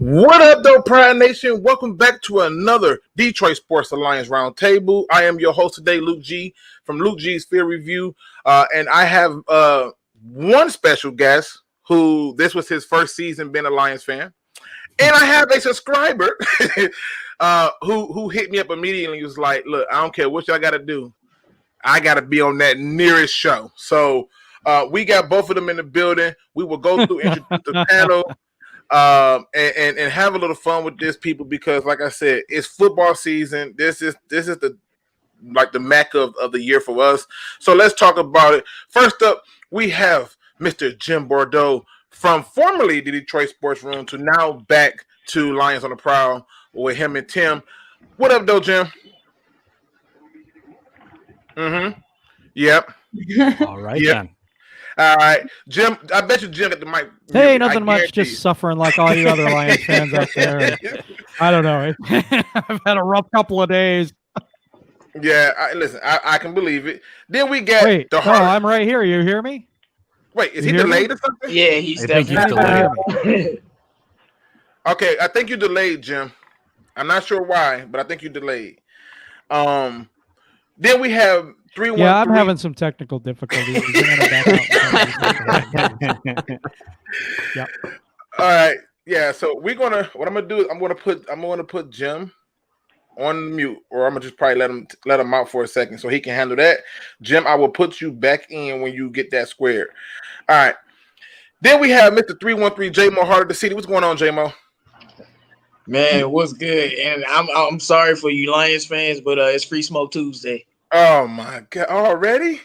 What up, though, Pride Nation? Welcome back to another Detroit.Sports.Alliance Roundtable. I am your host today, Luke G, from Lukegsfieldreview, and I have one special guest who this was his first season being a Lions fan, and I have a subscriber who hit me up immediately. He was like, "Look, I don't care what y'all got to do, I got to be on that nearest show." So we got both of them in the building. We will go through the panel. And have a little fun with this, people, because like I said, it's football season. This is the Mecca of the year for us. So let's talk about it. First up, we have Mr. Jim Bordeau from formerly the Detroit Sports Room to now back to Lions on the Prowl with him and Tim. What up, though, Jim? Yep. All right, then. All right, Jim. I bet you Jim at the mic. Hey, nothing much. Just suffering like all you other Lions fans out there. I don't know. I've had a rough couple of days. Yeah, listen. I can believe it. Then we get the heart. Oh, I'm right here. You hear me? Wait, is he delayed or something? Yeah, he's delayed. Okay, I think you delayed, Jim. I'm not sure why, but I think you delayed. Then we have 313. Yeah, I'm having some technical difficulties. Yep. All right. Yeah. So what I'm gonna do is I'm gonna put Jim on mute, or I'm gonna just probably let him out for a second so he can handle that. Jim, I will put you back in when you get that squared. All right. Then we have Mr. 313 J-Mo, Heart of the City. What's going on, J-Mo? Man, what's good? And I'm sorry for you Lions fans, but it's Free Smoke Tuesday. Oh my God! Already,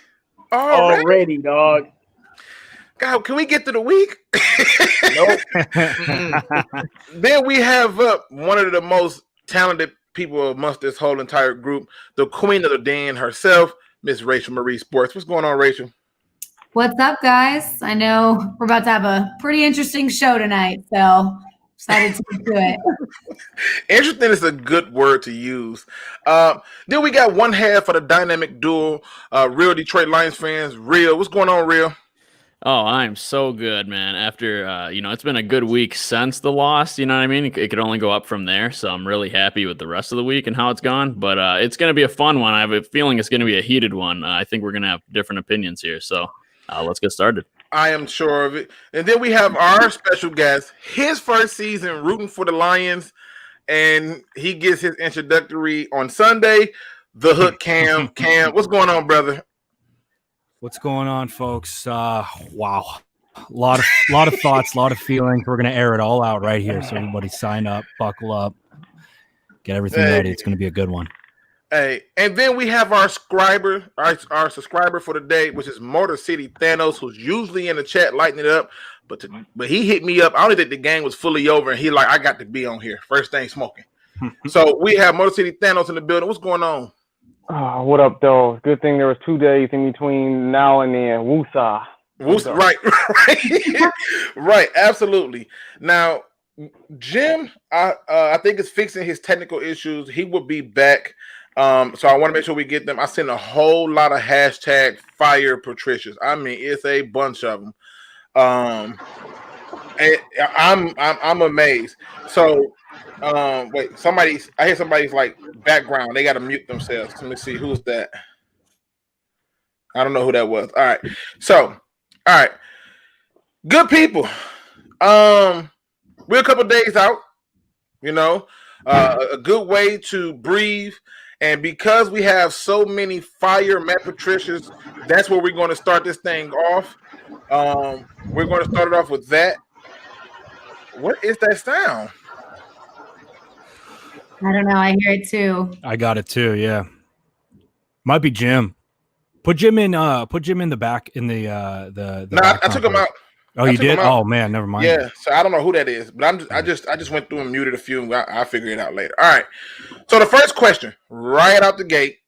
dog. God, can we get to the week? Nope. Then we have one of the most talented people amongst this whole entire group, the queen of the den herself, Miss RachelMarieSports. What's going on, Rachel? What's up, guys? I know we're about to have a pretty interesting show tonight, so excited to do it. Interesting is a good word to use. Then we got one half of the dynamic duo, real Detroit Lions fans. Real, what's going on, Real? Oh, I'm so good, man. After, it's been a good week since the loss, you know what I mean? It could only go up from there, so I'm really happy with the rest of the week and how it's gone. But it's going to be a fun one. I have a feeling it's going to be a heated one. I think we're going to have different opinions here, so let's get started. I am sure of it. And then we have our special guest, his first season rooting for the Lions, and he gets his introductory on Sunday. The Hook Cam. Cam, what's going on, brother? What's going on, folks? Wow. A lot of thoughts, a lot of feelings. We're going to air it all out right here. So everybody sign up, buckle up, get everything ready. It's going to be a good one. Hey, and then we have our subscriber for the day, which is Motor City THANOS, who's usually in the chat lighting it up, but he hit me up. I only think the game was fully over, and he I got to be on here first thing smoking. So we have Motor City THANOS in the building. What's going on? What up, though? Good thing there was 2 days in between now and then. Woosah. Right, absolutely. Now, Jim, I think is fixing his technical issues. He will be back. So I want to make sure we get them. I sent a whole lot of hashtag fire Patricias. I mean, it's a bunch of them. And I'm amazed. So, wait, I hear somebody's like background. They got to mute themselves. Let me see who's that. I don't know who that was. All right. So, all right, good people. We're a couple days out. A good way to breathe. And because we have so many fire Matt Patricias, that's where we're going to start this thing off. We're going to start it off with that. What is that sound? I don't know. I hear it too. I got it too. Yeah, might be Jim. Put Jim in the back in the. No, I took him out. Oh, you did? Oh man, never mind. Yeah, so I don't know who that is, but I just went through and muted a few. I'll figure it out later. All right. So the first question, right out the gate,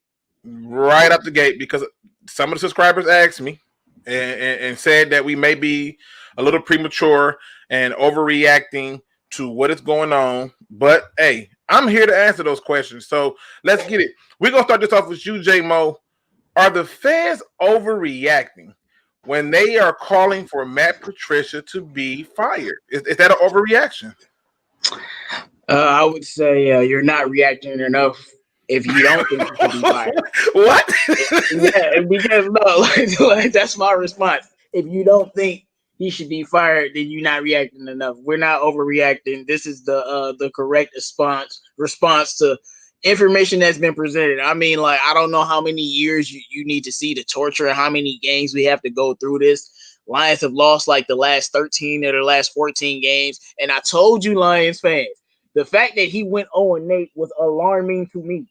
because some of the subscribers asked me and said that we may be a little premature and overreacting to what is going on. But hey, I'm here to answer those questions. So let's get it. We're gonna start this off with you, J-Mo. Are the fans overreacting when they are calling for Matt Patricia to be fired? Is that an overreaction? I would say you're not reacting enough if you don't think you should be fired. What? Yeah, because no, like that's my response. If you don't think he should be fired, then you're not reacting enough. We're not overreacting. This is the correct response to information that's been presented. I mean, like, I don't know how many years you need to see the torture and how many games we have to go through this. Lions have lost like the last 13 or the last 14 games. And I told you, Lions fans, the fact that he went 0-8 was alarming to me.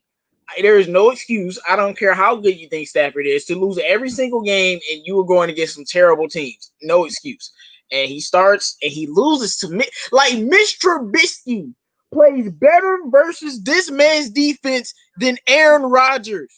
There is no excuse. I don't care how good you think Stafford is to lose every single game, and you are going against some terrible teams. No excuse. And he starts and he loses to me. Like, Mitch Trubisky plays better versus this man's defense than Aaron Rodgers.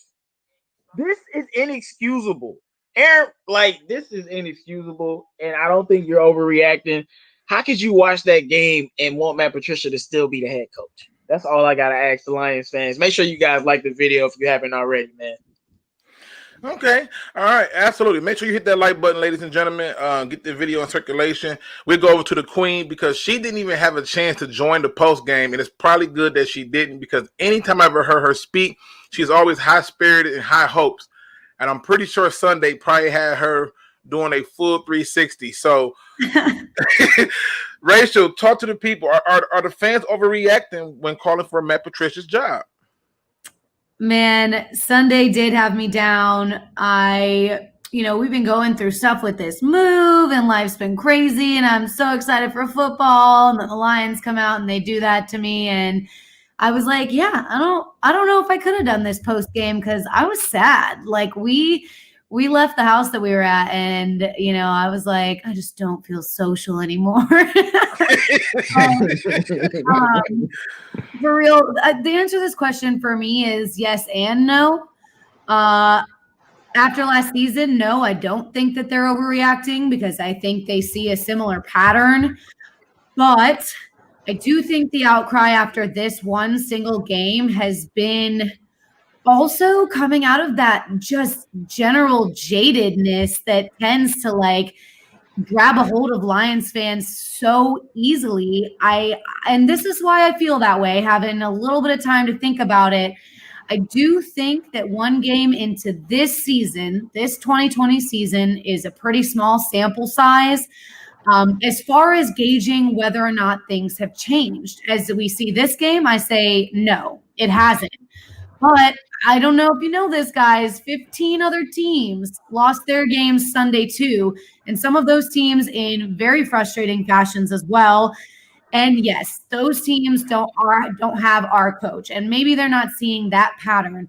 This is inexcusable. This is inexcusable, and I don't think you're overreacting. How could you watch that game and want Matt Patricia to still be the head coach? That's all I got to ask the Lions fans. Make sure you guys like the video if you haven't already, man. Okay. All right. Absolutely. Make sure you hit that like button, ladies and gentlemen. Get the video in circulation. We'll go over to the Queen because she didn't even have a chance to join the post game, and it's probably good that she didn't because anytime I ever heard her speak, she's always high-spirited and high hopes. And I'm pretty sure Sunday probably had her doing a full 360. So, Rachel, talk to the people. Are the fans overreacting when calling for Matt Patricia's job? Man, Sunday did have me down. We've been going through stuff with this move and life's been crazy and I'm so excited for football. And then the Lions come out and they do that to me. And I was like, yeah, I don't know if I could have done this post game because I was sad. Like we left the house that we were at and, I was like, I just don't feel social anymore. For real, the answer to this question for me is yes and no. After last season, no, I don't think that they're overreacting because I think they see a similar pattern. But I do think the outcry after this one single game has been also coming out of that just general jadedness that tends to grab a hold of Lions fans so easily. And this is why I feel that way, having a little bit of time to think about it. I do think that one game into this season, this 2020 season, is a pretty small sample size. As far as gauging whether or not things have changed, as we see this game, I say no, it hasn't. But I don't know if you know this, guys. 15 other teams lost their games Sunday too, and some of those teams in very frustrating fashions as well. And yes, those teams don't have our coach, and maybe they're not seeing that pattern.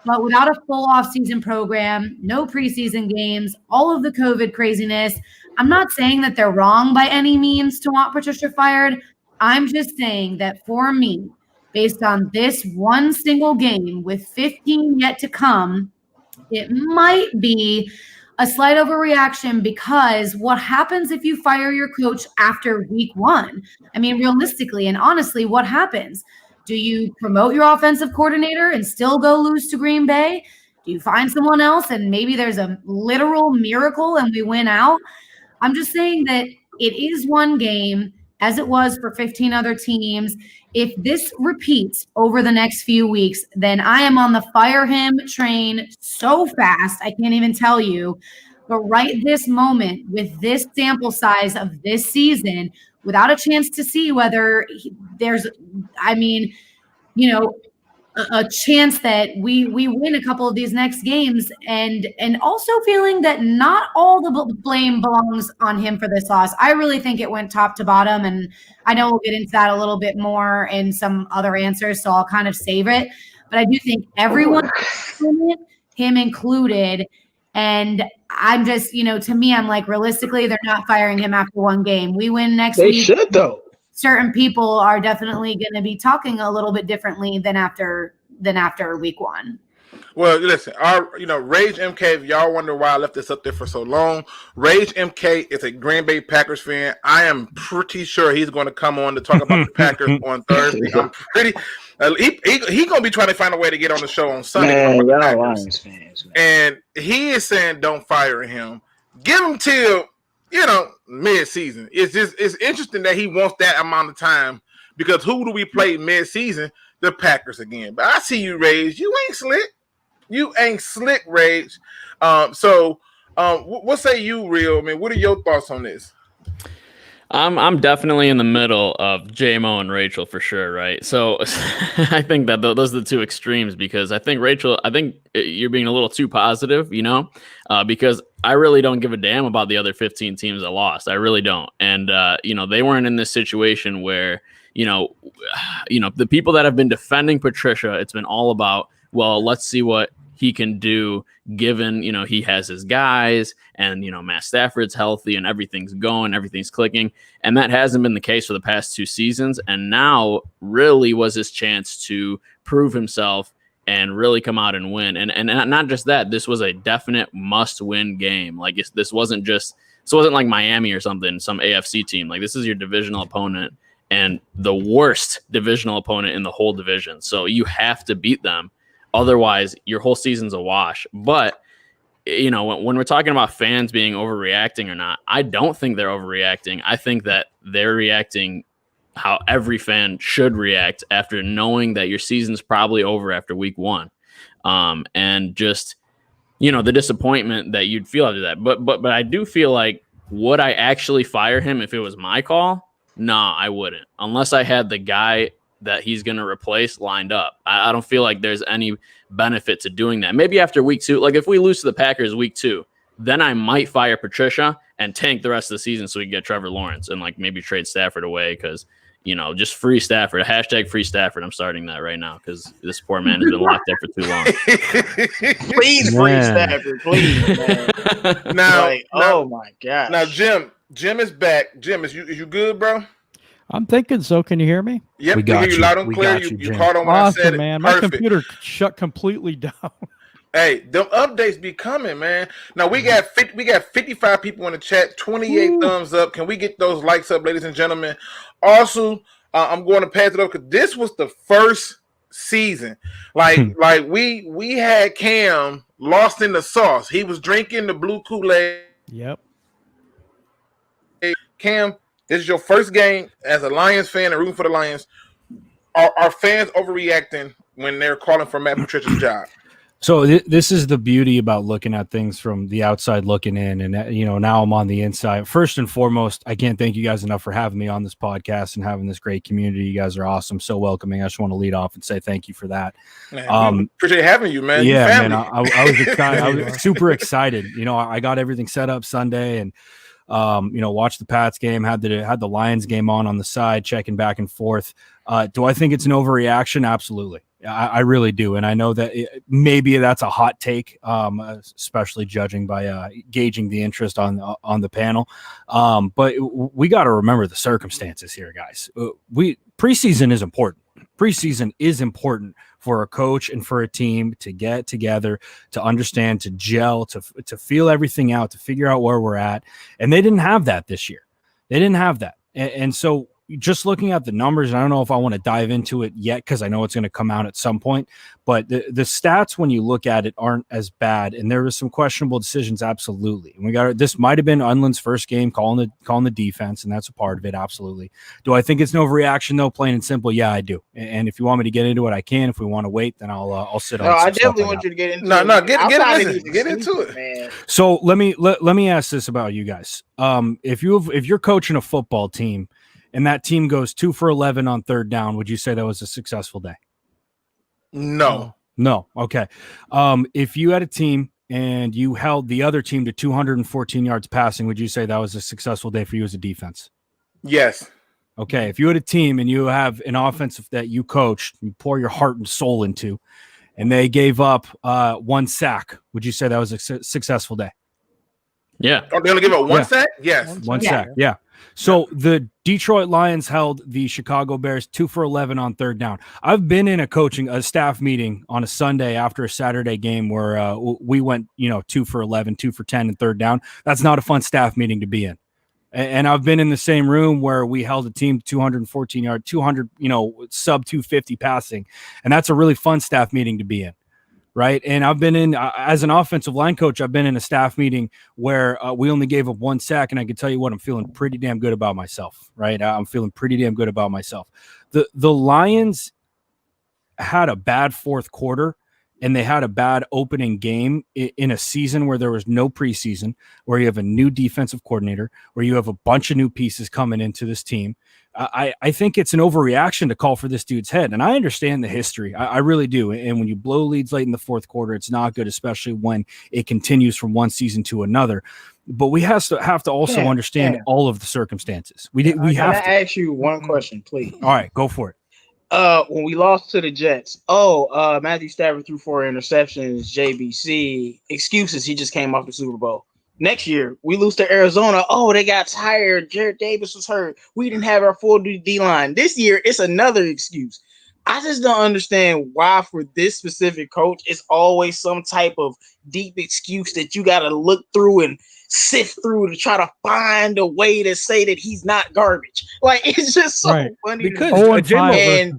But without a full off-season program, no preseason games, all of the COVID craziness, I'm not saying that they're wrong by any means to want Patricia fired. I'm just saying that for me, based on this one single game with 15 yet to come, it might be a slight overreaction because what happens if you fire your coach after week one? I mean, realistically and honestly, what happens? Do you promote your offensive coordinator and still go lose to Green Bay? Do you find someone else and maybe there's a literal miracle and we win out? I'm just saying that it is one game, as it was for 15 other teams. If this repeats over the next few weeks, then I am on the fire him train so fast, I can't even tell you. But right this moment, with this sample size of this season, without a chance to see whether there's, a chance that we win a couple of these next games, and also feeling that not all the blame belongs on him for this loss. I really think it went top to bottom, and I know we'll get into that a little bit more in some other answers, so I'll kind of save it. But I do think everyone, him included, and I'm just, to me, I'm like, realistically, they're not firing him after one game. We win next week. They should, though. Certain people are definitely going to be talking a little bit differently than after week one. Well, listen, Rage MK, if y'all wonder why I left this up there for so long, Rage MK is a Green Bay Packers fan. I am pretty sure he's going to come on to talk about the Packers on Thursday. I'm pretty he going to be trying to find a way to get on the show on Sunday. Man, y'all Lions fans, man. And he is saying don't fire him. Give him till mid-season. It's interesting that he wants that amount of time because who do we play mid-season? The Packers again. But I see you, Rage. You ain't slick. You ain't slick, Rage. What say you, Real? I mean, what are your thoughts on this? I'm definitely in the middle of J-Mo and Rachel for sure, right? So I think that those are the two extremes, because I think Rachel, you're being a little too positive, because I really don't give a damn about the other 15 teams that lost. I really don't. And, they weren't in this situation where, the people that have been defending Patricia, it's been all about, well, let's see what he can do given, he has his guys and, Matt Stafford's healthy and everything's going, everything's clicking. And that hasn't been the case for the past 2 seasons. And now really was his chance to prove himself and really come out and win. And not just that, this was a definite must-win game. Like this wasn't like Miami or something, some AFC team. Like this is your divisional opponent and the worst divisional opponent in the whole division. So you have to beat them. Otherwise, your whole season's a wash. But, when we're talking about fans being overreacting or not, I don't think they're overreacting. I think that they're reacting how every fan should react after knowing that your season's probably over after week 1. And just, the disappointment that you'd feel after that. But I do feel like, would I actually fire him if it was my call? No, I wouldn't. Unless I had the guy that he's going to replace lined up. I don't feel like there's any benefit to doing that. Maybe after week 2, like if we lose to the Packers week 2, then I might fire Patricia and tank the rest of the season so we can get Trevor Lawrence and like maybe trade Stafford away because, just free Stafford, hashtag free Stafford. I'm starting that right now because this poor man has been locked up for too long. Please free Stafford, please, man. Oh my God. Now, Jim is back. Jim, is you good, bro? I'm thinking so. Can you hear me? Yep, we hear you loud and clear. You caught on when I said it. Man. Perfect. My computer shut completely down. Hey, them updates be coming, man. Now we got 55 people in the chat, 28 thumbs up. Can we get those likes up, ladies and gentlemen? Also, I'm going to pass it up because this was the first season. Like we had Cam lost in the sauce. He was drinking the blue Kool-Aid. Yep. Cam, this is your first game as a Lions fan and rooting for the Lions. Are fans overreacting when they're calling for Matt Patricia's job? So this is the beauty about looking at things from the outside looking in. And, now I'm on the inside. First and foremost, I can't thank you guys enough for having me on this podcast and having this great community. You guys are awesome. So welcoming. I just want to lead off and say thank you for that. Man, appreciate having you, man. Yeah, man. I was excited. I was super excited. I got everything set up Sunday and, watched the Pats game, had the Lions game on the side, checking back and forth. Do I think it's an overreaction? Absolutely. I really do. And I know that maybe that's a hot take, especially judging by gauging the interest on the panel. But we got to remember the circumstances here, guys. Preseason is important. Preseason is important for a coach and for a team to get together, to understand, to gel, to feel everything out, to figure out where we're at. And they didn't have that this year. They didn't have that. And so just looking at the numbers, and I don't know if I want to dive into it yet because I know it's going to come out at some point, but the stats when you look at it aren't as bad, and there was some questionable decisions, absolutely. And this might have been Unland's first game calling the defense, and that's a part of it, absolutely. Do I think it's an overreaction though? Plain and simple, yeah, I do. And if you want me to get into it, I can. If we want to wait, then I'll sit on. No, I definitely want you to get into it. No, get into it, man. So let me ask this about you guys. If you're coaching a football team, and that team goes 2 for 11 on third down, would you say that was a successful day? No. Okay. If you had a team and you held the other team to 214 yards passing, would you say that was a successful day for you as a defense? Yes. Okay. If you had a team and you have an offensive that you coached, you pour your heart and soul into, and they gave up 1 sack, would you say that was a successful day? Yeah. Are they going to give up 1 sack? Yes. One sack. Yeah. So the Detroit Lions held the Chicago Bears 2 for 11 on third down. I've been in a staff meeting on a Sunday after a Saturday game where we went, 2 for 11, 2 for 10 and third down. That's not a fun staff meeting to be in. And I've been in the same room where we held a team 214 yard, 200, sub 250 passing. And that's a really fun staff meeting to be in. Right. And I've been in as an offensive line coach, I've been in a staff meeting where we only gave up 1 sack. And I can tell you what, I'm feeling pretty damn good about myself. Right. I'm feeling pretty damn good about myself. The Lions had a bad fourth quarter, and they had a bad opening game in a season where there was no preseason, where you have a new defensive coordinator, where you have a bunch of new pieces coming into this team. I think it's an overreaction to call for this dude's head. And I understand the history. I really do. And when you blow leads late in the fourth quarter, it's not good, especially when it continues from one season to another. But we have to also understand all of the circumstances. We have to ask you one question, please. All right, go for it. When we lost to the Jets, Matthew Stafford threw 4 interceptions, JBC, excuses, he just came off the Super Bowl. Next year, we lose to Arizona. Oh, they got tired. Jared Davis was hurt. We didn't have our full D-line. This year, it's another excuse. I just don't understand why for this specific coach, it's always some type of deep excuse that you got to look through and sift through to try to find a way to say that he's not garbage. Like, it's just so funny. Because our defense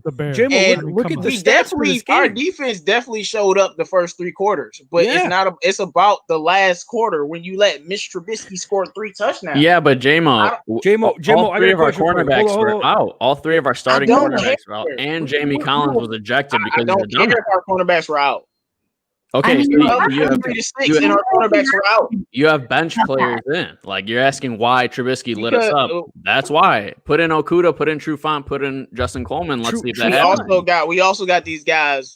definitely showed up the first 3 quarters, but it's about the last quarter when you let Mitch Trubisky score 3 touchdowns. Yeah, but J-Mo, all 3 of our cornerbacks were out. All 3 of our starting cornerbacks were out, and Jamie Collins was ejected because I don't care if our cornerbacks were out. Okay, you have bench It's players in. Like, you're asking why Trubisky lit us up. That's why. Put in Okudah, put in Trufant, put in Justin Coleman. Let's see if that happens. We also got these guys,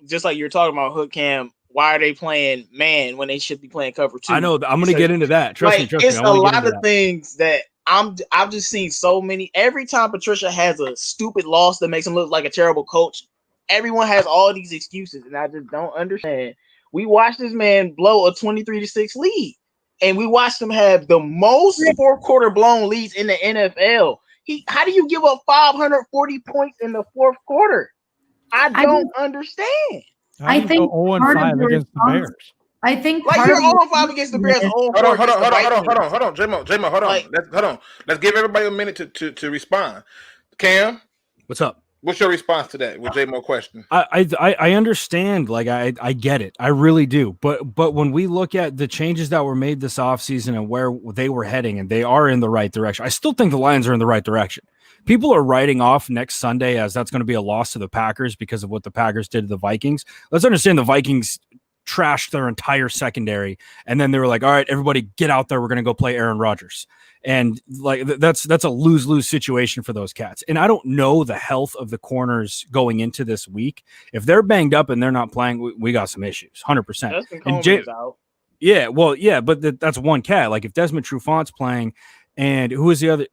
just like you're talking about Hood Cam. Why are they playing man when they should be playing cover 2? I know. I'm going to get into that. Trust me. It's a lot of things that I've just seen so many. Every time Patricia has a stupid loss that makes him look like a terrible coach, everyone has all these excuses, and I just don't understand. We watched this man blow a 23-6 lead, and we watched him have the most fourth quarter blown leads in the NFL. How do you give up 540 points in the fourth quarter? I don't understand. I think 0-5 against the Bears. I think you're 0-5 against the Bears. Hold on, J-Mo, hold on. Let's give everybody a minute to respond. Cam, what's up? What's your response to that with J-Mo question? I understand. Like, I get it. I really do. But when we look at the changes that were made this offseason and where they were heading, and they are in the right direction, I still think the Lions are in the right direction. People are writing off next Sunday as that's going to be a loss to the Packers because of what the Packers did to the Vikings. Let's understand the Vikings trashed their entire secondary, and then they were like, all right, everybody get out there, we're going to go play Aaron Rodgers. And like that's a lose-lose situation for those cats. And I don't know the health of the corners going into this week. If they're banged up and they're not playing, we got some issues, 100%. And but that's one cat. Like, if Desmond Trufant's playing, and who was the other?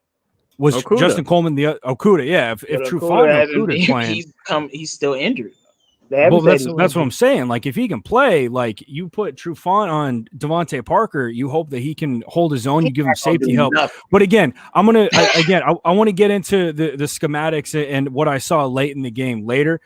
Was Okudah. Justin Coleman the Okudah? Yeah, if Trufant and Okudah's playing, he's still injured. Well, that's what I'm saying. Like, if he can play, like, you put Trufant on Devontae Parker, you hope that he can hold his own. You give him safety help. But again, I want to get into the schematics and what I saw late in the game later.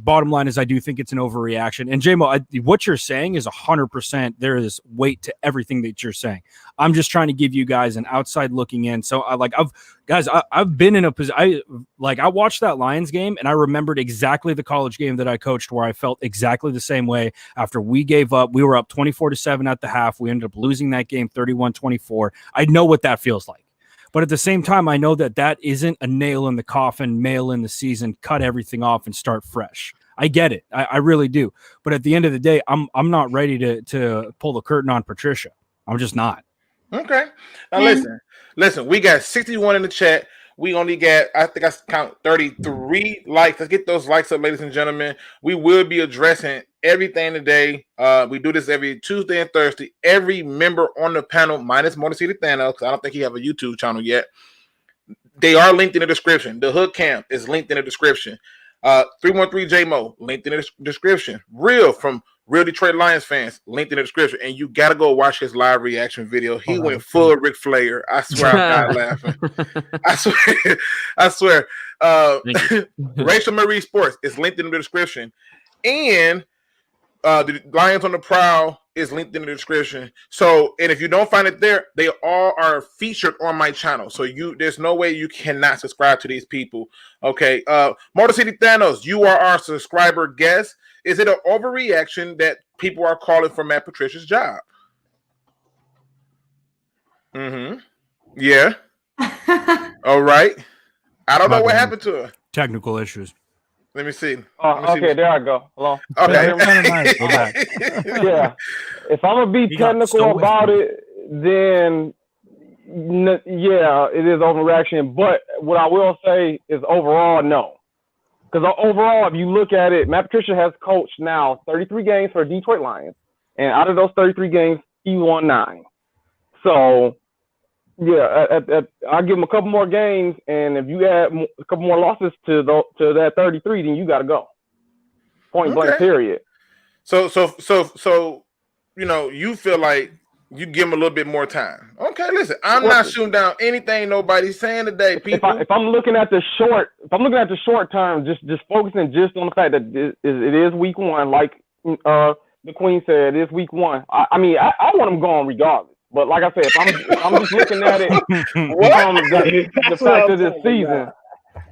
Bottom line is I do think it's an overreaction. And J-Mo, what you're saying is 100%. There is weight to everything that you're saying. I'm just trying to give you guys an outside looking in. So I've been in a position. I watched that Lions game and I remembered exactly the college game that I coached where I felt exactly the same way after we gave up. We were up 24-7 at the half. We ended up losing that game 31-24. I know what that feels like. But at the same time, I know that isn't a nail in the coffin, mail in the season, cut everything off and start fresh. I get it. I really do. But at the end of the day, I'm not ready to pull the curtain on Patricia. I'm just not. Okay. Now listen, we got 61 in the chat. We only got, I think I count 33 likes. Let's get those likes up, ladies and gentlemen. We will be addressing everything today. We do this every Tuesday and Thursday. Every member on the panel, minus Motor City THANOS, because I don't think he have a YouTube channel yet. They are linked in the description. The Hood Camp is linked in the description. 313 J-Mo, linked in the description. Real from Real Detroit Lions fans, linked in the description. And you got to go watch his live reaction video. He went full Ric Flair. I swear I'm not laughing. I swear. RachelMarieSports is linked in the description. And the Lions on the Prowl is linked in the description. So, and if you don't find it there, they all are featured on my channel. So there's no way you cannot subscribe to these people. Okay. Motor City THANOS, you are our subscriber guest. Is it an overreaction that people are calling for Matt Patricia's job? Mm-hmm. Yeah. All right. I don't know what happened to her. Technical issues. Let me see. Okay, there I go. Hello. Okay. Go back. Yeah. If I'm gonna be You got technical so about with it, then yeah, it is overreaction. But what I will say is overall, no. Because overall, if you look at it, Matt Patricia has coached now 33 games for Detroit Lions, and out of those 33 games, he won 9. So yeah, I'll give him a couple more games, and if you add a couple more losses to that 33, then you got to go. Point blank, period. So, you feel like you give him a little bit more time. Okay, listen, I'm not shooting down anything nobody's saying today, people. If I'm looking at the short term, just focusing just on the fact that it is week 1, like the Queen said, it is week 1. I mean, I want him going regardless. But like I said, if I'm just looking at it from the fact of this season,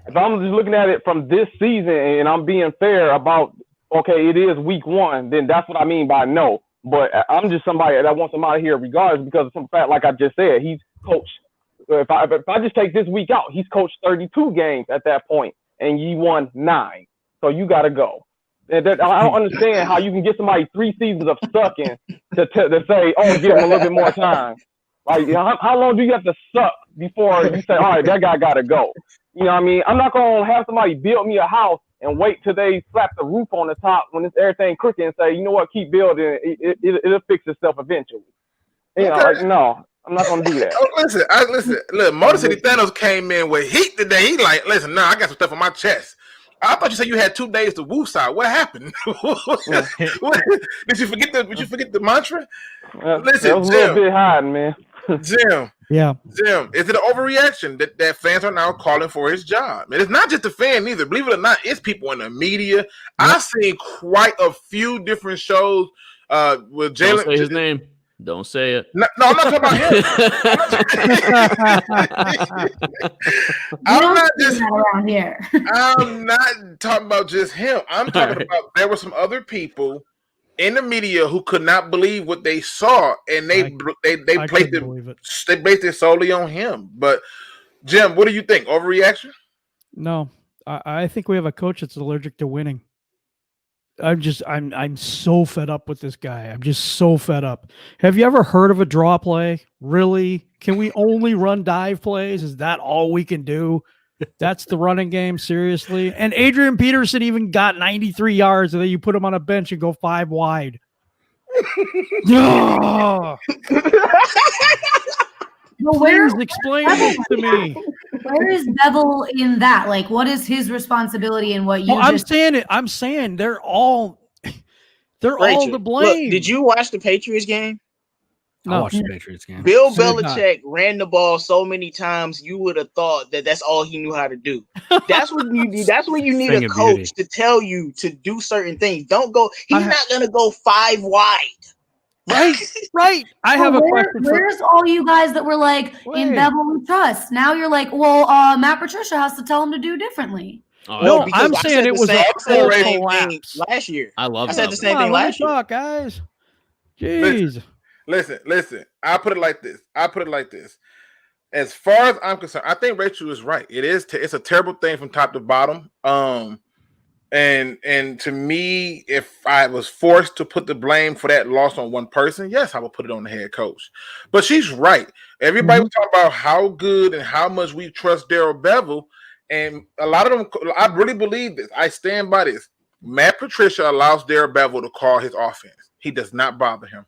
if I'm just looking at it from this season and I'm being fair about, okay, it is week 1, then that's what I mean by no. But I'm just somebody that wants him out of here regardless because of some fact, like I just said, he's coached. If I just take this week out, he's coached 32 games at that point, and he won 9. So you got to go. And I don't understand how you can get somebody 3 seasons of sucking to say, oh, give him a little bit more time. Like, how long do you have to suck before you say, all right, that guy got to go? You know what I mean? I'm not going to have somebody build me a house and wait till they slap the roof on the top when it's everything crooked and say, you know what, keep building. It'll fix itself eventually. You know, like, no, I'm not going to do that. Listen. Look, Motor City THANOS came in with heat today. He like, listen, I got some stuff on my chest. I thought you said you had 2 days to woo side. What happened? Did you forget the mantra? Listen, it was a little bit hard, man. Jim. Yeah. Jim, is it an overreaction that fans are now calling for his job? And it's not just the fan either. Believe it or not, it's people in the media. Yep. I've seen quite a few different shows with Jalen. Don't say his name. Don't say it. No, I'm not talking about him. I'm not just around here. I'm not talking about just him. I'm talking about there were some other people in the media who could not believe what they saw, and they based it solely on him. But Jim, what do you think? Overreaction? No, I think we have a coach that's allergic to winning. I'm so fed up with this guy. I'm just so fed up. Have you ever heard of a draw play? Really? Can we only run dive plays? Is that all we can do? That's the running game, seriously. And Adrian Peterson even got 93 yards, and then you put him on a bench and go 5 wide. Well, please explain this to me. Where is Bevel in that? Like, what is his responsibility in what you? I'm saying they're all all to blame. Look, did you watch the Patriots game? No. I watched the Patriots game. Bill Belichick ran the ball so many times, you would have thought that that's all he knew how to do. That's what you need. That's when you need a coach to tell you to do certain things. Don't go. He's not going to go 5 wide. Right. I have a question. Where's all you guys that were like, in Bevel we trust? Now you're like, well, Matt Patricia has to tell him to do differently. No, I'm saying it was a full collapse last year. I said the same thing last year. Talk, guys. Jeez. Listen. I'll put it like this. As far as I'm concerned, I think Rachel is right. It's a terrible thing from top to bottom. And to me, if I was forced to put the blame for that loss on one person, yes, I would put it on the head coach. But she's right. Everybody was talking about how good and how much we trust Darrell Bevel. And a lot of them, I really believe this. I stand by this. Matt Patricia allows Darrell Bevel to call his offense. He does not bother him.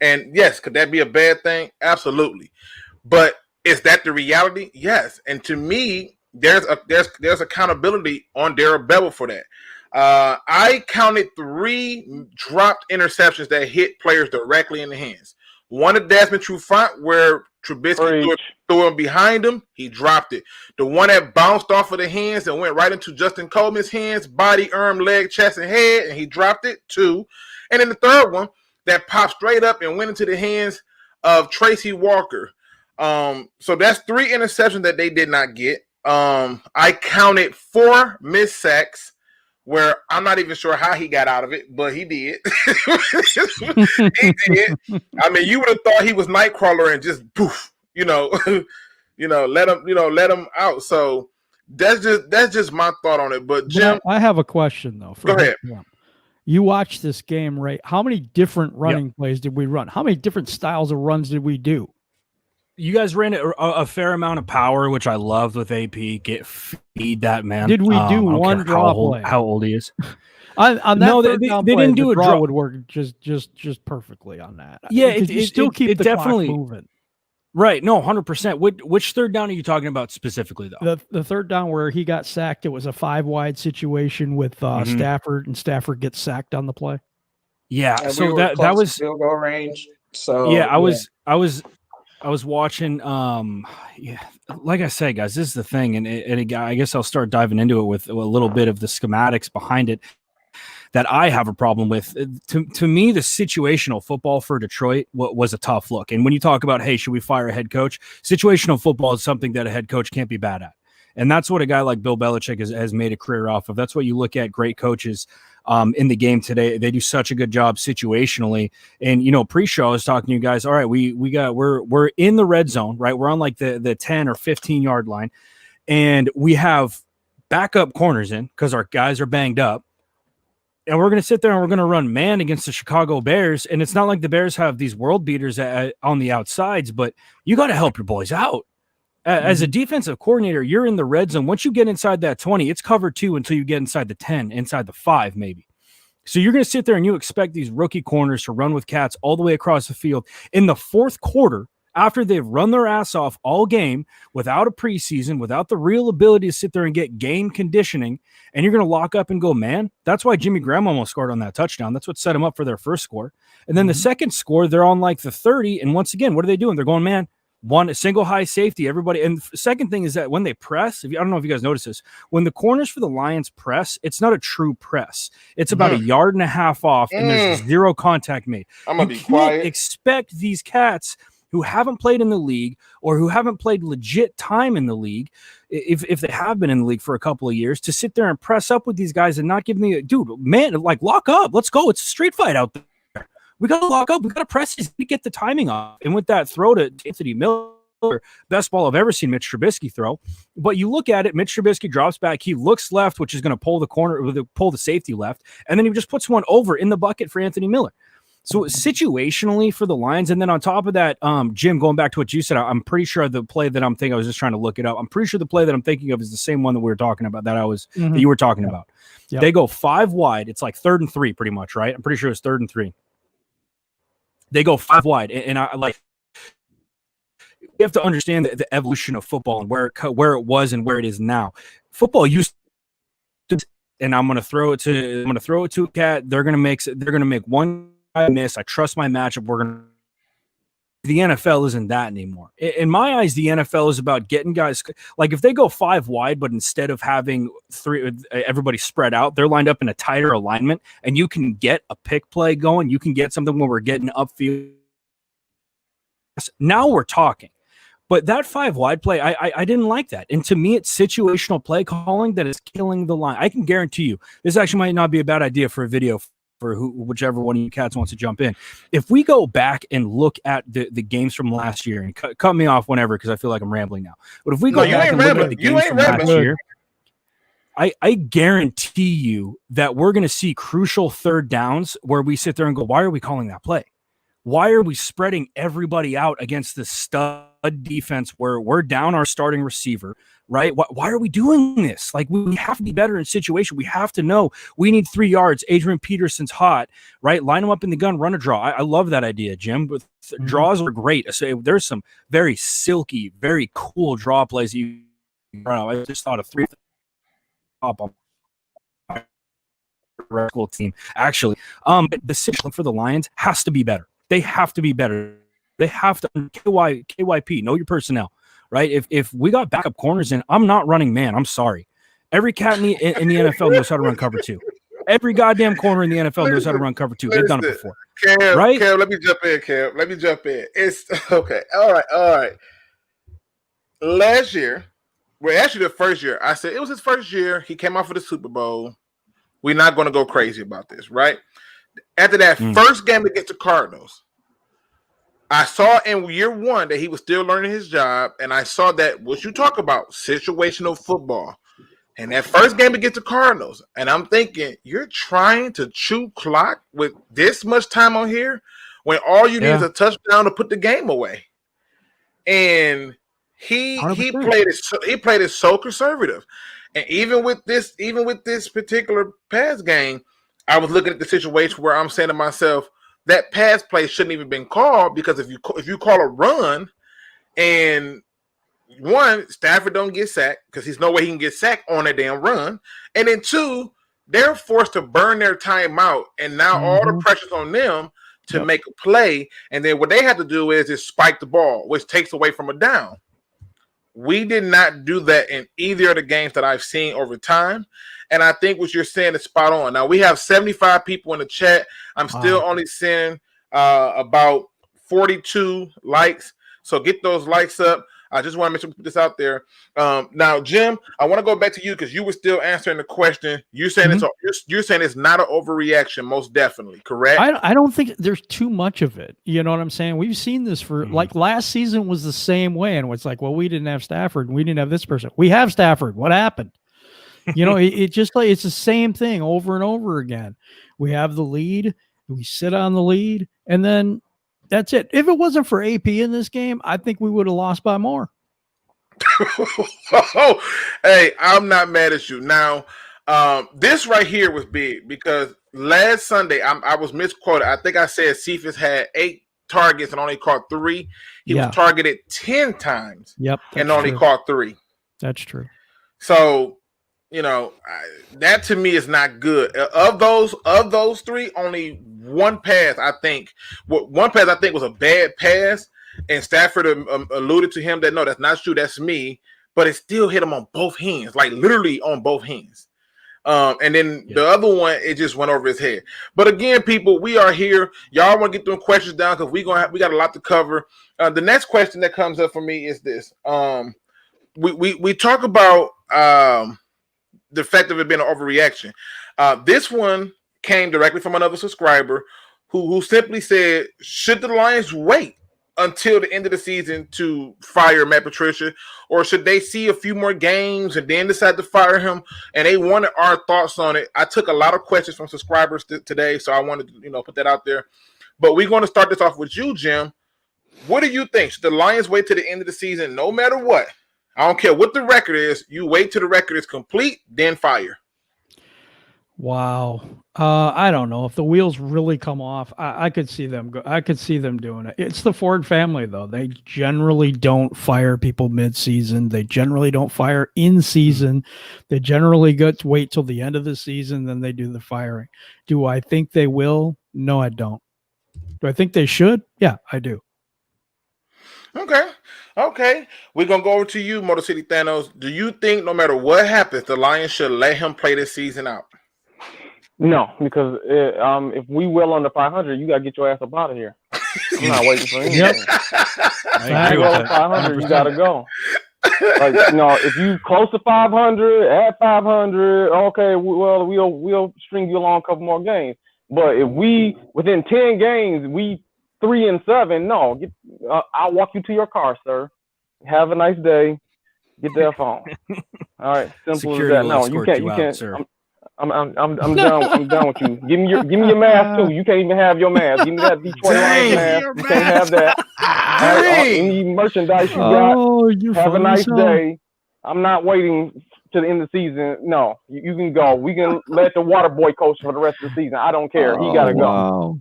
And yes, could that be a bad thing? Absolutely. But is that the reality? Yes. And to me, there's accountability on Darrell Bevel for that. I counted 3 dropped interceptions that hit players directly in the hands. One to Desmond Trufant where Trubisky threw him behind him. He dropped it. The one that bounced off of the hands and went right into Justin Coleman's hands, body, arm, leg, chest, and head, and he dropped it, 2. And then the third one that popped straight up and went into the hands of Tracy Walker. So that's 3 interceptions that they did not get. I counted 4 missed sacks where I'm not even sure how he got out of it, but he did. He did. I mean, you would have thought he was Nightcrawler and just poof, let him out. So That's just my thought on it. But Jim, I have a question though. Go ahead. You watched this game, right? How many different running plays did we run? How many different styles of runs did we do? You guys ran a fair amount of power, which I loved with AP. Feed that man. Did we do one draw play? How old he is? On that no, they play, didn't do the a draw. draw. Would work just perfectly on that. Yeah, you still keep the definitely clock moving. Right. No, 100%. Which third down are you talking about specifically, though? The third down where he got sacked, it was a 5-wide situation with Stafford, and Stafford gets sacked on the play. Yeah. And so we that was field goal range. So yeah, I was watching. Like I said, guys, this is the thing, and I guess I'll start diving into it with a little bit of the schematics behind it that I have a problem with. To me, the situational football for Detroit was a tough look. And when you talk about, hey, should we fire a head coach? Situational football is something that a head coach can't be bad at. And that's what a guy like Bill Belichick has made a career off of. That's what you look at great coaches in the game today. They do such a good job situationally. And, pre-show I was talking to you guys. All right, we're in the red zone, right? We're on like the 10 or 15 yard line. And we have backup corners in because our guys are banged up. And we're going to sit there and we're going to run man against the Chicago Bears. And it's not like the Bears have these world beaters on the outsides, but you got to help your boys out. As a defensive coordinator, you're in the red zone. Once you get inside that 20, it's cover 2 until you get inside the 10, inside the 5 maybe. So you're going to sit there and you expect these rookie corners to run with cats all the way across the field. In the fourth quarter, after they've run their ass off all game without a preseason, without the real ability to sit there and get game conditioning, and you're going to lock up and go, man, that's why Jimmy Graham almost scored on that touchdown. That's what set them up for their first score. And then the second score, they're on like the 30. And once again, what are they doing? They're going, man, one single high safety, everybody. And the second thing is that when they press, I don't know if you guys notice this, when the corners for the Lions press, it's not a true press. It's about a yard and a half off, and there's zero contact made. I'm going to be quiet. Expect these cats who haven't played in the league or who haven't played legit time in the league, if they have been in the league for a couple of years, to sit there and press up with these guys and not give me dude, man, like lock up. Let's go. It's a street fight out there. We got to lock up. We got to press this to get the timing off. And with that throw to Anthony Miller, best ball I've ever seen Mitch Trubisky throw. But you look at it, Mitch Trubisky drops back. He looks left, which is going to pull the safety left. And then he just puts one over in the bucket for Anthony Miller. So situationally for the Lions, and then on top of that, Jim, going back to what you said, I'm pretty sure the play that I'm thinking, I was just trying to look it up. I'm pretty sure the play that I'm thinking of is the same one that we were talking about, that you were talking about. Yep. They go 5 wide. It's like 3rd and 3 pretty much, right? I'm pretty sure it's 3rd and 3. They go 5 wide. And I like, you have to understand the evolution of football and where it was and where it is now. Football used to, and I'm going to throw it to a cat. They're going to make one miss. I trust my matchup. The NFL isn't that anymore. In my eyes, the NFL is about getting guys, like if they go 5 wide, but instead of having everybody spread out, they're lined up in a tighter alignment, and you can get a pick play going. You can get something where we're getting upfield. Now we're talking. But that 5 wide play, I didn't like that. And to me, it's situational play calling that is killing the line. I can guarantee you, this actually might not be a bad idea for a video for whichever one of you cats wants to jump in. If we go back and look at the games from last year, and cut me off whenever, because I feel like I'm rambling now. But if we go back and look at the games from last year, I guarantee you that we're going to see crucial 3rd downs where we sit there and go, why are we calling that play? Why are we spreading everybody out against this stud defense where we're down our starting receiver, right? Why are we doing this? Like, we have to be better in situation. We have to know we need 3 yards. Adrian Peterson's hot, right? Line him up in the gun, run a draw. I love that idea, Jim. But draws are great. So there's some very silky, very cool draw plays. I just thought of 3 up on my school team. Actually, the situation for the Lions has to be better. They have to be better. They have to KYP, know your personnel, right? If we got backup corners in, I'm not running man. I'm sorry. Every cat in the NFL knows how to run cover 2. Every goddamn corner in the NFL knows how to run cover 2. They've done it before. Cam, right? Cam, let me jump in. It's okay. All right. Last year, well, actually the first year, I said it was his first year. He came out for the Super Bowl. We're not going to go crazy about this, right? After that first game against the Cardinals, I saw in year one that he was still learning his job, and I saw that what you talk about, situational football. And that first game against the Cardinals, and I'm thinking, you're trying to chew clock with this much time on here when all you need is a touchdown to put the game away. And he played it so conservative. And even with this particular pass game, I was looking at the situation where I'm saying to myself, that pass play shouldn't even been called, because if you call a run and one, Stafford don't get sacked because there's no way he can get sacked on a damn run. And then two, they're forced to burn their timeout. And now all the pressure's on them to make a play. And then what they have to do is just spike the ball, which takes away from a down. We did not do that in either of the games that I've seen over time. And I think what you're saying is spot on. Now, we have 75 people in the chat. I'm still only seeing about 42 likes. So get those likes up. I just want to make sure we put this out there. Now, Jim, I want to go back to you because you were still answering the question. You're saying you're saying it's not an overreaction, most definitely, correct? I don't think there's too much of it. You know what I'm saying? We've seen this for like last season was the same way, and it's like, well, we didn't have Stafford, and we didn't have this person. We have Stafford. What happened? You know, it just like it's the same thing over and over again. We have the lead, we sit on the lead, and then that's it. If it wasn't for AP in this game, I think we would have lost by more. Hey, I'm not mad at you. Now, this right here was big because last Sunday I was misquoted. I think I said Cephas had 8 targets and only caught 3. He was targeted 10 times and only caught 3. That's true. So, you know, that to me is not good. Of those 3, only one pass I think was a bad pass, and Stafford alluded to him that no, that's not true, that's me. But it still hit him on both hands, like literally on both hands. And then the other one, it just went over his head. But again, people, we are here. Y'all want to get them questions down because we got a lot to cover. The next question that comes up for me is this: we talk about the fact of it being an overreaction. This one came directly from another subscriber who simply said, should the Lions wait until the end of the season to fire Matt Patricia, or should they see a few more games and then decide to fire him? And they wanted our thoughts on it. I took a lot of questions from subscribers today, so I wanted to put that out there. But we're going to start this off with you, Jim. What do you think? Should the Lions wait to the end of the season no matter what? I don't care what the record is. You wait till the record is complete, then fire. Wow. I don't know if the wheels really come off. I could see them go. I could see them doing it. It's the Ford family, though. They generally don't fire people mid-season. They generally don't fire in season. They generally wait till the end of the season, then they do the firing. Do I think they will? No, I don't. Do I think they should? Yeah, I do. Okay. We're going to go over to you, Motor City Thanos. Do you think no matter what happens, the Lions should let him play this season out? No, because if we well under 500, you got to get your ass up out of here. I'm not waiting for anything. If you well under 500, you got to go. Like, if you close to 500, at 500, okay, well, we'll string you along a couple more games. But if we, within 10 games, we 3-7, no, I'll walk you to your car, sir. Have a nice day. Get the F on. All right, simple Security as that. No, you can't, sir. I'm done with you. Give me your mask too. You can't even have your mask. Give me that Detroit Lions mask. You can't have that. Any merchandise you got. Have a nice day. I'm not waiting to the end of the season. No, you can go. We can let the water boy coach for the rest of the season. I don't care. He gotta go.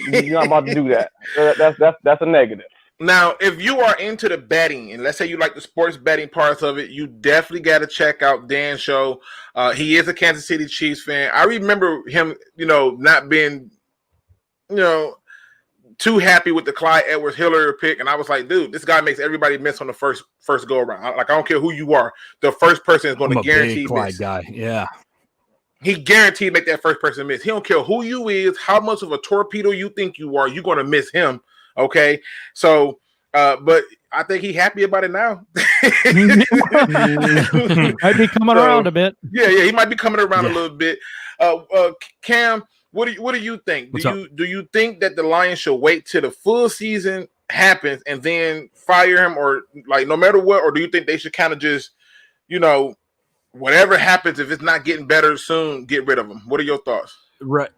You're not about to do that. That's a negative. Now, if you are into the betting, and let's say you like the sports betting parts of it, you definitely got to check out Dan's show. He is a Kansas City Chiefs fan. I remember him, not being, too happy with the Clyde Edwards-Helaire pick, and I was like, dude, this guy makes everybody miss on the first go around. Like, I don't care who you are, the first person is going to guarantee Clyde miss. Guy, yeah. He guaranteed to make that first person miss. He don't care who you is, how much of a torpedo you think you are, you're going to miss him. Okay, so, but I think he's happy about it now. Might be coming around a bit. Yeah, he might be coming around a little bit. Cam, what do you think? Do you think that the Lions should wait till the full season happens and then fire him, or like no matter what, or do you think they should kind of just, whatever happens, if it's not getting better soon, get rid of him? What are your thoughts? Right.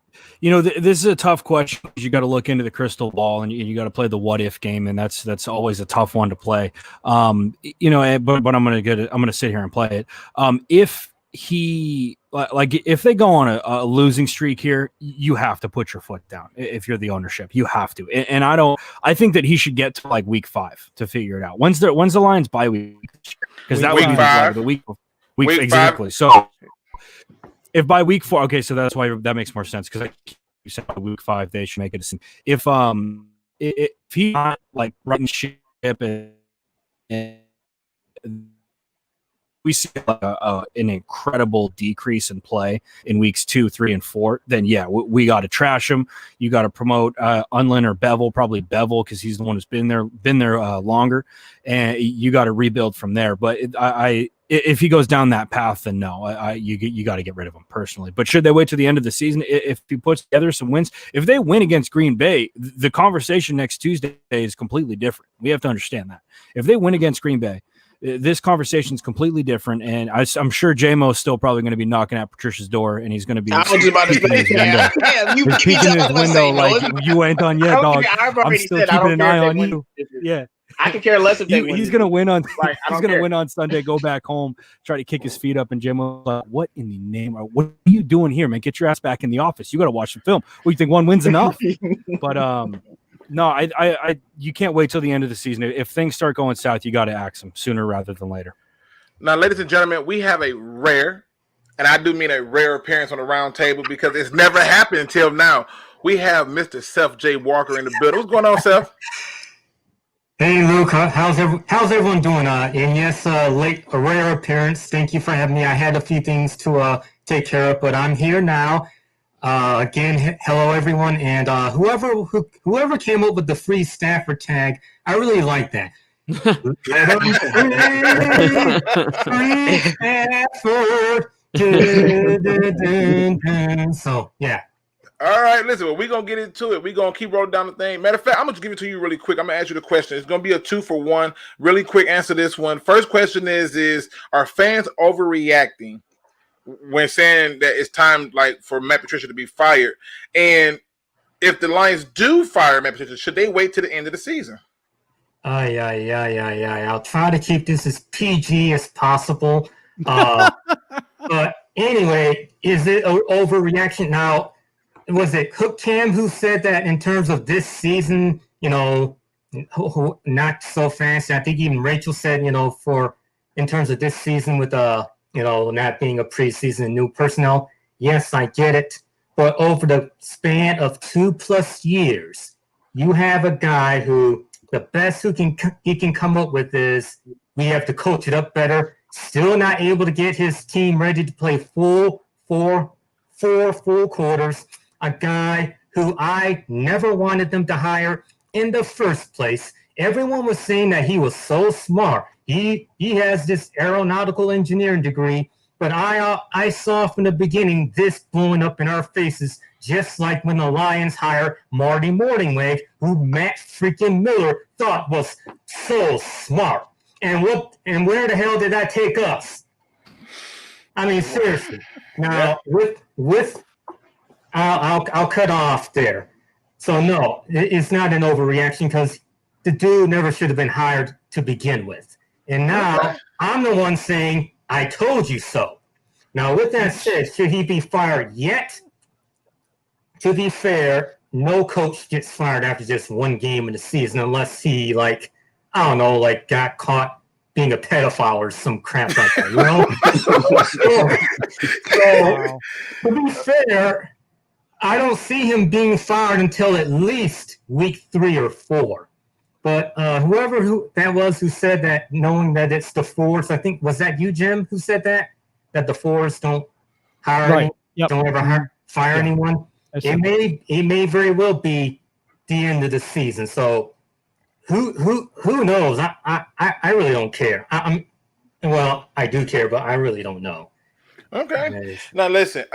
This is a tough question. You got to look into the crystal ball, and you got to play the what if game, and that's always a tough one to play. But I'm gonna sit here and play it. If they go on a losing streak here, you have to put your foot down. If you're the ownership, you have to. And I think that he should get to like week 5 to figure it out. When's the Lions bye week? Because that would be the week exactly. 5. So if by week 4, okay, so that's why that makes more sense, because you said by week 5 they should make a decision. If he's not like running ship and we see like an incredible decrease in play in weeks 2, 3, and 4, then yeah, we got to trash him. You got to promote Unlin or Bevel, probably Bevel, because he's the one who's been there longer, and you got to rebuild from there. But if he goes down that path, then no, you got to get rid of him personally. But should they wait to the end of the season? If he puts together some wins, if they win against Green Bay, the conversation next Tuesday is completely different. We have to understand that. If they win against Green Bay, this conversation is completely different, and I'm sure J-Mo's still probably going to be knocking at Patricia's door, and he's going to be peeking in his window like, you ain't done yet, dog. I'm still keeping an eye on you. Yeah. I could care less if he's going to win on. He's going to win on Sunday. Go back home, try to kick his feet up, and J-Mo's like, "What in the name? What are you doing here, man? Get your ass back in the office. You got to watch the film. What, you think one win's enough?" But no, I you can't wait till the end of the season. If things start going south, you got to axe them sooner rather than later. Now, ladies and gentlemen, we have a rare, and I do mean a rare appearance on the round table, because it's never happened until now. We have Mr. Seth J. Walker in the building. What's going on, Seth? Hey, Luke. How's everyone doing? And yes, a rare appearance. Thank you for having me. I had a few things to take care of, but I'm here now. Again, hello everyone, and whoever came up with the free Stafford tag, I really like that. Free Stafford. So yeah. All right, listen, we're going to get into it. We're going to keep rolling down the thing. Matter of fact, I'm going to give it to you really quick. I'm going to ask you the question. It's going to be a 2-for-1. Really quick answer this one. First question is are fans overreacting when saying that it's time like for Matt Patricia to be fired? And if the Lions do fire Matt Patricia, should they wait to the end of the season? I'll try to keep this as PG as possible. But anyway, is it an overreaction? Now, was it Hook Cam who said that in terms of this season, not so fancy? I think even Rachel said, in terms of this season with not being a preseason and new personnel. Yes, I get it. But over the span of 2+ years, you have a guy who the best he can come up with is we have to coach it up better. Still not able to get his team ready to play four full quarters. A guy who I never wanted them to hire in the first place. Everyone was saying that he was so smart. He has this aeronautical engineering degree, but I saw from the beginning this blowing up in our faces, just like when the Lions hired Marty Morningweg, who Matt freaking Miller thought was so smart. And where the hell did that take us? I mean, seriously. Now, with I'll cut off there. So no, it's not an overreaction, because the dude never should have been hired to begin with. And now I'm the one saying, I told you so. Now, with that said, should he be fired yet? To be fair, no coach gets fired after just one game in the season, unless he got caught being a pedophile or some crap like that, So, to be fair, I don't see him being fired until at least week 3 or 4. But who that said that, knowing that it's the Fords, I think, was that you, Jim, who said that the Fords don't hire, don't ever fire anyone? It may very well be the end of the season. So who knows? I really don't care. I do care, but I really don't know. Okay. Now listen,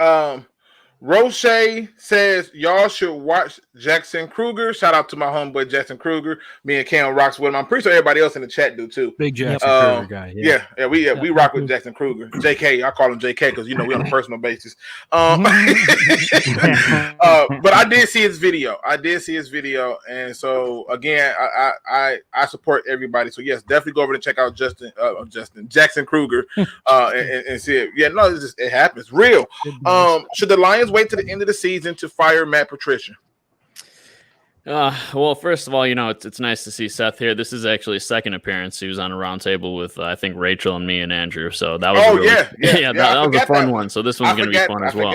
Roche says y'all should watch Jackson Kruger. Shout out to my homeboy Jackson Kruger. Me and Cam rocks with him. I'm pretty sure everybody else in the chat do too. Big Jackson Kruger guy. Yeah, we rock with Jackson Kruger. JK, I call him JK because we on a personal basis. But I did see his video. And so again, I support everybody. So yes, definitely go over and check out Jackson Kruger and see it. Yeah, no, it happens. Real. Should the Lions wait to the end of the season to fire Matt Patricia? Well, first of all, it's nice to see Seth here. This is actually his second appearance. He was on a roundtable with I think Rachel and me and Andrew. So that was that was a fun one. So this one's going to be fun as well.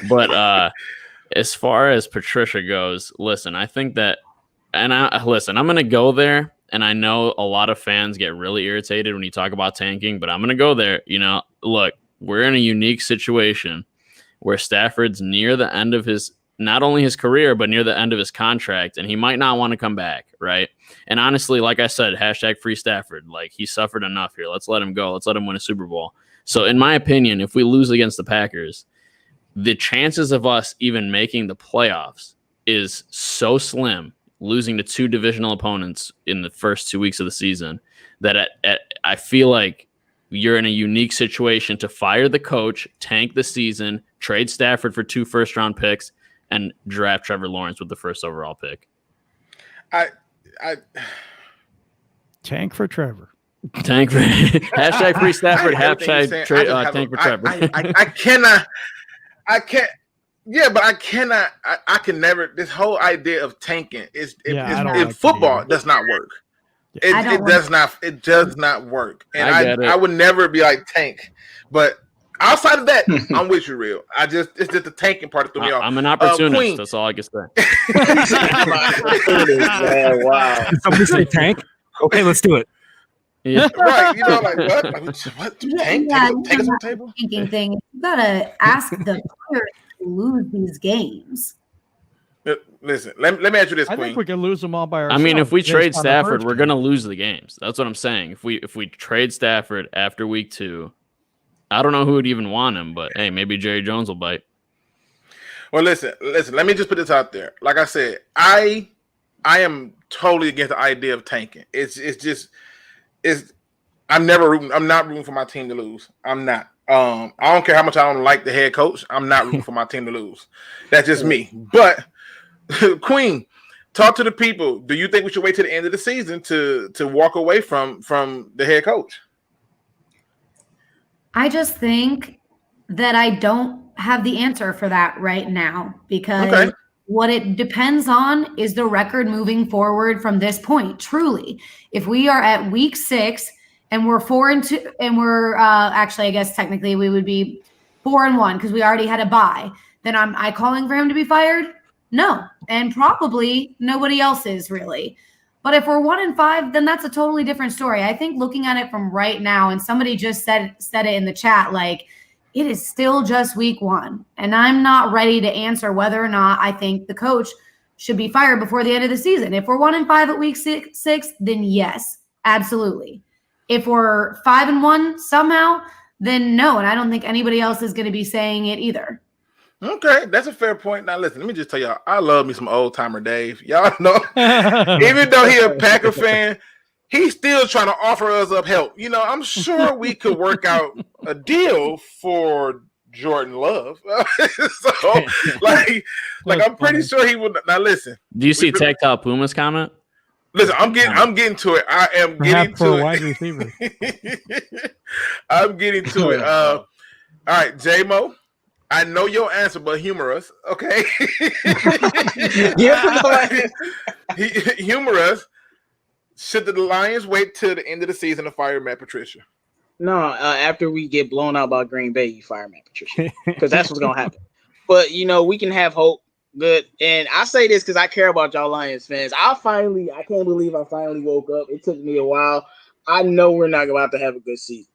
But as far as Patricia goes, listen, I think that, I'm going to go there. And I know a lot of fans get really irritated when you talk about tanking, but I'm going to go there. Look, we're in a unique situation where Stafford's near the end of not only his career, but near the end of his contract, and he might not want to come back, right? And honestly, like I said, #free Stafford. Like, he suffered enough here. Let's let him go. Let's let him win a Super Bowl. So in my opinion, if we lose against the Packers, the chances of us even making the playoffs is so slim, losing to 2 divisional opponents in the first 2 weeks of the season, that I feel like you're in a unique situation to fire the coach, tank the season, trade Stafford for 2 first-round picks, and draft Trevor Lawrence with the first overall pick. I tank for Trevor. Tank for #free Stafford. Tank for Trevor. I cannot. Yeah, but I cannot. I can never. This whole idea of tanking in football does not work. It does not. It does not work. And I would never be like tank. But outside of that, I'm with you, real. It's just the tanking part that threw me off. I'm an opportunist. Queen. That's all I can say. Wow. Did somebody say tank? Okay, let's do it. Yeah. Right. Like what? Tank? Tank us on the table? Tanking thing. You gotta ask the players to lose these games. Listen, let me ask you this, I Queen. think we can lose them all by ourselves. I mean, if we trade based on the Stafford, first we're game. going to lose the games. That's what I'm saying. If we trade Stafford after week 2, I don't know who would even want him, but hey, maybe Jerry Jones will bite. Well, listen. Let me just put this out there. Like I said, I am totally against the idea of tanking. I'm not rooting for my team to lose. I'm not. I don't care how much I don't like the head coach. I'm not rooting for my team to lose. That's just me. But Queen, talk to the people. Do you think we should wait to the end of the season to walk away from the head coach? I just think that I don't have the answer for that right now, because what it depends on is the record moving forward from this point. Truly, if we are at week 6 and we're 4-2, and we're actually, I guess technically we would be 4-1 because we already had a bye, then am I calling for him to be fired? No, and probably nobody else is really. But if we're 1-5, then that's a totally different story. I think looking at it from right now, and somebody just said it in the chat, like, it is still just week 1, and I'm not ready to answer whether or not I think the coach should be fired before the end of the season. If we're 1-5 at week 6, then yes, absolutely. If we're 5-1 somehow, then no, and I don't think anybody else is going to be saying it either. Okay, that's a fair point. Now, listen, let me just tell y'all, I love me some old-timer Dave. Y'all know, even though he a Packer fan, he's still trying to offer us up help. I'm sure we could work out a deal for Jordan Love. So, I'm pretty sure he would. Now, listen. Do you see Tactile Puma's comment? Listen, I'm getting to it. I am getting to it. Wide receiver. I'm getting to it. All right, J-Mo. I know your answer, but humor us, okay? Humor us. Should the Lions wait till the end of the season to fire Matt Patricia? No, after we get blown out by Green Bay, you fire Matt Patricia, because that's what's gonna happen. But we can have hope. Good, and I say this because I care about y'all Lions fans. I can't believe I finally woke up. It took me a while. I know we're not about to have a good season,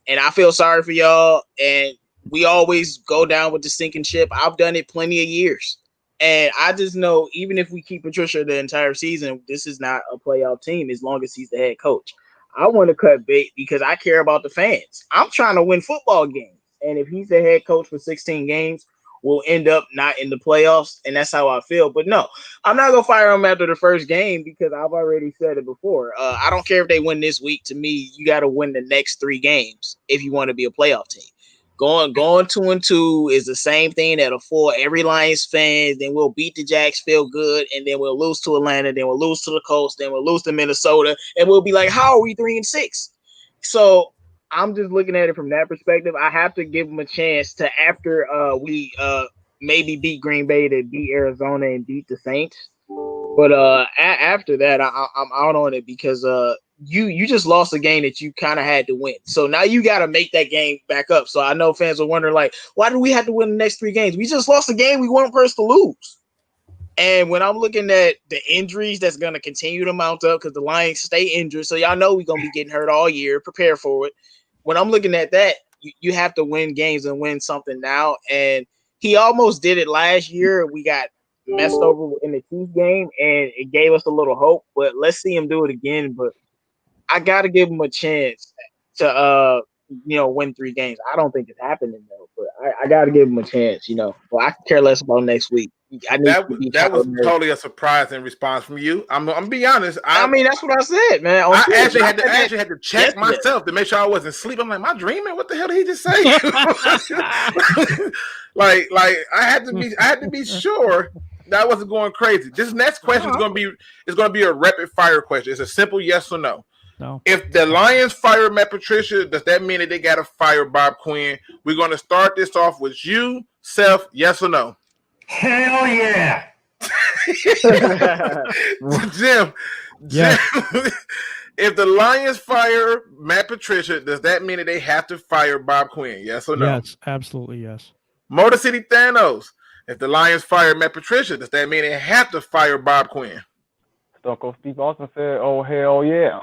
and I feel sorry for y'all. And we always go down with the sinking ship. I've done it plenty of years. And I just know, even if we keep Patricia the entire season, this is not a playoff team as long as he's the head coach. I want to cut bait because I care about the fans. I'm trying to win football games. And if he's the head coach for 16 games, we'll end up not in the playoffs. And that's how I feel. But no, I'm not going to fire him after the first game because I've already said it before. I don't care if they win this week. To me, you got to win the next 3 games if you want to be a playoff team. Going 2-2 is the same thing that'll fool every Lions fan. Then we'll beat the Jacks, feel good, and then we'll lose to Atlanta, then we'll lose to the Colts, then we'll lose to Minnesota, and we'll be like, how are we 3-6? So I'm just looking at it from that perspective. I have to give them a chance to, after we maybe beat Green Bay, to beat Arizona and beat the Saints. But after that, I'm out on it because you just lost a game that you kind of had to win. So now you got to make that game back up. So I know fans are wondering, like, why do we have to win the next 3 games? We just lost a game we weren't supposed to lose. And when I'm looking at the injuries that's going to continue to mount up because the Lions stay injured, so y'all know we're going to be getting hurt all year. Prepare for it. When I'm looking at that, you have to win games and win something now. And he almost did it last year. We got messed over in the Chiefs game, and it gave us a little hope. But let's see him do it again. But I got to give him a chance to win 3 games. I don't think it's happening though, but I got to give him a chance. Well, I can care less about next week. That was totally a surprising response from you. I'm gonna be honest. I mean, that's what I said, man. I actually had to check myself to make sure I wasn't asleep. I'm like, am I dreaming? What the hell did he just say? like I had to be sure that I wasn't going crazy. This next question is gonna be a rapid fire question. It's a simple yes or no. No. If the Lions fire Matt Patricia, does that mean that they got to fire Bob Quinn? We're going to start this off with you, Seth. Yes or no? Hell yeah. Jim, Yeah. if the Lions fire Matt Patricia, does that mean that they have to fire Bob Quinn? Yes or no? Yes, absolutely yes. Motor City THANOS, if the Lions fire Matt Patricia, does that mean they have to fire Bob Quinn? Stone Cold Steve Austin said, "Oh hell yeah."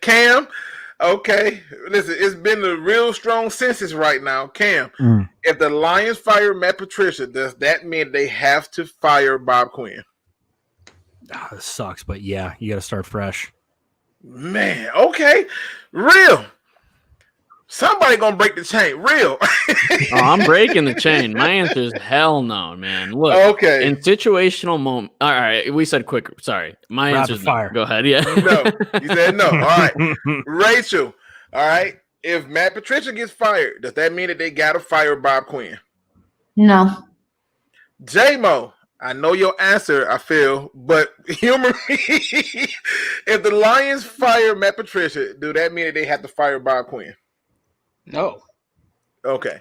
Cam, okay. Listen, it's been a real strong census right now. Cam, if the Lions fire Matt Patricia, does that mean they have to fire Bob Quinn? This sucks, but yeah, you got to start fresh. Man, okay. Real. Somebody gonna break the chain. Real. I'm breaking the chain. My answer is hell no, man. Look, okay. In situational moment. All right, we said quicker. Sorry, my answer is fire. No. Go ahead. Yeah. No, you said no. All right, Rachel. All right. If Matt Patricia gets fired, does that mean that they gotta fire Bob Quinn? No. J-Mo, I know your answer, I feel, but humor me. If the Lions fire Matt Patricia, do that mean that they have to fire Bob Quinn? No. Okay.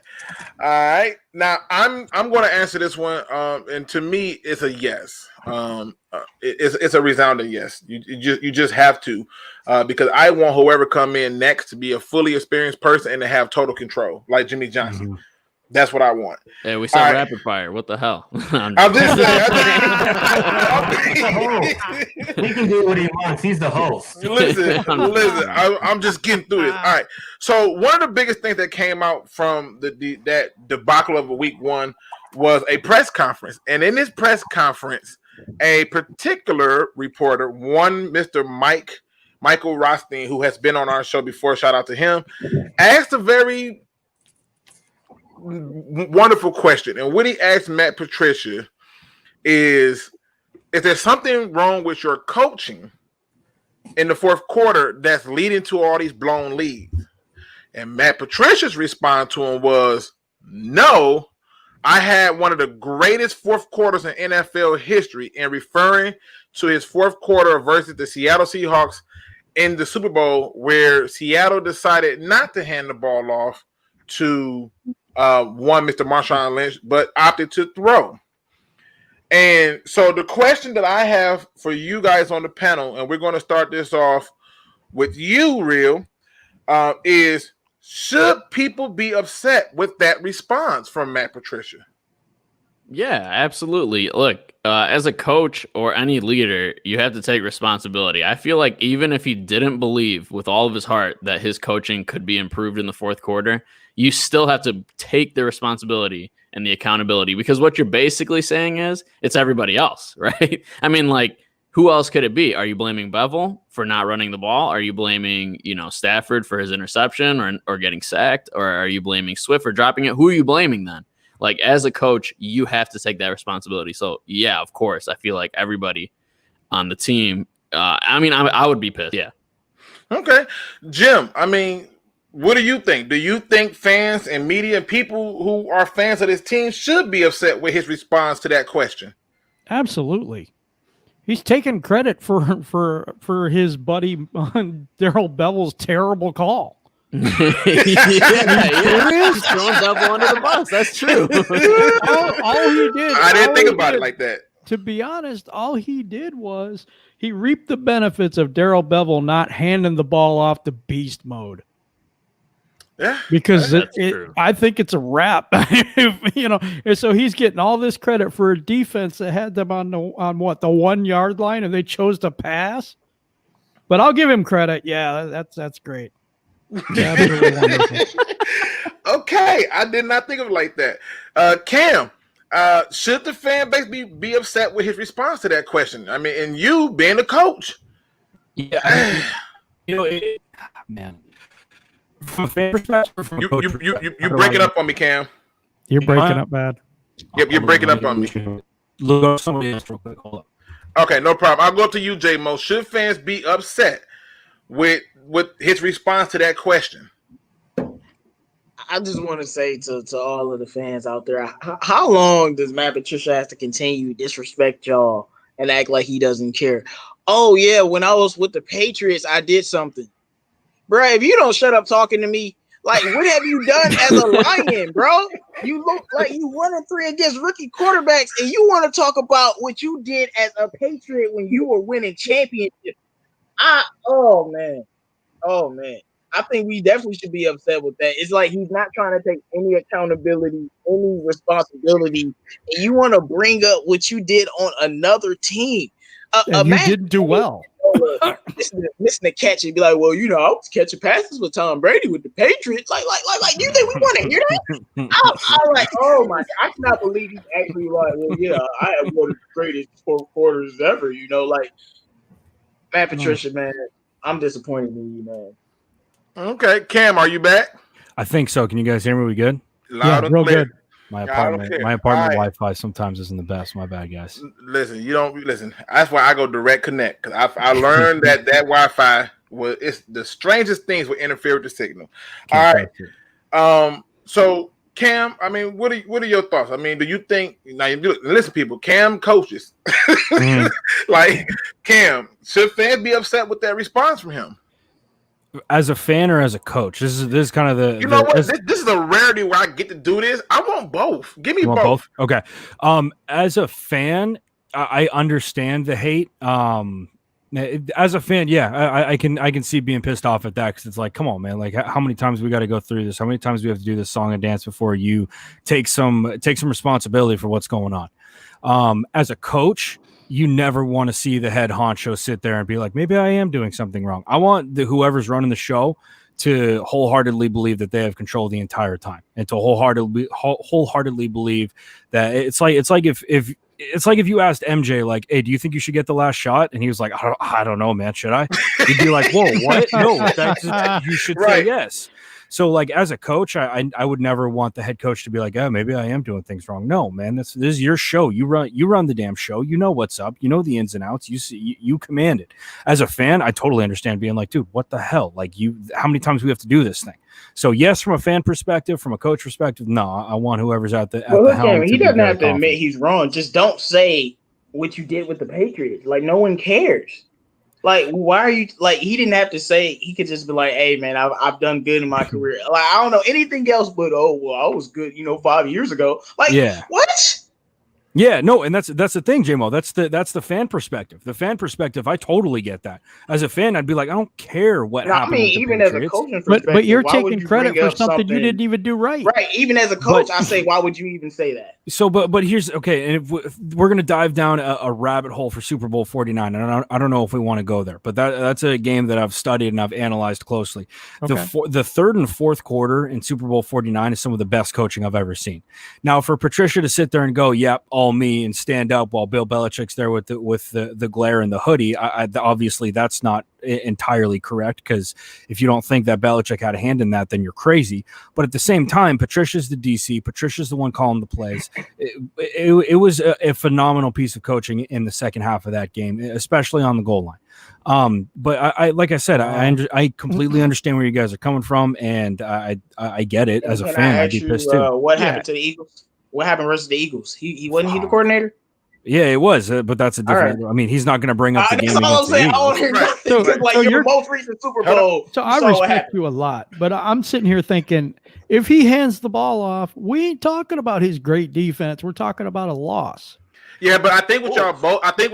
All right. Now I'm going to answer this one, and to me, it's a yes. It's a resounding yes. You just have to, because I want whoever come in next to be a fully experienced person and to have total control, like Jimmy Johnson. Mm-hmm. That's what I want. Hey, we said rapid fire. What the hell? I'm just saying. He can do what he wants. He's the host. Listen. I'm just getting through this. All right. So one of the biggest things that came out from that debacle of week 1 was a press conference, and in this press conference, a particular reporter, one Mr. Michael Rothstein, who has been on our show before, shout out to him, asked a very wonderful question. And what he asked Matt Patricia is there something wrong with your coaching in the fourth quarter that's leading to all these blown leads? And Matt Patricia's response to him was, no, I had one of the greatest fourth quarters in NFL history, and referring to his fourth quarter versus the Seattle Seahawks in the Super Bowl, where Seattle decided not to hand the ball off to one Mr. Marshawn Lynch, but opted to throw. And so the question that I have for you guys on the panel, and we're going to start this off with you, Real, is should people be upset with that response from Matt Patricia? Yeah, absolutely. Look, as a coach or any leader, you have to take responsibility. I feel like even if he didn't believe with all of his heart that his coaching could be improved in the fourth quarter, you still have to take the responsibility and the accountability, because what you're basically saying is it's everybody else, right? I mean, like, who else could it be? Are you blaming Bevel for not running the ball? Are you blaming, Stafford for his interception or getting sacked? Or are you blaming Swift for dropping it? Who are you blaming then? Like, as a coach, you have to take that responsibility. So, yeah, of course, I feel like everybody on the team, I would be pissed. Yeah. Okay. Jim, what do you think? Do you think fans and media and people who are fans of this team should be upset with his response to that question? Absolutely. He's taking credit for his buddy Daryl Bevel's terrible call. Yeah. He's throwing Bevel under the bus. That's true. all he did. I didn't think about it like that. To be honest, all he did was he reaped the benefits of Daryl Bevel not handing the ball off to beast mode. Yeah, because I think it's a wrap. And so he's getting all this credit for a defense that had them on the 1 yard line, and they chose to pass. But I'll give him credit. Yeah, that's great. Yeah, absolutely wonderful. Okay, I did not think of it like that. Cam, should the fan base be upset with his response to that question? And you being a coach. Yeah, man. From a fan perspective, you're breaking up on me, Cam. You're breaking up bad. Yep, you're breaking up on me. Look up somebody else real quick. Hold up. Okay, no problem. I'll go to you, J-Mo. Should fans be upset with his response to that question? I just want to say to all of the fans out there, how long does Matt Patricia have to continue to disrespect y'all and act like he doesn't care? Oh, yeah, when I was with the Patriots, I did something. Bro, if you don't shut up talking to me, like, what have you done as a Lion, bro? You look like you 1-3 against rookie quarterbacks, and you want to talk about what you did as a Patriot when you were winning championships. Oh, man. I think we definitely should be upset with that. It's like he's not trying to take any accountability, any responsibility, and you want to bring up what you did on another team. And you didn't do well. Listen to catch and be like, well, I was catching passes with Tom Brady with the Patriots. Like, you think we want to hear that? I'm like, oh my God, I cannot believe he's actually like, well, yeah, I have one of the greatest fourth quarters ever. Like, Matt Patricia, man, I'm disappointed in you, man. Okay, Cam, are you back? I think so. Can you guys hear me? We good? Loud and real clear. good. My apartment Wi-Fi sometimes isn't the best. My bad, guys. Listen, you don't listen. That's why I go direct connect, because I learned that Wi-Fi it's the strangest things will interfere with the signal. All right. So Cam, what are your thoughts? Do you think listen, people, Cam coaches. Mm-hmm. Like, Cam, should fans be upset with that response from him? As a fan or as a coach? This is kind of the. You know what? This is a rarity where I get to do this. I want both. Give me both. Okay. As a fan, I understand the hate. As a fan, yeah, I can see being pissed off at that, because it's like, come on, man. Like, how many times we got to go through this? How many times do we have to do this song and dance before you take some responsibility for what's going on? As a coach, you never want to see the head honcho sit there and be like, maybe I am doing something wrong. I want whoever's running the show to wholeheartedly believe that they have control the entire time, and to wholeheartedly believe that it's like if you asked MJ, like, hey, do you think you should get the last shot? And he was like, I don't know, man. Should I? You'd be like, whoa, what? No, you should say yes. So, like, as a coach, I would never want the head coach to be like, oh, maybe I am doing things wrong. No, man, this is your show. You run the damn show. You know what's up. You know the ins and outs. You command it. As a fan, I totally understand being like, dude, what the hell? Like, how many times do we have to do this thing? So, yes, from a fan perspective, from a coach perspective, no, I want whoever's at the helm. He doesn't have to admit he's wrong. Just don't say what you did with the Patriots. Like, no one cares. Like, why are you like? He didn't have to say. He could just be like, "Hey, man, I've done good in my career." Like, I don't know anything else, but I was good, 5 years ago. Like, yeah. What? Yeah, no, and that's the thing, J-Mo. That's the fan perspective. The fan perspective, I totally get that. As a fan, I'd be like, I don't care what happened. Even as a coaching perspective, but you're taking credit for something you didn't even do right. Right. Even as a coach, I say, why would you even say that? So, but here's okay, and if we're gonna dive down a rabbit hole for Super Bowl 49, and I don't know if we want to go there, but that's a game that I've studied and I've analyzed closely. Okay. The third and fourth quarter in Super Bowl 49 is some of the best coaching I've ever seen. Now, for Patricia to sit there and go, "Yep, all me and stand up while Bill Belichick's there with the glare and the hoodie. Obviously that's not entirely correct, because if you don't think that Belichick had a hand in that, then you're crazy. But at the same time, Patricia's the DC. Patricia's the one calling the plays. It was a phenomenal piece of coaching in the second half of that game, especially on the goal line. But I like I said, I completely understand where you guys are coming from, and I get it. As a fan, I'd be pissed too. What happened to the Eagles? What happened versus the Eagles? He wasn't he the coordinator? Yeah, it was, but that's a different. Right. I mean, he's not going to bring up the game. That's all I'm saying. I don't hear nothing. Like your most recent Super Bowl. So I respect you a lot, but I'm sitting here thinking, if he hands the ball off, we ain't talking about his great defense. We're talking about a loss. Yeah, but I think what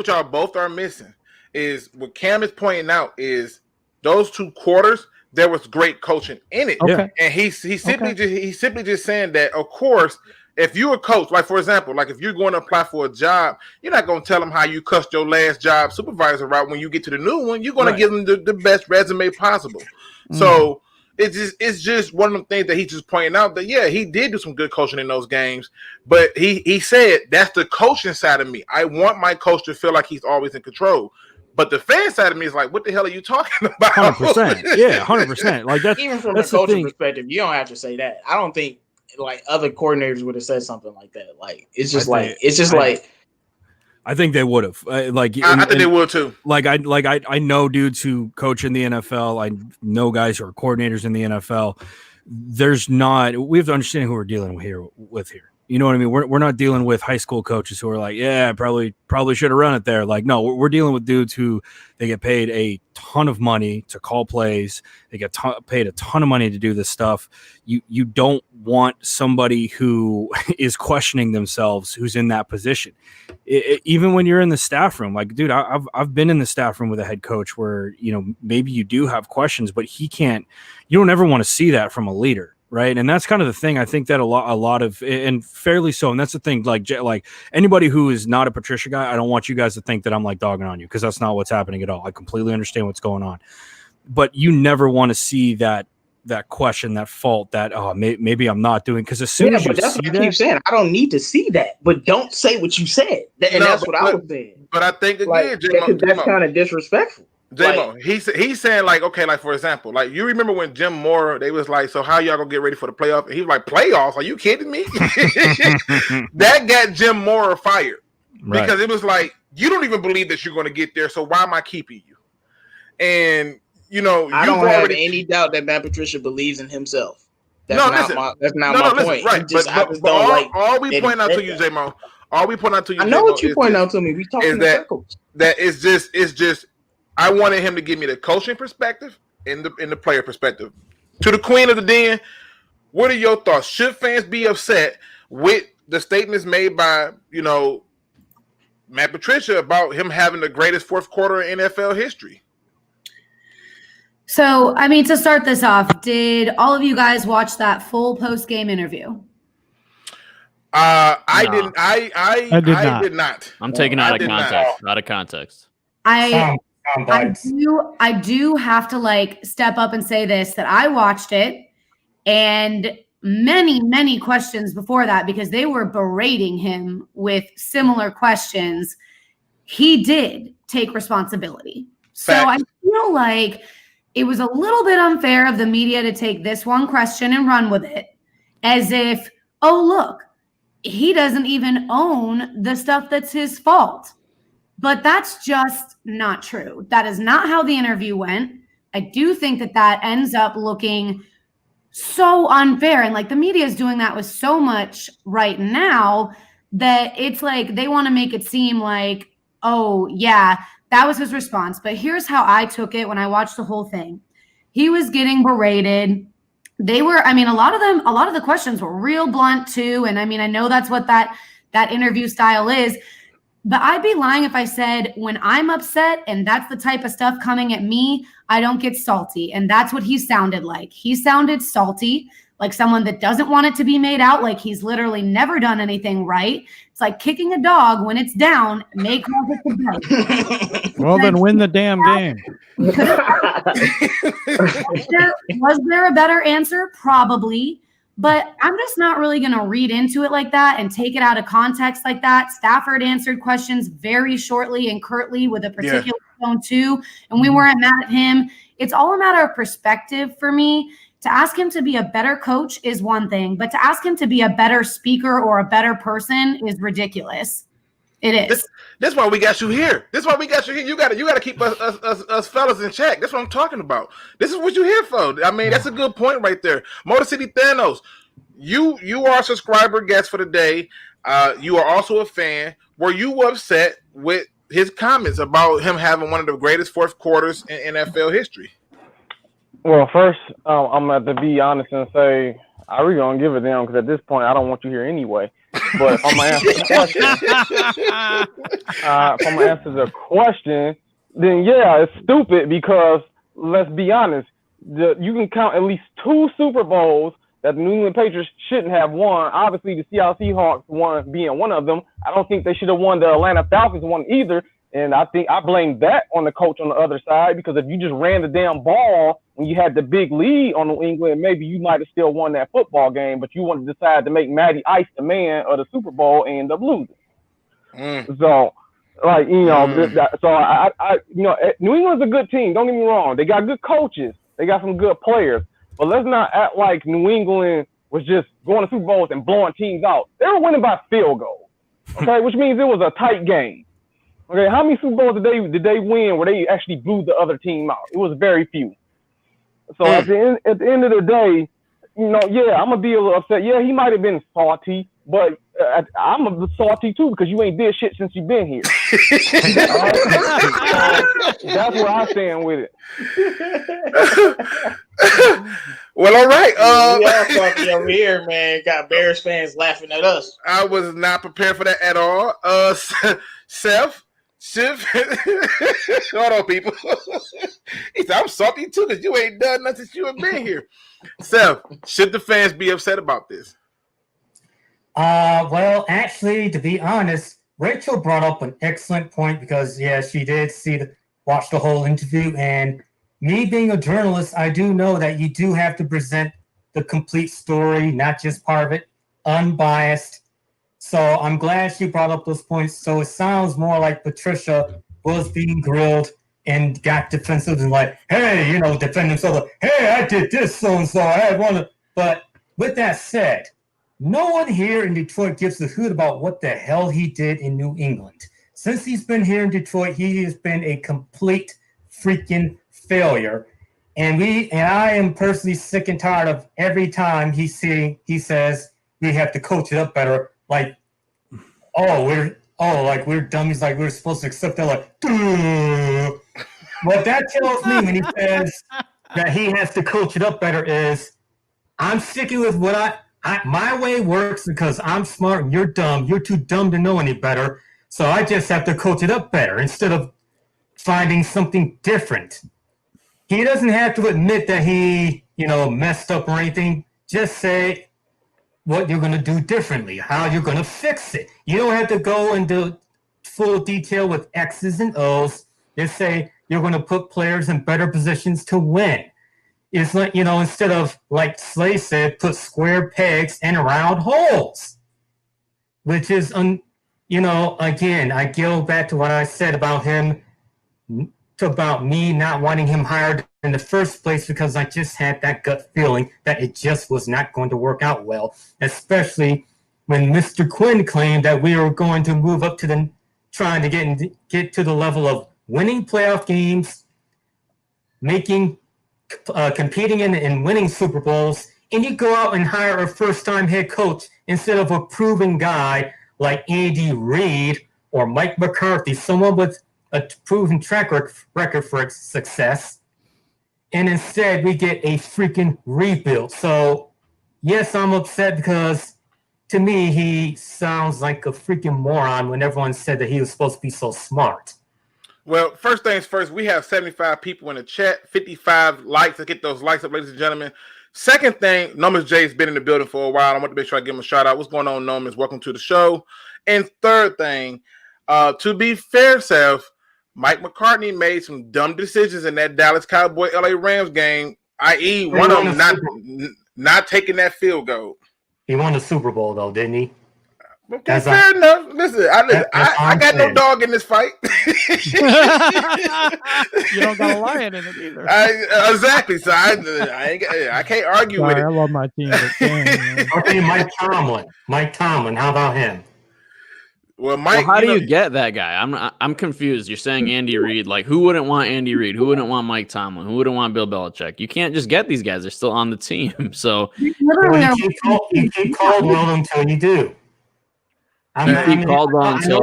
y'all both are missing is what Cam is pointing out is those 2 quarters. There was great coaching in it, okay. And he's simply just saying that. Of course, if you're a coach, like for example, like if you're going to apply for a job, you're not going to tell them how you cussed your last job supervisor out when you get to the new one. You're going to give them the best resume possible. So it's just one of them things that he's just pointing out that he did do some good coaching in those games, but he said that's the coaching side of me. I want my coach to feel like he's always in control. But the fan side of me is like, what the hell are you talking about? 100%. Yeah, 100%. Like that's even from a coaching perspective, you don't have to say that. I don't think like other coordinators would have said something like that. Like it's just I think they would have. I think they would too. I know dudes who coach in the NFL. I know guys who are coordinators in the NFL. We have to understand who we're dealing with here. You know what I mean? We're not dealing with high school coaches who are like, yeah, probably should have run it there. Like, no, we're dealing with dudes who they get paid a ton of money to call plays. They get paid a ton of money to do this stuff. You don't want somebody who is questioning themselves who's in that position. Even when you're in the staff room, like, dude, I've been in the staff room with a head coach where, maybe you do have questions, but you don't ever want to see that from a leader. Right. And that's kind of the thing. I think that a lot of, and fairly so. And that's the thing, like anybody who is not a Patricia guy, I don't want you guys to think that I'm like dogging on you, because that's not what's happening at all. I completely understand what's going on, but you never want to see that question, that fault, that, maybe I'm not doing, because as soon as you that's what I keep saying. I don't need to see that, but don't say what you said. And that's what I was saying. But I think again, like, that's kind of disrespectful. J-Mo, he's saying like, okay, like for example, like you remember when Jim Moore, they was like, so how y'all gonna get ready for the playoff? And he was like, playoffs? Are you kidding me? That got Jim Moore fired, because it was like, you don't even believe that you're gonna get there, so why am I keeping you? And I don't have any doubt that Matt Patricia believes in himself. That's not my point. Right, all we point out to you, J-Mo, I know what you point out to me. We talking in circles. That it's just. I wanted him to give me the coaching perspective and the player perspective. To the Queen of the Den, what are your thoughts? Should fans be upset with the statements made by, Matt Patricia about him having the greatest fourth quarter in NFL history? So, I mean, to start this off, did all of you guys watch that full post-game interview? I didn't. I did not. I'm taking out of context. I do have to step up and say this, that I watched it, and many, many questions before that, because they were berating him with similar questions. He did take responsibility. So I feel like it was a little bit unfair of the media to take this one question and run with it as if, oh, look, he doesn't even own the stuff that's his fault. But that's just not true. That is not how the interview went. I do think that ends up looking so unfair. And the media is doing that with so much right now that it's like they want to make it seem like, oh, yeah, that was his response. But here's how I took it when I watched the whole thing. He was getting berated. They were, a lot of the questions were real blunt too. And I know that's what that interview style is. But I'd be lying if I said when I'm upset and that's the type of stuff coming at me, I don't get salty. And that's what he sounded like. He sounded salty, like someone that doesn't want it to be made out like he's literally never done anything right. It's like kicking a dog when it's down, may cause it to bite. Well, then win the damn game. Was there a better answer? Probably. But I'm just not really going to read into it like that and take it out of context like that. Stafford answered questions very shortly and curtly with a particular tone too, and we weren't mad at him. It's all a matter of perspective for me. To ask him to be a better coach is one thing, but to ask him to be a better speaker or a better person is ridiculous. It is. That's why we got you here. That's why we got you here. You got to keep us fellas in check. That's what I'm talking about. This is what you're here for. I mean, that's a good point right there. Motor City THANOS, you are a subscriber guest for the day. You are also a fan. Were you upset with his comments about him having one of the greatest fourth quarters in NFL history? Well, first, I'm going to have to be honest and say, I really don't give a damn because at this point, I don't want you here anyway. But I'm going to answer the question. If I'm going to answer the question, then yeah, it's stupid because let's be honest, you can count at least 2 Super Bowls that the New England Patriots shouldn't have won. Obviously, the Seattle Seahawks won being one of them. I don't think they should have won the Atlanta Falcons one either. And I think I blame that on the coach on the other side because if you just ran the damn ball when you had the big lead on New England, maybe you might have still won that football game, but you wanted to decide to make Matty Ice the man of the Super Bowl and end up losing. So, like, you know, New England's a good team. Don't get me wrong. They got good coaches. They got some good players. But let's not act like New England was just going to Super Bowls and blowing teams out. They were winning by field goal, okay, which means it was a tight game. Okay, how many Super Bowls did they win where they actually blew the other team out? It was very few. So at the end of the day, you know, yeah, I'm gonna be a little upset. Yeah, he might have been salty, but I'm a bit salty too because you ain't did shit since you've been here. That's where I stand with it. Well, all right. We all salty over here, man. Got Bears fans laughing at us. I was not prepared for that at all. Seth. Hold on, people. He said, I'm salty too because you ain't done nothing since you have been here. Seth, should the fans be upset about this? Well, actually, to be honest, Rachel brought up an excellent point because, yeah, she did watch the whole interview. And me being a journalist, I do know that you do have to present the complete story, not just part of it, unbiased. So I'm glad she brought up those points. So it sounds more like Patricia was being grilled and got defensive and like, hey, you know, defend himself. Like, hey, I did this so-and-so. I had one. But with that said, no one here in Detroit gives a hoot about what the hell he did in New England. Since he's been here in Detroit, he has been a complete freaking failure. And I am personally sick and tired of every time he says we have to coach it up better. Like, we're dummies, like we're supposed to accept that, like, duh. What that tells me when he says that he has to coach it up better is I'm sticking with what my way works because I'm smart and you're dumb. You're too dumb to know any better. So I just have to coach it up better instead of finding something different. He doesn't have to admit that he, messed up or anything. Just say what you're going to do differently, how you're going to fix it. You don't have to go into full detail with X's and O's. Just say you're going to put players in better positions to win. It's like, instead of, like Slay said, put square pegs in round holes, which is, again, I go back to what I said about him, about me not wanting him hired in the first place because I just had that gut feeling that it just was not going to work out well, especially when Mr. Quin claimed that we were going to move up to trying to get to the level of winning playoff games, competing in winning Super Bowls, and you go out and hire a first-time head coach instead of a proven guy like Andy Reid or Mike McCarthy, someone with a proven track record for success, and instead we get a freaking rebuild. So, yes, I'm upset because to me he sounds like a freaking moron when everyone said that he was supposed to be so smart. Well, first things first, we have 75 people in the chat, 55 likes. Let's get those likes up, ladies and gentlemen. Second thing, Nomas J's been in the building for a while. I want to make sure I give him a shout out. What's going on, Nomas? Welcome to the show. And third thing, to be fair, Seth, Mike McCartney made some dumb decisions in that Dallas Cowboy LA Rams game, i.e. one of them not taking that field goal. He won the Super Bowl though, didn't he? Okay, fair enough. Listen, I got no dog in this fight. You don't got a lion in it either. Exactly. So I can't argue with it. I love my team. But damn, Okay, Mike Tomlin. Mike Tomlin, how about him? Well, Mike, how do you get that guy? I'm confused. You're saying Andy Reid. Like, who wouldn't want Andy Reid? Who wouldn't want Mike Tomlin? Who wouldn't want Bill Belichick? You can't just get these guys. They're still on the team. So You keep Caldwell until you do.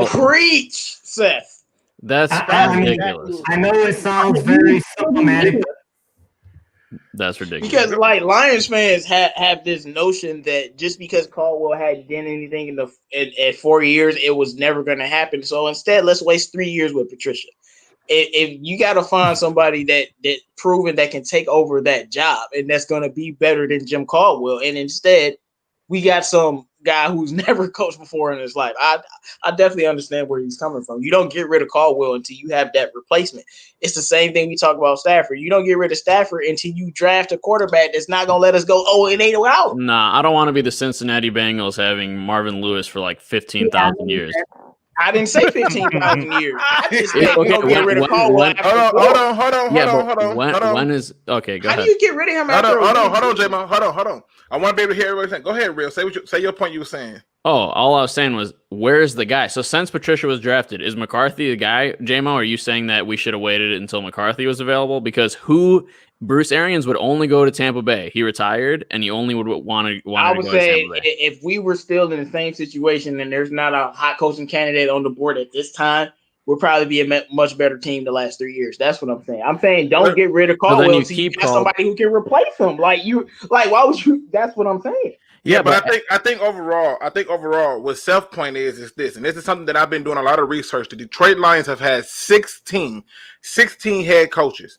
Preach, Seth. That's ridiculous. I know it sounds very symptomatic. That's ridiculous. Because like Lions fans have this notion that just because Caldwell hadn't done anything at 4 years, it was never going to happen. So instead, let's waste 3 years with Patricia. If you got to find somebody that proven that can take over that job and that's going to be better than Jim Caldwell, and instead we got some guy who's never coached before in his life. I definitely understand where he's coming from. You don't get rid of Caldwell until you have that replacement. It's the same thing we talk about Stafford. You don't get rid of Stafford until you draft a quarterback that's not going to let us go 0-8 out. Nah, I don't want to be the Cincinnati Bengals having Marvin Lewis for like 15,000 years. I didn't say 15,000 years. I just said you don't get rid of Caldwell. Hold on. When is okay? Go ahead. How do you get rid of him after? Hold on, J-Mo. Hold on. I want to be able to hear everybody saying. Go ahead, Real. Say your point you were saying. Oh, all I was saying was, where's the guy? So since Patricia was drafted, is McCarthy the guy? J-Mo, are you saying that we should have waited until McCarthy was available? Because Bruce Arians would only go to Tampa Bay. He retired, and he only would want to go to Tampa Bay. If we were still in the same situation and there's not a hot coaching candidate on the board at this time, we'll probably be a much better team the last 3 years. That's what I'm saying. I'm saying don't get rid of Caldwell until you got somebody who can replace him. Why would you? That's what I'm saying. Yeah, but I think overall, what Seth's point is this, and this is something that I've been doing a lot of research. The Detroit Lions have had 16 head coaches.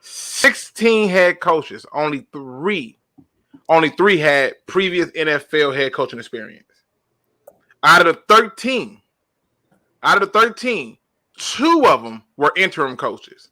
16 head coaches. Only three had previous NFL head coaching experience. Out of the 13, 2 of them were interim coaches.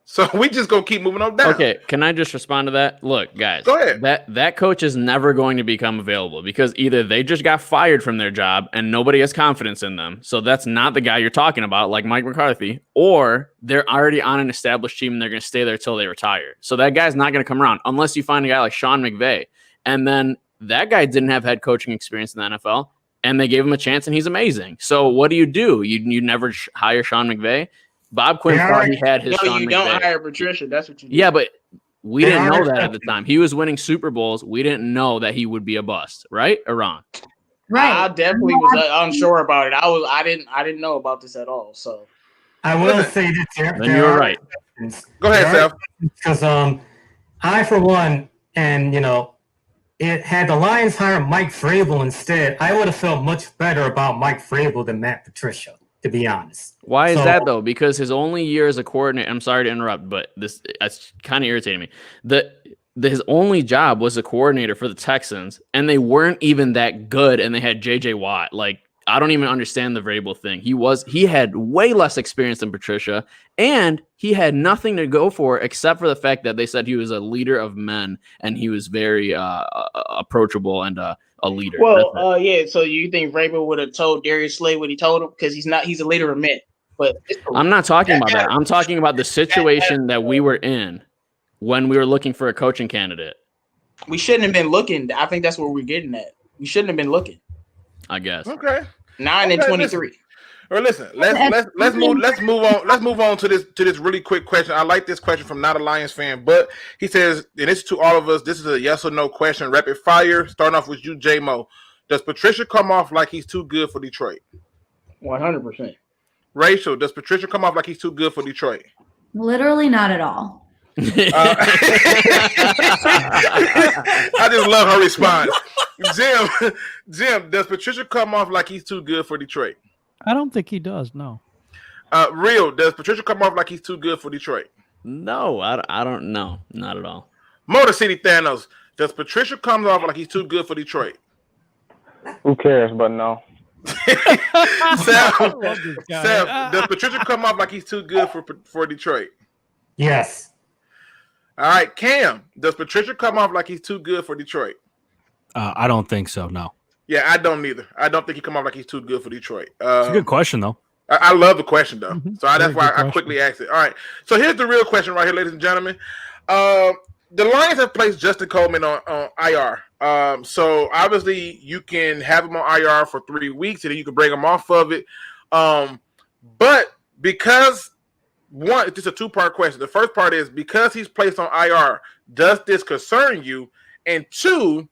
So we just gonna keep moving on down. Okay, can I just respond to that? Look, guys, go ahead. That coach is never going to become available because either they just got fired from their job and nobody has confidence in them, so that's not the guy you're talking about, like Mike McCarthy, or they're already on an established team and they're going to stay there till they retire. So that guy's not going to come around unless you find a guy like Sean McVay, and then that guy didn't have head coaching experience in the NFL, and they gave him a chance and he's amazing. So what do? You never hire Sean McVay. Bob Quinn thought he had his Sean McVay. Don't hire Patricia. That's what you do. Yeah, but we didn't know that at the time. He was winning Super Bowls. We didn't know that he would be a bust, right or wrong? Right. I definitely was unsure about it. I didn't know about this at all. So I will say that then you're right. Go ahead, Seth. Because I, for one, and had the Lions hired Mike Vrabel instead, I would have felt much better about Mike Vrabel than Matt Patricia, to be honest. Why is that though? Because his only year as a coordinator, I'm sorry to interrupt, but it's kind of irritating me. His only job was a coordinator for the Texans, and they weren't even that good, and they had J.J. Watt. Like, I don't even understand the Vrabel thing. He had way less experience than Patricia, and he had nothing to go for except for the fact that they said he was a leader of men, and he was very approachable and a leader. Well, yeah. So you think Vrabel would have told Darius Slay what he told him? Because he's a leader of men. But I'm not talking about that. I'm talking about the situation that we were in when we were looking for a coaching candidate. We shouldn't have been looking. I think that's where we're getting at. We shouldn't have been looking. I guess. Okay. 9 and 23. Listen, let's move on to this really quick question. I like this question from not a Lions fan, but he says, and it's to all of us. This is a yes or no question, rapid fire. Starting off with you, J-Mo. Does Patricia come off like he's too good for Detroit? 100%. Rachel, does Patricia come off like he's too good for Detroit? Literally not at all. I just love her response. Jim, does Patricia come off like he's too good for Detroit? I don't think he does. No. Real, does Patricia come off like he's too good for Detroit? No, I don't know. Not at all. Motor City THANOS, does Patricia come off like he's too good for Detroit? Who cares? But no. Seth, does Patricia come off like he's too good for Detroit? Yes. All right, Cam, does Patricia come off like he's too good for Detroit? I don't think so. No. Yeah, I don't either. I don't think he come off like he's too good for Detroit. It's a good question, though. I love the question, though. Mm-hmm. So that's why I quickly asked it. All right. So here's the real question right here, ladies and gentlemen. The Lions have placed Justin Coleman on IR. So obviously you can have him on IR for 3 weeks and then you can bring him off of it. But because one, it's just a two-part question. The first part is because he's placed on IR, does this concern you? And two,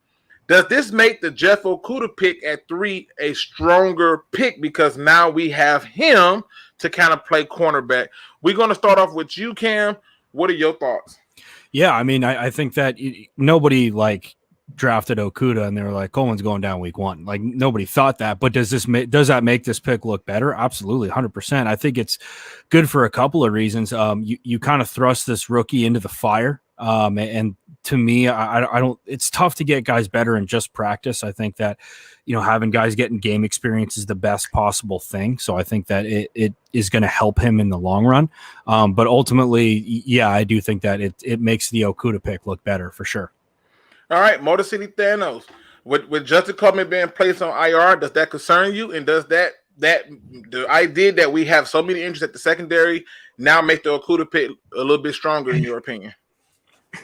does this make the Jeff Okudah pick at 3 a stronger pick because now we have him to kind of play cornerback? We're going to start off with you, Cam. What are your thoughts? Yeah, I mean, I think that nobody drafted Okudah and they were like, Coleman's going down week 1. Like nobody thought that, but does that make this pick look better? Absolutely, 100%. I think it's good for a couple of reasons. You kind of thrust this rookie into the fire. And to me, I don't, it's tough to get guys better in just practice. I think that, having guys getting game experience is the best possible thing. So I think that it is going to help him in the long run. But ultimately, yeah, I do think that it makes the Okudah pick look better for sure. All right, Motor City THANOS. With Justin Coleman being placed on IR, does that concern you? And does that the idea that we have so many injuries at the secondary now make the Okudah pick a little bit stronger in your opinion?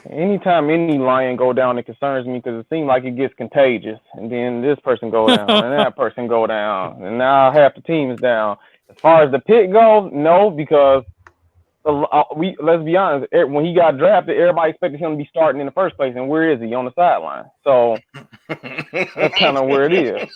Anytime any Lion go down, it concerns me because it seems like it gets contagious. And then this person go down, and that person go down, and now half the team is down. As far as the pick goes, no, because let's be honest, when he got drafted, everybody expected him to be starting in the first place, and where is he? On the sideline. So that's kind of where it is.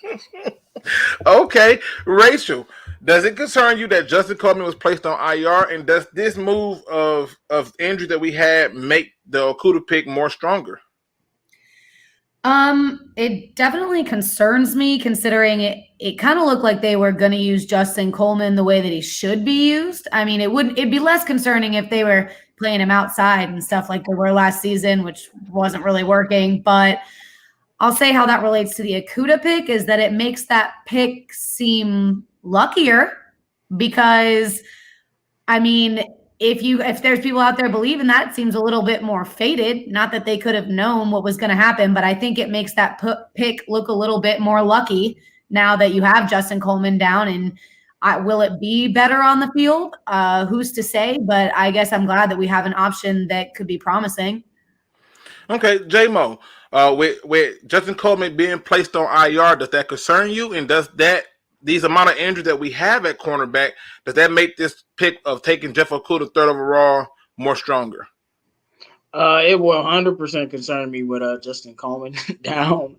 Okay, Rachel, does it concern you that Justin Coleman was placed on IR, and does this move of injury that we had make the Okudah pick more stronger? It definitely concerns me considering it kind of looked like they were going to use Justin Coleman the way that he should be used. I mean, it'd be less concerning if they were playing him outside and stuff like they were last season, which wasn't really working. But I'll say how that relates to the Okudah pick is that it makes that pick seem luckier because, I mean, if there's people out there believing that, it seems a little bit more fated. Not that they could have known what was going to happen, but I think it makes that pick look a little bit more lucky now that you have Justin Coleman down. And will it be better on the field? Who's to say? But I guess I'm glad that we have an option that could be promising. Okay, J-Mo, with Justin Coleman being placed on IR, does that concern you? And does these amount of injuries that we have at cornerback, does that make this pick of taking Jeff Okudah 3rd overall more stronger? It will 100% concern me with Justin Coleman down.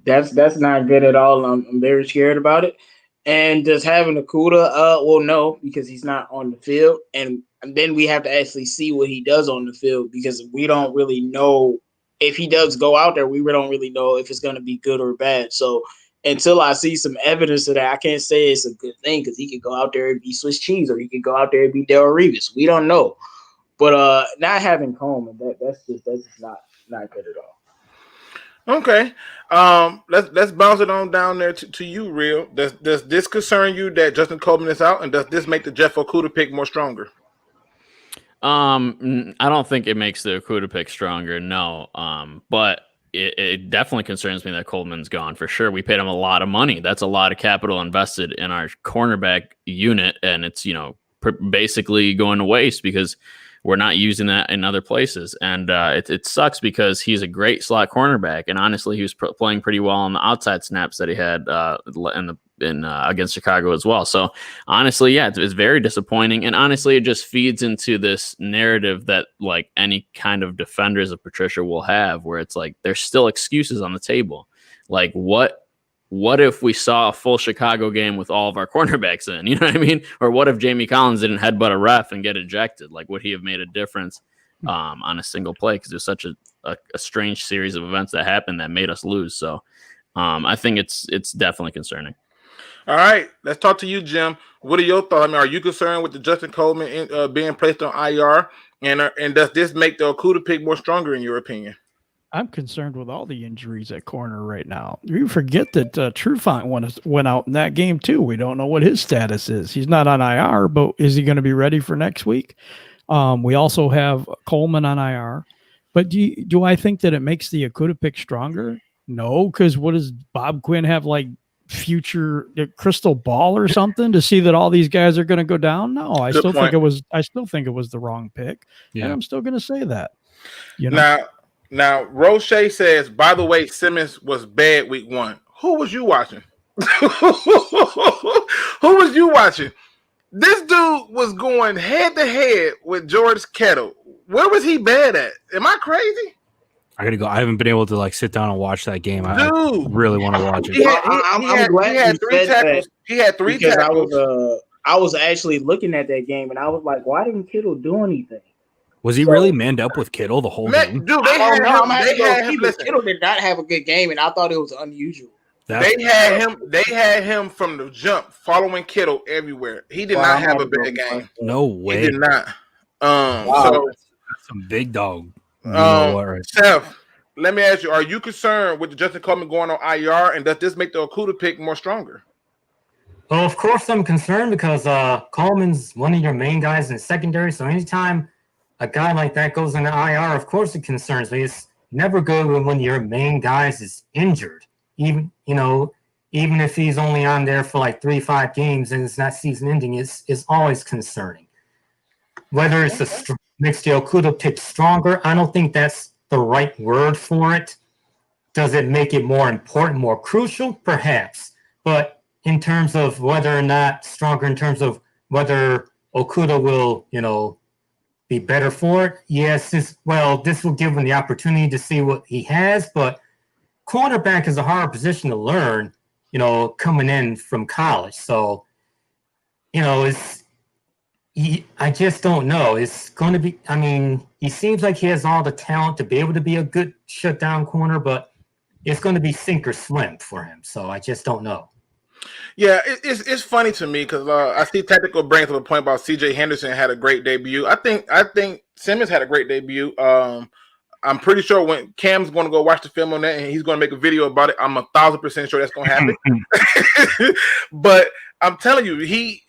That's not good at all. I'm very scared about it. And just having Okudah, well, no, because he's not on the field. And then we have to actually see what he does on the field because we don't really know if he does go out there. We don't really know if it's going to be good or bad. So until I see some evidence of that, I can't say it's a good thing because he could go out there and be Swiss cheese or he could go out there and be Del Revis. We don't know. But not having Coleman, that's just not good at all. Okay. Let's bounce it on down there to you, Real. Does this concern you that Justin Coleman is out, and does this make the Jeff Okudah pick more stronger? I don't think it makes the Okudah pick stronger, no. But it definitely concerns me that Coleman's gone for sure. We paid him a lot of money. That's a lot of capital invested in our cornerback unit, and it's basically going to waste because we're not using that in other places. And it sucks because he's a great slot cornerback, and honestly, he was playing pretty well on the outside snaps that he had in against Chicago as well. So honestly, yeah, it's very disappointing. And honestly, it just feeds into this narrative that like any kind of defenders of Patricia will have, where it's like there's still excuses on the table. Like what if we saw a full Chicago game with all of our cornerbacks in? You know what I mean? Or what if Jamie Collins didn't headbutt a ref and get ejected? Like, would he have made a difference on a single play? Because there's such a strange series of events that happened that made us lose. So I think it's definitely concerning. All right, let's talk to you, Jim. What are your thoughts? I mean, are you concerned with the Justin Coleman being placed on IR? And does this make the Okudah pick more stronger in your opinion? I'm concerned with all the injuries at corner right now. You forget that Trufant went out in that game too. We don't know what his status is. He's not on IR, but is he going to be ready for next week? We also have Coleman on IR. But do I think that it makes the Okudah pick stronger? No, because what does Bob Quinn have, like future crystal ball or something to see that all these guys are going to go down? No, I still think it was the wrong pick, and I'm still going to say that. You know? Now Roche says, by the way, Simmons was bad week 1. Who was you watching? Who was you watching? This dude was going head to head with George Kittle. Where was he bad at? Am I crazy? I gotta go. I haven't been able to like sit down and watch that game. I really want to watch it. I'm glad he had 3 tackles. He had 3 tackles. I was actually looking at that game and I was like, why didn't Kittle do anything? Was he really manned up with Kittle the whole game? Dude, they had him. Kittle did not have a good game, and I thought it was unusual. They had him from the jump, following Kittle everywhere. He did not have a bad game. No way. He did not. So that's some big dog. Seth, let me ask you: are you concerned with Justin Coleman going on IR, and does this make the Okudah pick more stronger? Well, of course I'm concerned because Coleman's one of your main guys in the secondary. So anytime a guy like that goes into IR, of course it concerns me. It's never good when one of your main guys is injured. Even if he's only on there for like 3-5 games and it's not season ending, it's always concerning. Whether it's makes the Okudah pick stronger, I don't think that's the right word for it. Does it make it more important, more crucial? Perhaps. But in terms of whether or not stronger, in terms of whether Okudah will, be better for it, yes. This will give him the opportunity to see what he has, but cornerback is a hard position to learn, coming in from college. So, I just don't know. It's going to be, he seems like he has all the talent to be able to be a good shutdown corner, but it's going to be sink or swim for him. So I just don't know. Yeah, it's funny to me because I see Tactical brings up a point about C.J. Henderson had a great debut. I think Simmons had a great debut. I'm pretty sure when Cam's going to go watch the film on that and he's going to make a video about it, I'm 1,000% sure that's going to happen. But I'm telling you, I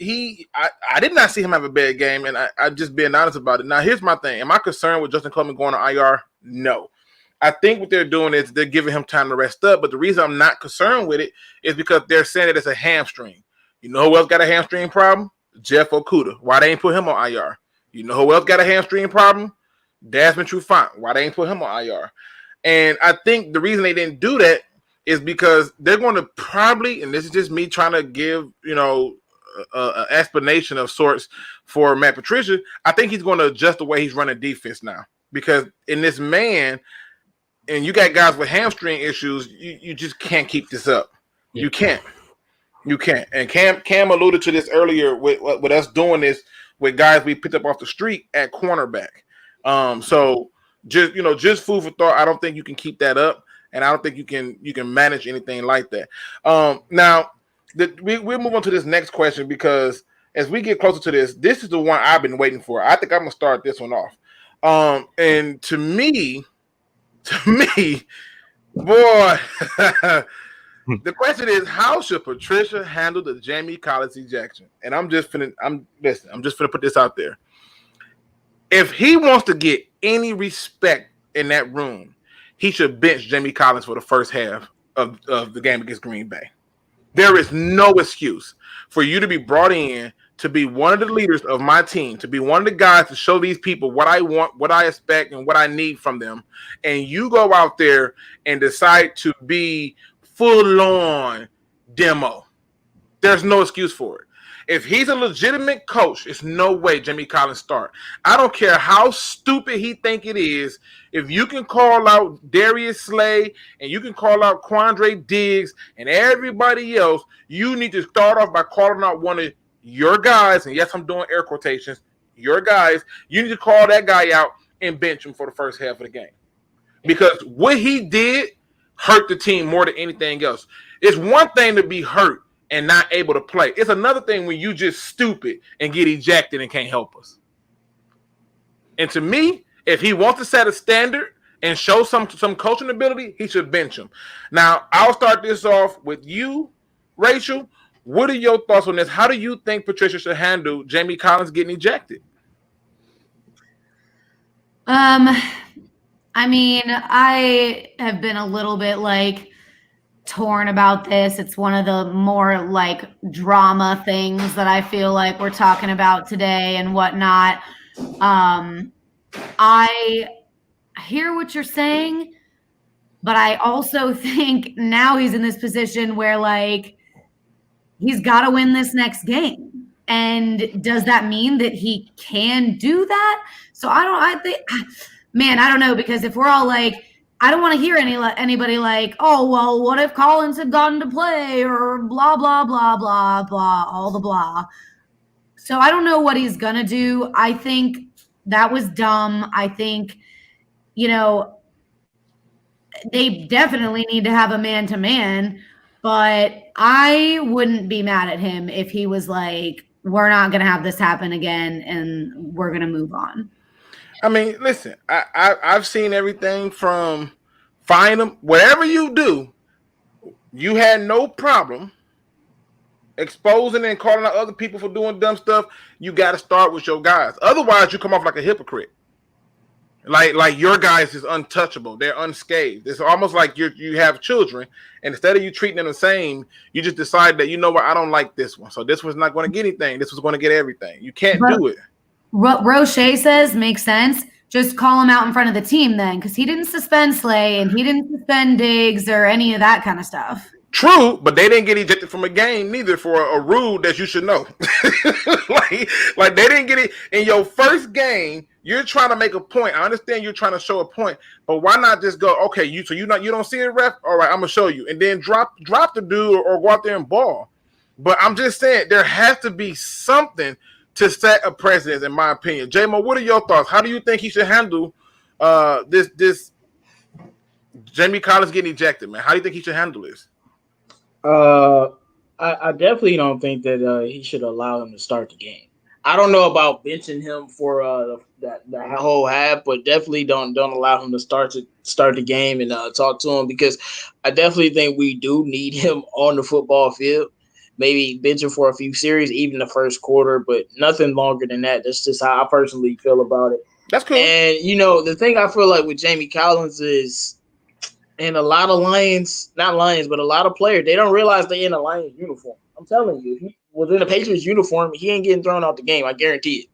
did not see him have a bad game, and I just being honest about it. Now, here's my thing. Am I concerned with Justin Coleman going to IR? No. I think what they're doing is they're giving him time to rest up, but the reason I'm not concerned with it is because they're saying that it's a hamstring. You know who else got a hamstring problem? Jeff Okudah. Why they ain't put him on IR? You know who else got a hamstring problem? Desmond Trufant. Why they ain't put him on IR? And I think the reason they didn't do that is because they're going to probably, and this is just me trying to give, an explanation of sorts for Matt Patricia. I think he's going to adjust the way he's running defense now, because in this man, and you got guys with hamstring issues, you just can't keep this up. Yeah. You can't. And Cam alluded to this earlier with us doing this with guys we picked up off the street at cornerback. So just food for thought. I don't think you can keep that up, and I don't think you can manage anything like that. Now we'll move on to this next question, because as we get closer to this is the one I've been waiting for. I think I'm gonna start this one off. And to me, boy, the question is, how should Patricia handle the Jamie Collins ejection? And I'm just gonna put this out there. If he wants to get any respect in that room, he should bench Jamie Collins for the first half of the game against Green Bay. There is no excuse for you to be brought in to be one of the leaders of my team, to be one of the guys to show these people what I want, what I expect, and what I need from them. And you go out there and decide to be full-on demo. There's no excuse for it. If he's a legitimate coach, it's no way Jamie Collins start. I don't care how stupid he think it is. If you can call out Darius Slay and you can call out Quandre Diggs and everybody else, you need to start off by calling out one of your guys. And yes, I'm doing air quotations. Your guys, you need to call that guy out and bench him for the first half of the game. Because what he did hurt the team more than anything else. It's one thing to be hurt and not able to play. It's another thing when you just stupid and get ejected and can't help us. And to me, if he wants to set a standard and show some coaching ability, he should bench him. Now, I'll start this off with you, Rachel. What are your thoughts on this? How do you think Patricia should handle Jamie Collins getting ejected? I I mean, I have been a little bit like torn about this. It's one of the more like drama things that I feel like we're talking about today and whatnot. I hear what you're saying, but I also think now he's in this position where like he's got to win this next game. And does that mean that he can do that? So I don't know, because if we're all like, I don't want to hear anybody like, oh, well, what if Collins had gotten to play or blah, blah, blah, blah, blah, all the blah. So I don't know what he's going to do. I think that was dumb. I think, they definitely need to have a man-to-man, but I wouldn't be mad at him if he was like, we're not going to have this happen again and we're going to move on. I mean, listen, I've seen everything from fine them, whatever you do, you had no problem exposing and calling out other people for doing dumb stuff. You got to start with your guys. Otherwise, you come off like a hypocrite. Like your guys is untouchable. They're unscathed. It's almost like you have children, and instead of you treating them the same, you just decide that, you know what, I don't like this one. So this one's not going to get anything. This one's going to get everything. You can't do it. What Roche says makes sense. Just call him out in front of the team then, because he didn't suspend Slay and he didn't suspend Diggs or any of that kind of stuff. True, but they didn't get ejected from a game neither for a rule that you should know. like they didn't get it in your first game. You're trying to make a point. I understand you're trying to show a point, but why not just go, okay, you don't see it, ref? All right, I'm gonna show you, and then drop the dude or go out there and ball. But I'm just saying there has to be something to set a precedent, in my opinion. J-Mo, what are your thoughts? How do you think he should handle this Jamie Collins getting ejected, man? How do you think he should handle this? I definitely don't think that he should allow him to start the game. I don't know about benching him for that whole half, but definitely don't allow him to start the game and talk to him, because I definitely think we do need him on the football field. Maybe bench him for a few series, even the first quarter, but nothing longer than that. That's just how I personally feel about it. That's cool. And the thing I feel like with Jamie Collins is, and a lot of not Lions, but a lot of players, they don't realize they're in a Lions uniform. I'm telling you, if he was in a Patriots uniform, he ain't getting thrown out the game. I guarantee it.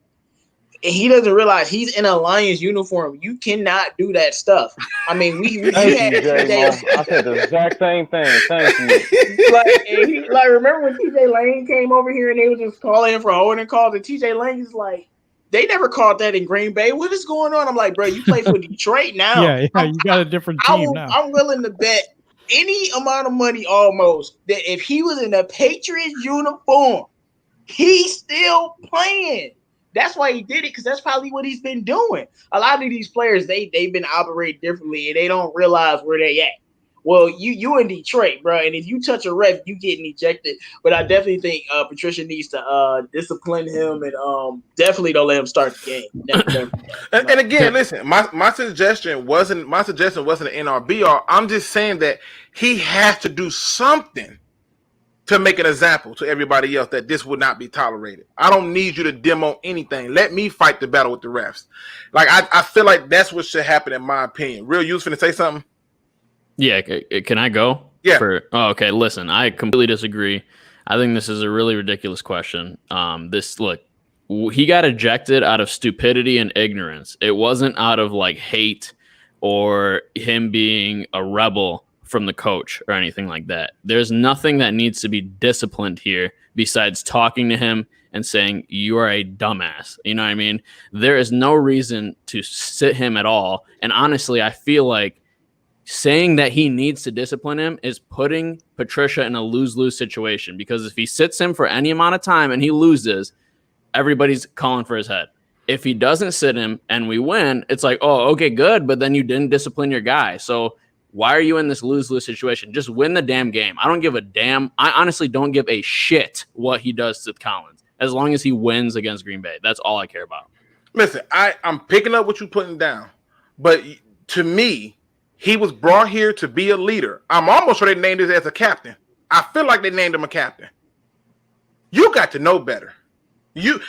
And he doesn't realize he's in a Lions uniform. You cannot do that stuff. I mean, we had I said the exact same thing. Thank you. Remember when TJ Lane came over here and they were just calling for holding calls, and TJ Lane is like, they never called that in Green Bay. What is going on? I'm like, bro, you play for Detroit now. Yeah, you got a different team now. I'm willing to bet any amount of money almost that if he was in a Patriots uniform, he's still playing. That's why he did it, because that's probably what he's been doing. A lot of these players, they've been operating differently, and they don't realize where they at. Well, you in Detroit, bro, and if you touch a ref, you getting ejected. But I definitely think Patricia needs to discipline him, and definitely don't let him start the game. Never. And again, listen, my suggestion wasn't an NRBR. I'm just saying that he has to do something to make an example to everybody else that this would not be tolerated. I don't need you to demo anything. Let me fight the battle with the refs. Like I feel like that's what should happen, in my opinion. Real, you was finna say something? Yeah, can I go? Yeah. Okay, listen, I completely disagree. I think this is a really ridiculous question. He got ejected out of stupidity and ignorance. It wasn't out of like hate or him being a rebel from the coach or anything like that. There's nothing that needs to be disciplined here besides talking to him and saying, you are a dumbass. You know what I mean? There is no reason to sit him at all. And honestly, I feel like saying that he needs to discipline him is putting Patricia in a lose-lose situation, because if he sits him for any amount of time and he loses, everybody's calling for his head. If he doesn't sit him and we win, it's like, oh, okay, good, but then you didn't discipline your guy. So why are you in this lose-lose situation? Just win the damn game. I don't give a damn. I honestly don't give a shit what he does to Collins, as long as he wins against Green Bay. That's all I care about. Listen, I'm picking up what you're putting down, but to me, he was brought here to be a leader. I'm almost sure they named him as a captain. I feel like they named him a captain. You got to know better. You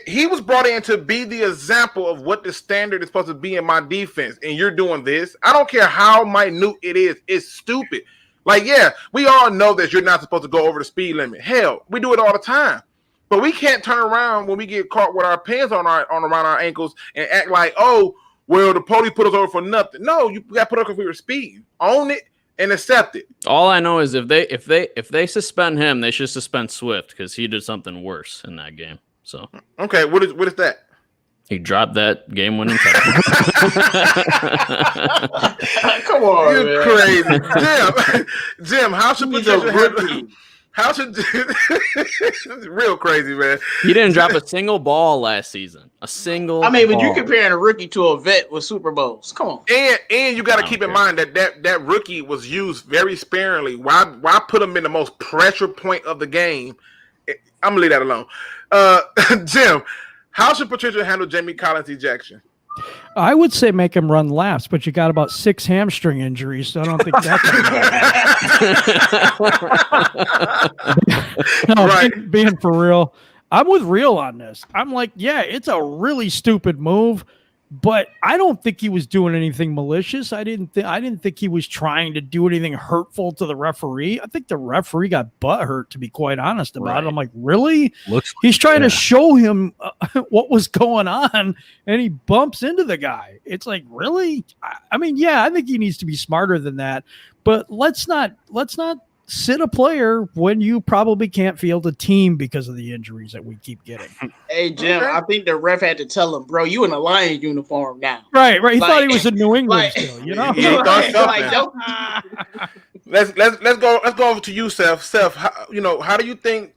he was brought in to be the example of what the standard is supposed to be in my defense, and you're doing this. I don't care how minute it is. It's stupid. Like, yeah, we all know that you're not supposed to go over the speed limit. Hell, we do it all the time. But we can't turn around when we get caught with our pants on around our ankles and act like, oh, well, the police put us over for nothing. No, you got put up for your speed. Own it and accept it. All I know is if they suspend him, they should suspend Swift because he did something worse in that game. So okay, what is that? He dropped that game-winning touchdown. Come on, you're man. Crazy, Jim. How should Patricia handle? How should real crazy, man? He didn't drop a single ball last season. A single. I mean, but ball. you're comparing a rookie to a vet with Super Bowls. Come on. And you got to keep in mind that rookie was used very sparingly. Why put him in the most pressure point of the game? I'm gonna leave that alone. Jim, how should Patricia handle Jamie Collins' ejection? I would say make him run laps, but you got about 6 hamstring injuries, so I don't think that's no, right. Being for real. I'm with Real on this. I'm like, yeah, it's a really stupid move, but I don't think he was doing anything malicious. I didn't think he was trying to do anything hurtful to the referee. I think the referee got butthurt, to be quite honest about it. I'm like, really? He's trying to show him what was going on, and he bumps into the guy. It's like, really? I mean, yeah, I think he needs to be smarter than that, but let's not sit a player when you probably can't field a team because of the injuries that we keep getting. Hey, Jim, I think the ref had to tell him, bro, you in a Lions uniform now. Right. He thought he was in New England still, you know? Let's go over to you, Seth. Seth, how do you think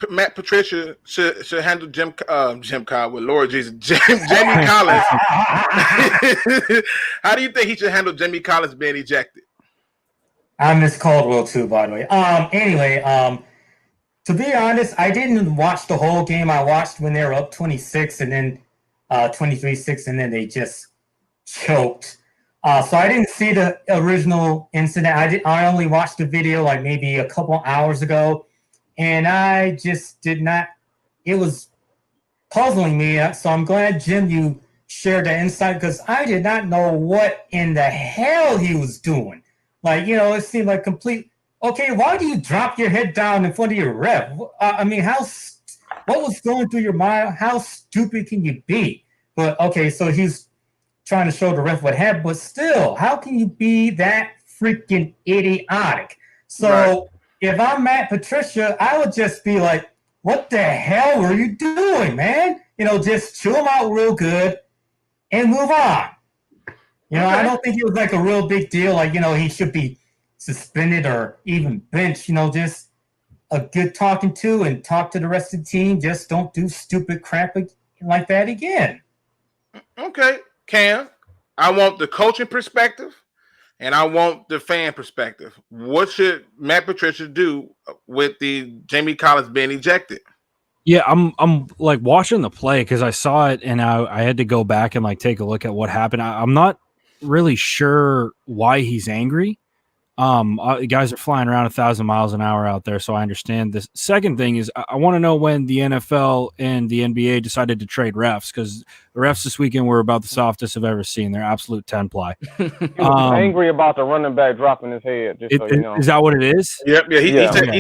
Matt Patricia should handle Jim Collins? Lord Jesus, Jamie Collins. How do you think he should handle Jamie Collins being ejected? I miss Caldwell too, by the way. Anyway, to be honest, I didn't watch the whole game. I watched when they were up 26 and then 23-6, and then they just choked. So I didn't see the original incident. I only watched the video like maybe a couple hours ago, and I just did not. It was puzzling me. So I'm glad, Jim, you shared that insight, because I did not know what in the hell he was doing. Like, it seemed like complete. Okay, why do you drop your head down in front of your ref? I mean, what was going through your mind? How stupid can you be? But okay, so he's trying to show the ref what happened, but still, how can you be that freaking idiotic? So if I'm Matt Patricia, I would just be like, what the hell were you doing, man? Just chill him out real good and move on. I don't think it was like a real big deal. Like, he should be suspended or even benched. Just a good talking to and talk to the rest of the team. Just don't do stupid crap like that again. Okay, Cam, I want the coaching perspective and I want the fan perspective. What should Matt Patricia do with the Jamie Collins being ejected? Yeah, I'm like watching the play because I saw it and I had to go back and like take a look at what happened. I'm not really sure why he's angry. Guys are flying around 1,000 miles an hour out there, so I understand this. Second thing is I want to know when the NFL and the NBA decided to trade refs, because the refs this weekend were about the softest I've ever seen. They're absolute 10-ply. He was angry about the running back dropping his head. Just so you know. Is that what it is? Yep. Yeah. He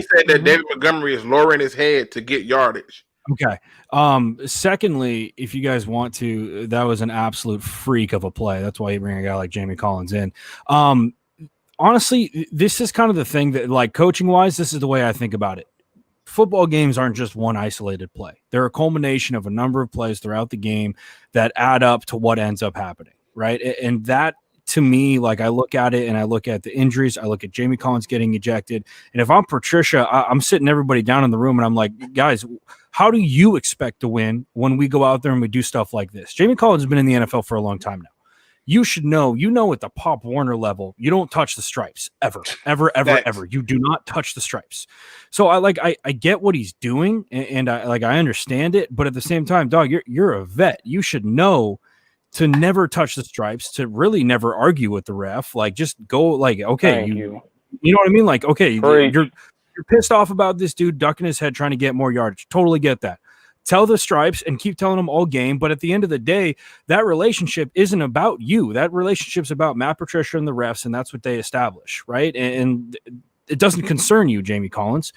said that David Montgomery is lowering his head to get yardage. Okay. Secondly, if you guys want to, that was an absolute freak of a play. That's why you bring a guy like Jamie Collins in. Honestly, this is kind of the thing that, like, coaching wise, this is the way I think about it. Football games aren't just one isolated play. They're a culmination of a number of plays throughout the game that add up to what ends up happening, right? And that, to me, like, I look at it and I look at the injuries, I look at Jamie Collins getting ejected, and if I'm Patricia, I'm sitting everybody down in the room and I'm like, guys, how do you expect to win when we go out there and we do stuff like this? Jamie Collins has been in the NFL for a long time now. You should know, at the Pop Warner level, you don't touch the stripes ever. You do not touch the stripes. So I get what he's doing and I understand it, but at the same time, dog, you're a vet. You should know to never touch the stripes, to really never argue with the ref. Like, just go, like, okay, you know what I mean? Like, okay, you're pissed off about this dude ducking his head trying to get more yardage. Totally get that. Tell the Stripes and keep telling them all game. But at the end of the day, that relationship isn't about you. That relationship's about Matt Patricia and the refs, and that's what they establish, right? And it doesn't concern you, Jamie Collins.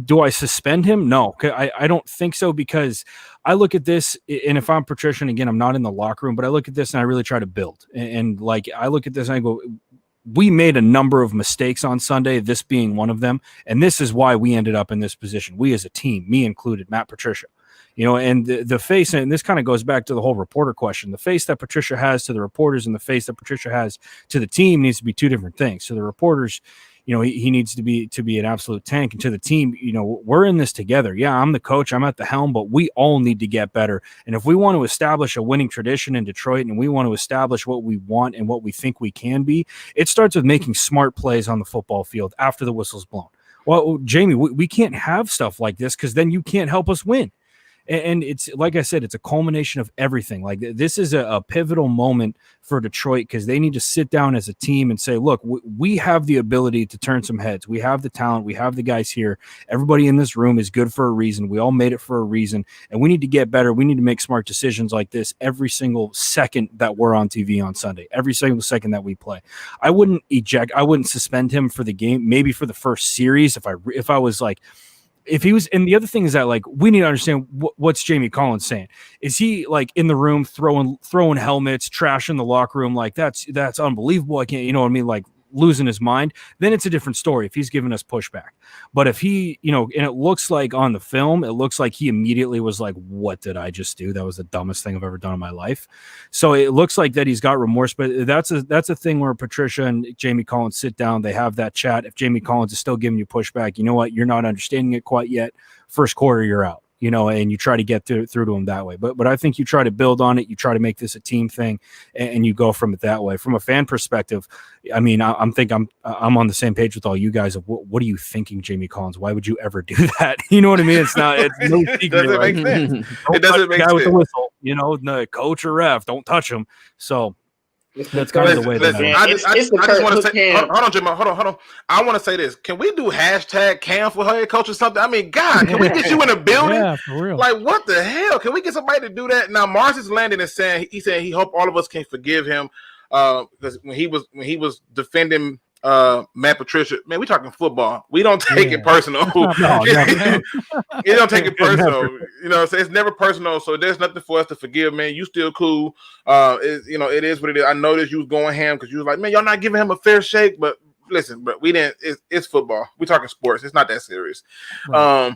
Do I suspend him? No, I don't think so, because I look at this, and if I'm Patricia, and again, I'm not in the locker room, but I look at this and I really try to build. And like, I look at this and I go, we made a number of mistakes on Sunday, this being one of them. And this is why we ended up in this position. We as a team, me included, Matt Patricia, and the face, and this kind of goes back to the whole reporter question, the face that Patricia has to the reporters and the face that Patricia has to the team needs to be two different things. So the reporters, he needs to be an absolute tank, and to the team, we're in this together. Yeah, I'm the coach, I'm at the helm, but we all need to get better. And if we want to establish a winning tradition in Detroit, and we want to establish what we want and what we think we can be, it starts with making smart plays on the football field after the whistle's blown. Well, Jamie, we can't have stuff like this, because then you can't help us win. And it's, like I said, it's a culmination of everything. Like, this is a pivotal moment for Detroit, because they need to sit down as a team and say, look, we have the ability to turn some heads. We have the talent. We have the guys here. Everybody in this room is good for a reason. We all made it for a reason, and we need to get better. We need to make smart decisions like this every single second that we're on TV on Sunday, every single second that we play. I wouldn't suspend him for the game, maybe for the first series. If I was like, if he was, and the other thing is that, like, we need to understand what's Jamie Collins saying. Is he like in the room throwing helmets, trashing the locker room? Like, that's unbelievable. I can't, like, losing his mind, then it's a different story if he's giving us pushback. But if he, and it looks like on the film, it looks like he immediately was like, what did I just do? That was the dumbest thing I've ever done in my life. So it looks like that he's got remorse, but that's a thing where Patricia and Jamie Collins sit down, they have that chat. If Jamie Collins is still giving you pushback, you know what? You're not understanding it quite yet. First quarter, you're out. And you try to get through to him that way. But I think you try to build on it. You try to make this a team thing, and you go from it that way. From a fan perspective, I mean, I'm on the same page with all you guys of what are you thinking, Jamie Collins? Why would you ever do that? You know what I mean? It's no secret. Doesn't make sense. It doesn't make sense. With the whistle, the coach or ref, don't touch him. So that's kind of the way that I just want to say, hold on, Jimmy, hold on. I want to say this. Can we do #Cam for head coach or something? I mean, God, can we get you in a building? Yeah, for real. Like, what the hell? Can we get somebody to do that? Now, Mars is landing and saying he hope all of us can forgive him because when he was defending Matt Patricia, man, we talking football. We don't take it personal. You don't take it personal. So it's never personal. So there's nothing for us to forgive, man. You still cool. It is what it is. I noticed you was going ham because you was like, man, y'all not giving him a fair shake. But listen, but we didn't. It's football. We talking sports. It's not that serious. Right.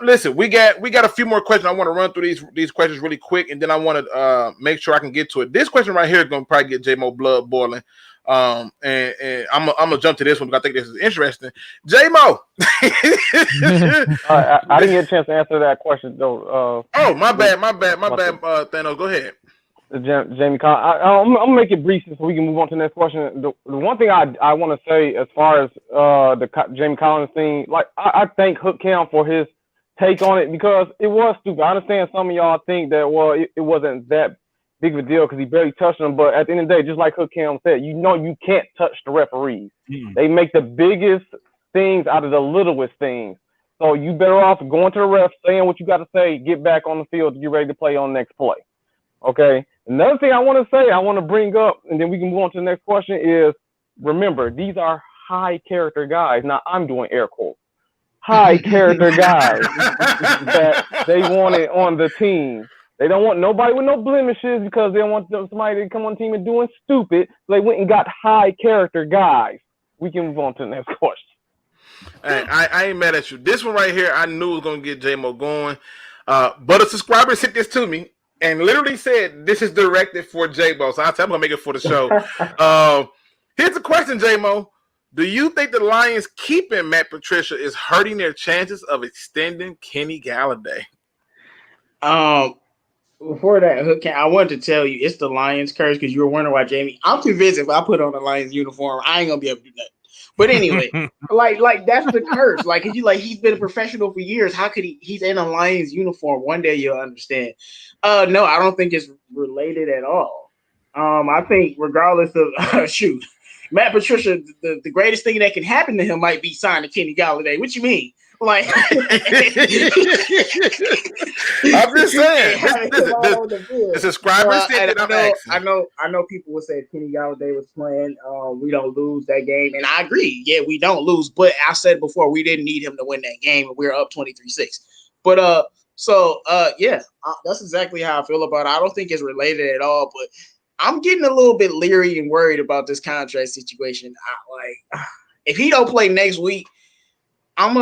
Listen, we got a few more questions. I want to run through these questions really quick, and then I want to make sure I can get to it. This question right here is going to probably get J-Mo blood boiling. And I'm gonna jump to this one because I think this is interesting. J-Mo. I didn't get a chance to answer that question though. My bad, Thanos. Go ahead. Jamie Collins. I'm gonna make it brief so we can move on to the next question. The one thing I want to say as far as the Jamie Collins thing, like I thank Hook Cam for his take on it because it was stupid. I understand some of y'all think that it wasn't that big of a deal because he barely touched them. But at the end of the day, just like Hook Cam said, you can't touch the referees. They make the biggest things out of the littlest things. So you better off going to the ref, saying what you got to say, get back on the field to get ready to play on the next play. Okay. Another thing I want to bring up, and then we can move on to the next question is, remember, these are high character guys. Now I'm doing air quotes. High character guys that they wanted on the team. They don't want nobody with no blemishes because they don't want somebody to come on the team and doing stupid. So they went and got high character guys. We can move on to the next question. Hey, I ain't mad at you. This one right here, I knew was going to get J-Mo going. But a subscriber sent this to me and literally said, this is directed for J-Mo. So I'm going to make it for the show. Here's a question, J-Mo. Do you think the Lions keeping Matt Patricia is hurting their chances of extending Kenny Galladay? Before that, I wanted to tell you it's the Lions curse because you were wondering why Jamie. I'm convinced if I put on a Lions uniform, I ain't gonna be able to do nothing. But anyway, like that's the curse. Like, he's been a professional for years. How could he's in a Lions uniform? One day you'll understand. No, I don't think it's related at all. I think regardless of Matt Patricia, the greatest thing that can happen to him might be signed to Kenny Galladay. What you mean? Like, I'm just saying. The subscribers said that I know people would say Kenny Galladay was playing. We don't lose that game, and I agree. Yeah, we don't lose. But I said before, we didn't need him to win that game, and we were up 23-6. But that's exactly how I feel about it. I don't think it's related at all, but I'm getting a little bit leery and worried about this contract situation. If he don't play next week, I'm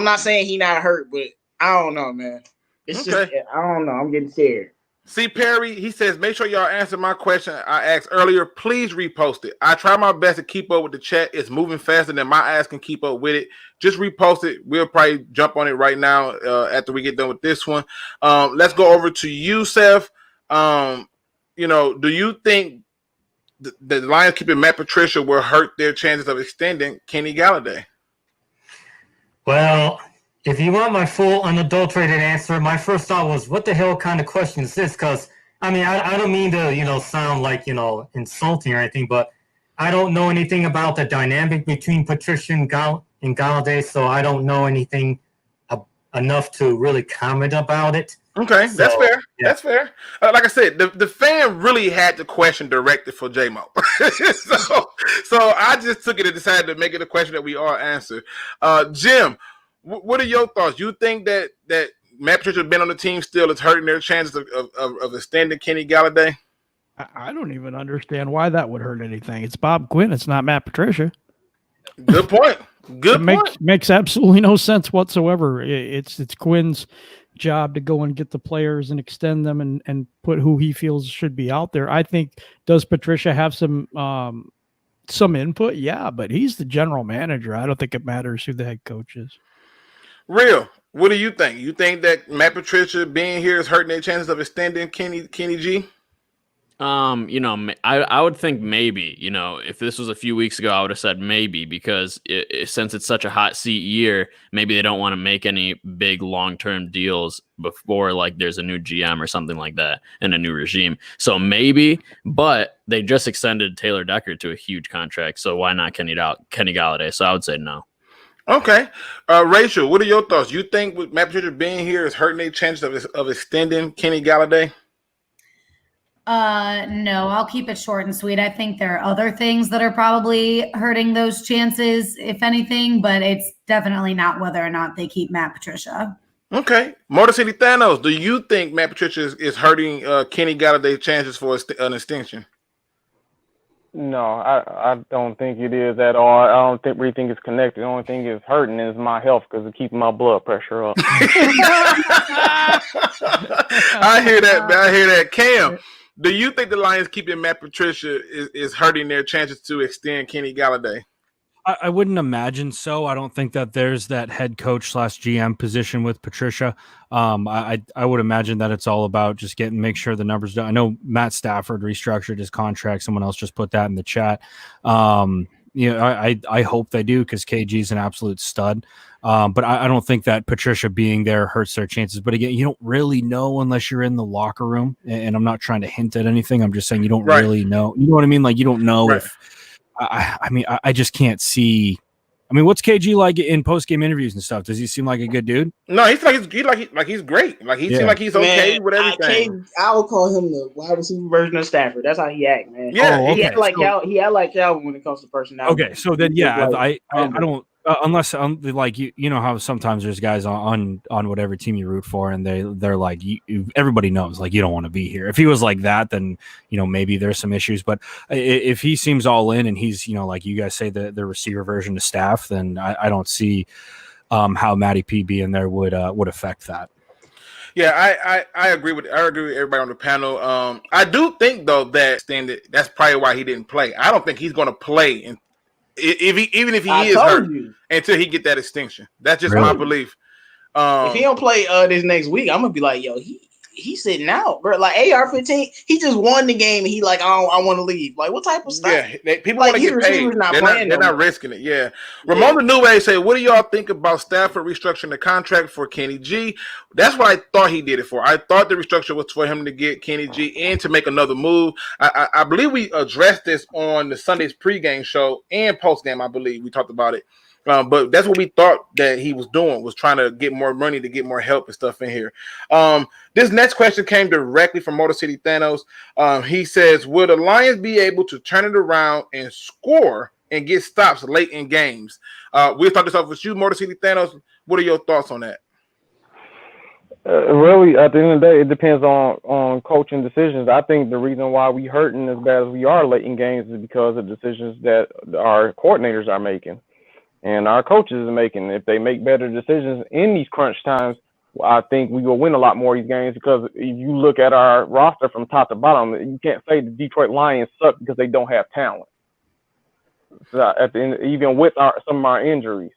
not saying he not hurt, but I don't know, man. It's just I don't know. I'm getting scared. See, Perry, he says, make sure y'all answer my question I asked earlier. Please repost it. I try my best to keep up with the chat. It's moving faster than my ass can keep up with it. Just repost it. We'll probably jump on it right now after we get done with this one. Let's go over to you, Seth. Do you think the Lions keeping Matt Patricia will hurt their chances of extending Kenny Galladay? Well, if you want my full unadulterated answer, my first thought was, what the hell kind of question is this? Because, I don't mean to, sound like, insulting or anything, but I don't know anything about the dynamic between Patricia and Galladay, so I don't know anything enough to really comment about it. Okay, that's fair. Yeah. That's fair. Like I said, the fan really had the question directed for J-Mo. so I just took it and decided to make it a question that we all answer. Jim, what are your thoughts? You think that Matt Patricia being on the team still is hurting their chances of extending Kenny Galladay? I don't even understand why that would hurt anything. It's Bob Quinn. It's not Matt Patricia. Good point. Makes absolutely no sense whatsoever. It's Quinn's job to go and get the players and extend them and put who he feels should be out there. I think, does Patricia have some input? Yeah, but he's the general manager. I don't think it matters who the head coach is. Real, what do you think? You think that Matt Patricia being here is hurting their chances of extending Kenny G? I would think maybe, if this was a few weeks ago, I would have said maybe, because since it's such a hot seat year, maybe they don't want to make any big long-term deals before there's a new GM or something like that and a new regime. So maybe, but they just extended Taylor Decker to a huge contract. So why not Kenny Galladay? So I would say no. Okay. Rachel, what are your thoughts? You think with Matt Patricia being here is hurting their chances of extending Kenny Galladay? No, I'll keep it short and sweet. I think there are other things that are probably hurting those chances, if anything, but it's definitely not whether or not they keep Matt Patricia. Okay. Motor City THANOS, do you think Matt Patricia is hurting Kenny Galladay's chances for an extension? No, I don't think it is at all. I don't really think it's connected. The only thing it's hurting is my health because it's keeping my blood pressure up. I hear that, man. I hear that. Cam, do you think the Lions keeping Matt Patricia is hurting their chances to extend Kenny Galladay? I wouldn't imagine so. I don't think that there's that head coach / GM position with Patricia. I would imagine that it's all about just make sure the numbers done. I know Matt Stafford restructured his contract. Someone else just put that in the chat. I hope they do, because KG is an absolute stud. But I don't think that Patricia being there hurts their chances. But again, you don't really know unless you're in the locker room. And I'm not trying to hint at anything. I'm just saying you don't really know. You know what I mean? You don't know if. I just can't see. What's KG like in post-game interviews and stuff? Does he seem like a good dude? No, he's he's great. He seems like he's okay with everything. I would call him the wide receiver version of Stafford. That's how he act, man. Yeah, he act like Calvin when it comes to personality. Okay, so then I don't. Unless you know how sometimes there's guys on whatever team you root for, and they're like, everybody knows you don't want to be here. If he was like that, then maybe there's some issues. But if he seems all in and he's like you guys say the receiver version of Staff, then I don't see how Matty P being there would affect that. Yeah, I agree with everybody on the panel. I do think though that's probably why he didn't play. I don't think he's going to play even if he is hurt until he get that extension. That's just my belief. If he don't play this next week, I'm gonna be like, yo, he's sitting out, bro. Like AR-15, he just won the game, and he like, I want to leave. Like, what type of stuff? Yeah, people Like, want to these get paid. receivers not They're playing no not more. risking it. Yeah. Ramon Nue say, what do y'all think about Stafford restructuring the contract for Kenny G? That's what I thought he did it for. I thought the restructure was for him to get Kenny G in to make another move. I believe we addressed this on the Sunday's pregame show and postgame. I believe we talked about it. But that's what we thought that he was doing, was trying to get more money to get more help and stuff in here. This next question came directly from Motor City Thanos. He says, would the Lions be able to turn it around and score and get stops late in games? We'll start this off with you, Motor City Thanos. What are your thoughts on that? Really, at the end of the day, it depends on coaching decisions. I think the reason why we hurting as bad as we are late in games is because of decisions that our coordinators are making and our coaches are making. If they make better decisions in these crunch times, I think we will win a lot more of these games, because if you look at our roster from top to bottom, you can't say the Detroit Lions suck because they don't have talent. So at the end, even with some of our injuries.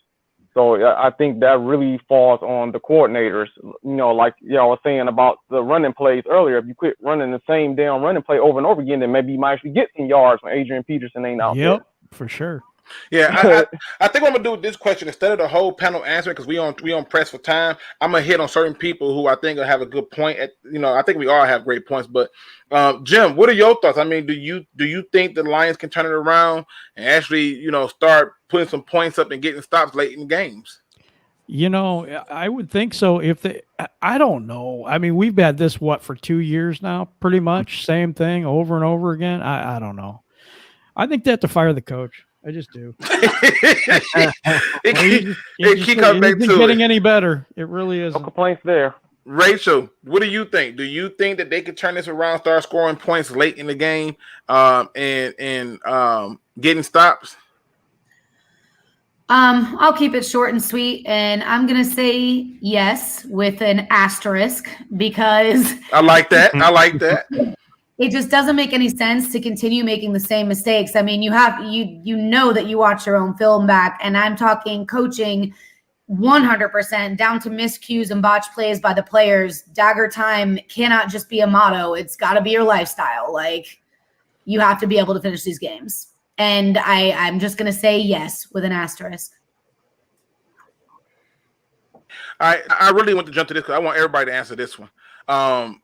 So I think that really falls on the coordinators. Like y'all was saying about the running plays earlier. If you quit running the same damn running play over and over again, then maybe you might actually get some yards when Adrian Peterson ain't out there. Yep, for sure. Yeah, I think what I'm gonna do with this question, instead of the whole panel answering, because we on press for time, I'm gonna hit on certain people who I think will have a good point. I think we all have great points, but Jim, what are your thoughts? I mean, do you think the Lions can turn it around and actually start putting some points up and getting stops late in the games? I would think so. I don't know. I mean, we've had this for 2 years now, pretty much same thing over and over again. I don't know. I think they have to fire the coach. I just do. It comes back to getting any better. It really isn't. No complaints there. Rachel, what do you think? Do you think that they could turn this around, start scoring points late in the game, and getting stops? I'll keep it short and sweet, and I'm gonna say yes with an asterisk, because I like that. It just doesn't make any sense to continue making the same mistakes. I mean, you know that you watch your own film back, and I'm talking coaching 100% down to miscues and botch plays by the players. Dagger time cannot just be a motto. It's got to be your lifestyle. Like, you have to be able to finish these games. And I'm just going to say yes with an asterisk. I really want to jump to this because I want everybody to answer this one.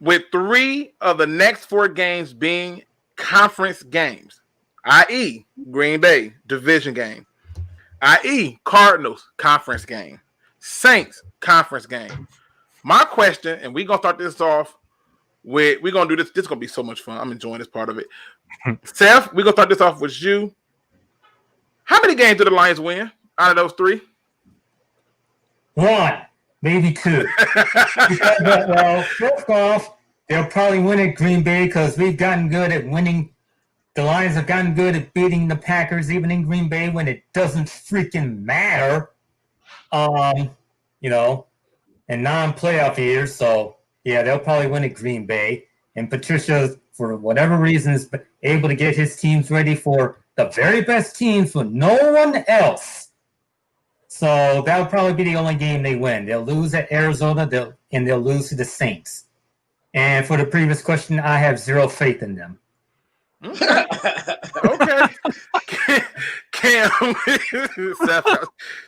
With 3 of the next 4 games being conference games, i.e. Green Bay, division game, i.e. Cardinals, conference game, Saints, conference game. My question, and we're going to start this off with, we're going to do this. This is going to be so much fun. I'm enjoying this part of it. Seth, we're going to start this off with you. How many games did the Lions win out of those 3? 1, maybe 2. Because, first off, they'll probably win at Green Bay because we've gotten good at winning. The Lions have gotten good at beating the Packers, even in Green Bay, when it doesn't freaking matter. In non-playoff years. So, yeah, they'll probably win at Green Bay. And Patricia, for whatever reason, is able to get his teams ready for the very best teams with no one else. So that'll probably be the only game they win. They'll lose at Arizona, they'll lose to the Saints. And for the previous question, I have 0 faith in them. Okay. Cam,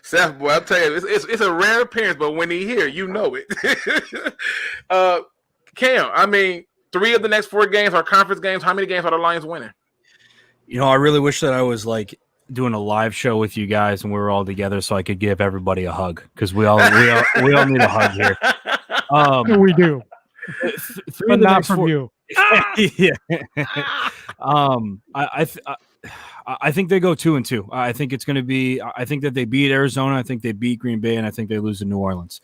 Seth, boy, I'll tell you, it's a rare appearance, but when he here, you know it. Cam, I mean, 3 of the next 4 games are conference games. How many games are the Lions winning? I really wish that I was like doing a live show with you guys and we were all together so I could give everybody a hug, because we all need a hug here. We do, but not from you. Yeah. I think they go 2-2. I think it's going to be. I think that they beat Arizona. I think they beat Green Bay, and I think they lose to New Orleans.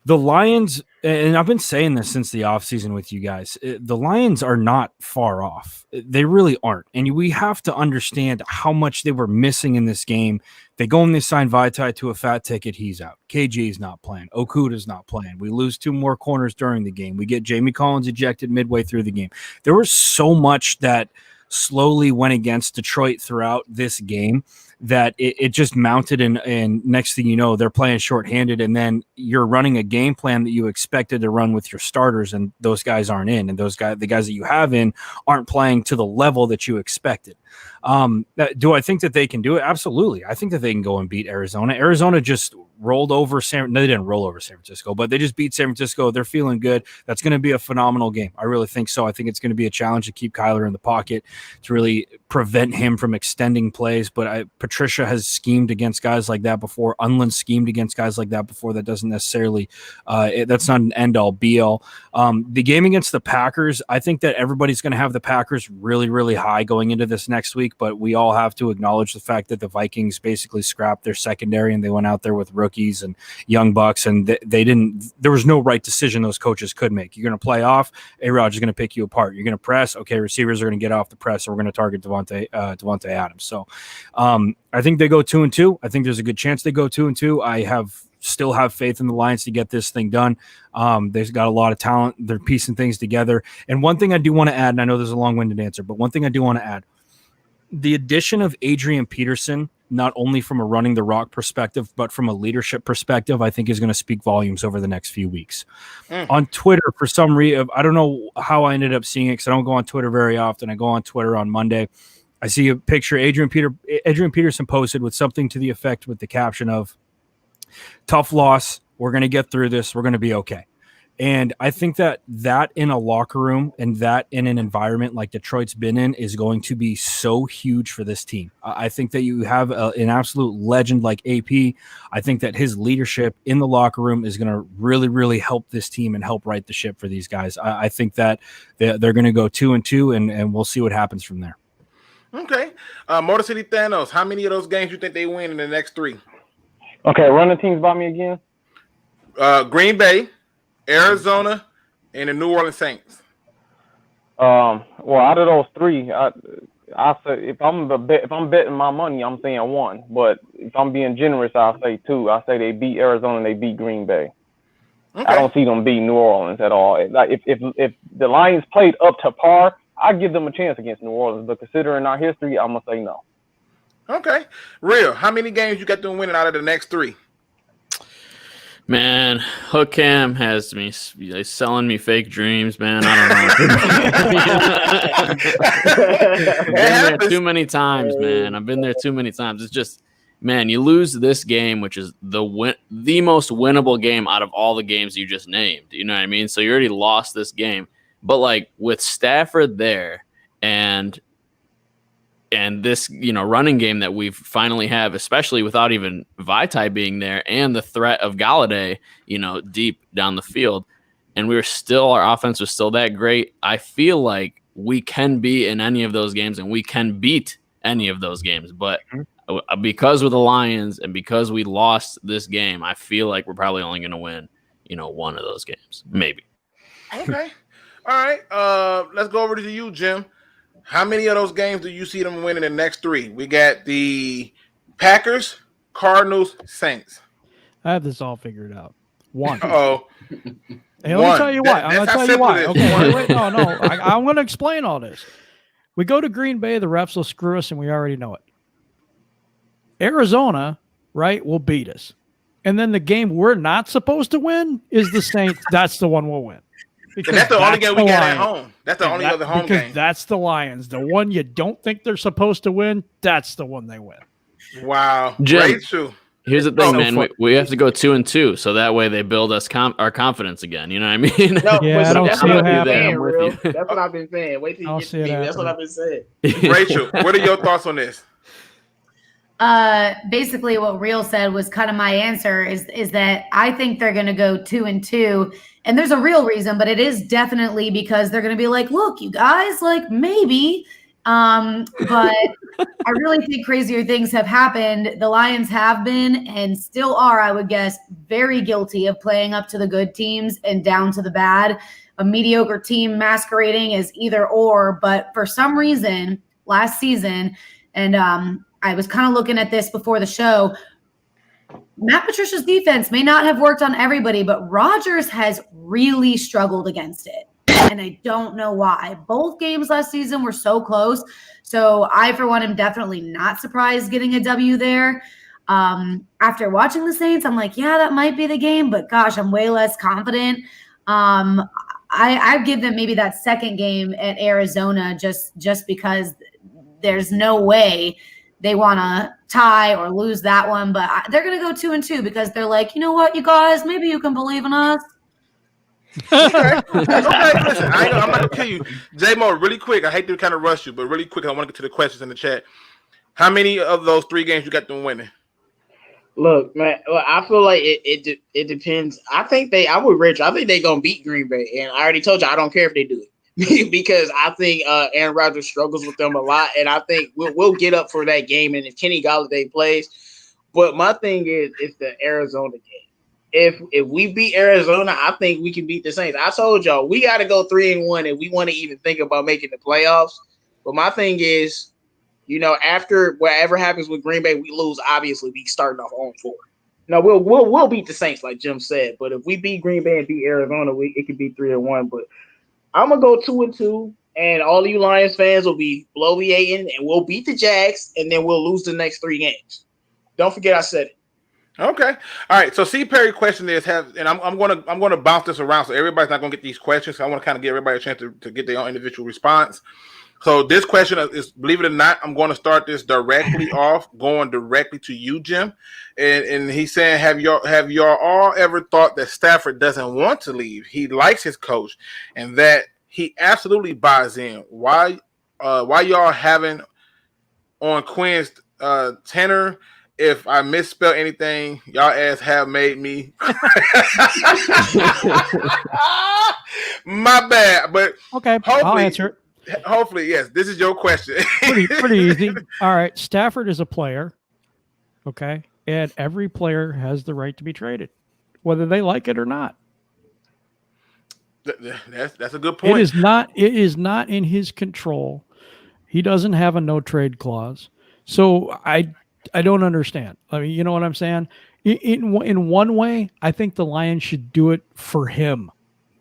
The Lions, and I've been saying this since the offseason with you guys, the Lions are not far off. They really aren't. And we have to understand how much they were missing in this game. They go and they sign Vaitai to a fat ticket. He's out. KG is not playing. Okuda's not playing. We lose 2 more corners during the game. We get Jamie Collins ejected midway through the game. There was so much that slowly went against Detroit throughout this game that it just mounted, and next thing you know, they're playing shorthanded, and then you're running a game plan that you expected to run with your starters, and those guys aren't in, and the guys that you have in aren't playing to the level that you expected. Do I think that they can do it? Absolutely. I think that they can go and beat Arizona. Arizona just rolled over they didn't roll over San Francisco, but they just beat San Francisco. They're feeling good. That's going to be a phenomenal game. I really think so. I think it's going to be a challenge to keep Kyler in the pocket, to really prevent him from extending plays. But Patricia has schemed against guys like that before. Unland schemed against guys like that before. That doesn't necessarily, that's not an end all be all. The game against the Packers, I think that everybody's going to have the Packers really, really high going into this next week, but we all have to acknowledge the fact that the Vikings basically scrapped their secondary and they went out there with rookies and young bucks, and there was no right decision those coaches could make. You're going to play off, A-Rod is going to pick you apart. You're going to press, okay, receivers are going to get off the press, so we're going to target Devontae Adams. So I think they go 2-2. I think there's a good chance they go 2-2. I still have faith in the Lions to get this thing done. They've got a lot of talent. They're piecing things together. And one thing I do want to add, and I know there's a long-winded answer, but one thing I do want to add, the addition of Adrian Peterson, not only from a running the rock perspective, but from a leadership perspective, I think is going to speak volumes over the next few weeks. On Twitter, for some reason, I don't know how I ended up seeing it because I don't go on Twitter very often. I go on Twitter on Monday. I see a picture Adrian Peterson posted with something to the effect with the caption of, "Tough loss. We're going to get through this. We're going to be okay." And I think that in a locker room and that in an environment like Detroit's been in is going to be so huge for this team. I think that you have an absolute legend like AP. I think that his leadership in the locker room is going to really, really help this team and help right the ship for these guys. I think that they're going to go 2-2, and we'll see what happens from there. Okay. Motor City THANOS, how many of those games you think they win in the next 3? Okay, run the teams by me again. Green Bay, Arizona, and the New Orleans Saints. Well, out of those 3, I say if I'm betting my money, I'm saying 1. But if I'm being generous, I'll say 2. I say they beat Arizona and they beat Green Bay. Okay. I don't see them beat New Orleans at all. Like if the Lions played up to par, I'd give them a chance against New Orleans. But considering our history, I'm gonna say no. Okay, Real. How many games you got them winning out of the next 3? Man, Hook Cam has me selling me fake dreams, man. I don't know. I've been there too many times, man. I've been there too many times. It's just, man, you lose this game, which is the most winnable game out of all the games you just named. You know what I mean? So you already lost this game. But like with Stafford there and this, running game that we finally have, especially without even Vaitai being there and the threat of Galladay, deep down the field. And our offense was still that great. I feel like we can be in any of those games and we can beat any of those games. But because with the Lions and because we lost this game, I feel like we're probably only going to win, one of those games, maybe. Okay. All right. Let's go over to you, Jim. How many of those games do you see them winning in the next 3? We got the Packers, Cardinals, Saints. I have this all figured out. 1. Oh. Hey, let me tell you why. I'm going to tell you why. Okay, wait. No. I'm going to explain all this. We go to Green Bay, the refs will screw us, and we already know it. Arizona, right, will beat us. And then the game we're not supposed to win is the Saints. That's the one we'll win. And that's the only game we got at home. That's the only other home game. That's the Lions. The one you don't think they're supposed to win, that's the one they win. Wow. Jim, here's the thing, man. We have to go 2-2, so that way they build us our confidence again. You know what I mean? No, yeah, I don't see it happening. That's what I've been saying. Wait till you get to me. That's what I've been saying. Rachel, what are your thoughts on this? Basically what Real said was kind of my answer is that I think they're going to go 2-2, and there's a real reason, but it is definitely because they're going to be like, look, you guys, like maybe, but I really think crazier things have happened. The Lions have been and still are, I would guess, very guilty of playing up to the good teams and down to the bad, a mediocre team masquerading as either or, but for some reason last season, and I was kind of looking at this before the show. Matt Patricia's defense may not have worked on everybody, but Rodgers has really struggled against it. and I don't know why. Both games last season were so close. So I, for one, am definitely not surprised getting a W there. After watching the Saints, I'm like, yeah, that might be the game, but gosh, I'm way less confident. I give them maybe that second game at Arizona just because there's no way they want to tie or lose that one, but they're going to go 2-2 because they're like, you know what, you guys, maybe you can believe in us. Okay, listen, I'm not going to kill you. J-Mo, really quick, I hate to kind of rush you, but really quick, I want to get to the questions in the chat. How many of those 3 games you got them winning? Look, man, I feel like it depends. I'm with Rich. I think they're going to beat Green Bay, and I already told you I don't care if they do it. Because I think Aaron Rodgers struggles with them a lot, and I think we'll get up for that game. And if Kenny Golladay plays, but my thing is, it's the Arizona game. If we beat Arizona, I think we can beat the Saints. I told y'all we got to go 3-1 if we want to even think about making the playoffs. But my thing is, after whatever happens with Green Bay, we lose. Obviously, we starting off 0-4. No, we'll beat the Saints, like Jim said. But if we beat Green Bay and beat Arizona, it could be 3-1. But I'm gonna go 2-2, and all you Lions fans will be bloviating, and we'll beat the Jags, and then we'll lose the next 3 games. Don't forget I said it. Okay, all right. So C. Perry question is and I'm gonna bounce this around, so everybody's not gonna get these questions. So I want to kind of give everybody a chance to get their own individual response. So this question is, believe it or not, I'm going to start this directly off, going directly to you, Jim. And he's saying, have y'all all ever thought that Stafford doesn't want to leave? He likes his coach, and that he absolutely buys in. Why y'all having on Quin's tenor? If I misspell anything, y'all ass have made me. My bad, but okay, I'll answer it. Hopefully, yes. This is your question. pretty easy. All right. Stafford is a player. Okay. And every player has the right to be traded, whether they like it or not. That's a good point. It is not in his control. He doesn't have a no trade clause. So I don't understand. I mean, you know what I'm saying? In one way, I think the Lions should do it for him.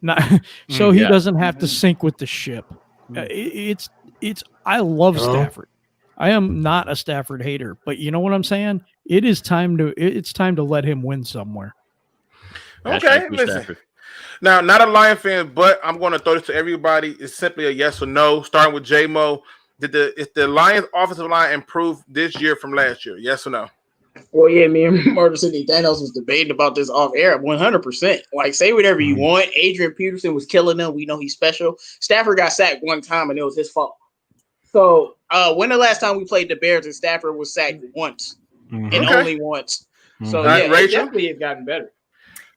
Not so he doesn't have to sink with the ship. I love Stafford. I am not a Stafford hater, but you know what I'm saying? It's time to let him win somewhere. Okay, listen. Now, not a Lion fan, but I'm going to throw this to everybody. It's simply a yes or no. Starting with J-Mo, is the Lions offensive line improved this year from last year? Yes or no? Well, yeah, me and Murder City Thanos was debating about this off air 100%. Like, say whatever you want. Adrian Peterson was killing them. We know he's special. Stafford got sacked one time, and it was his fault. So, when the last time we played the Bears and Stafford was sacked once, and only once. So, yeah, it definitely has gotten better.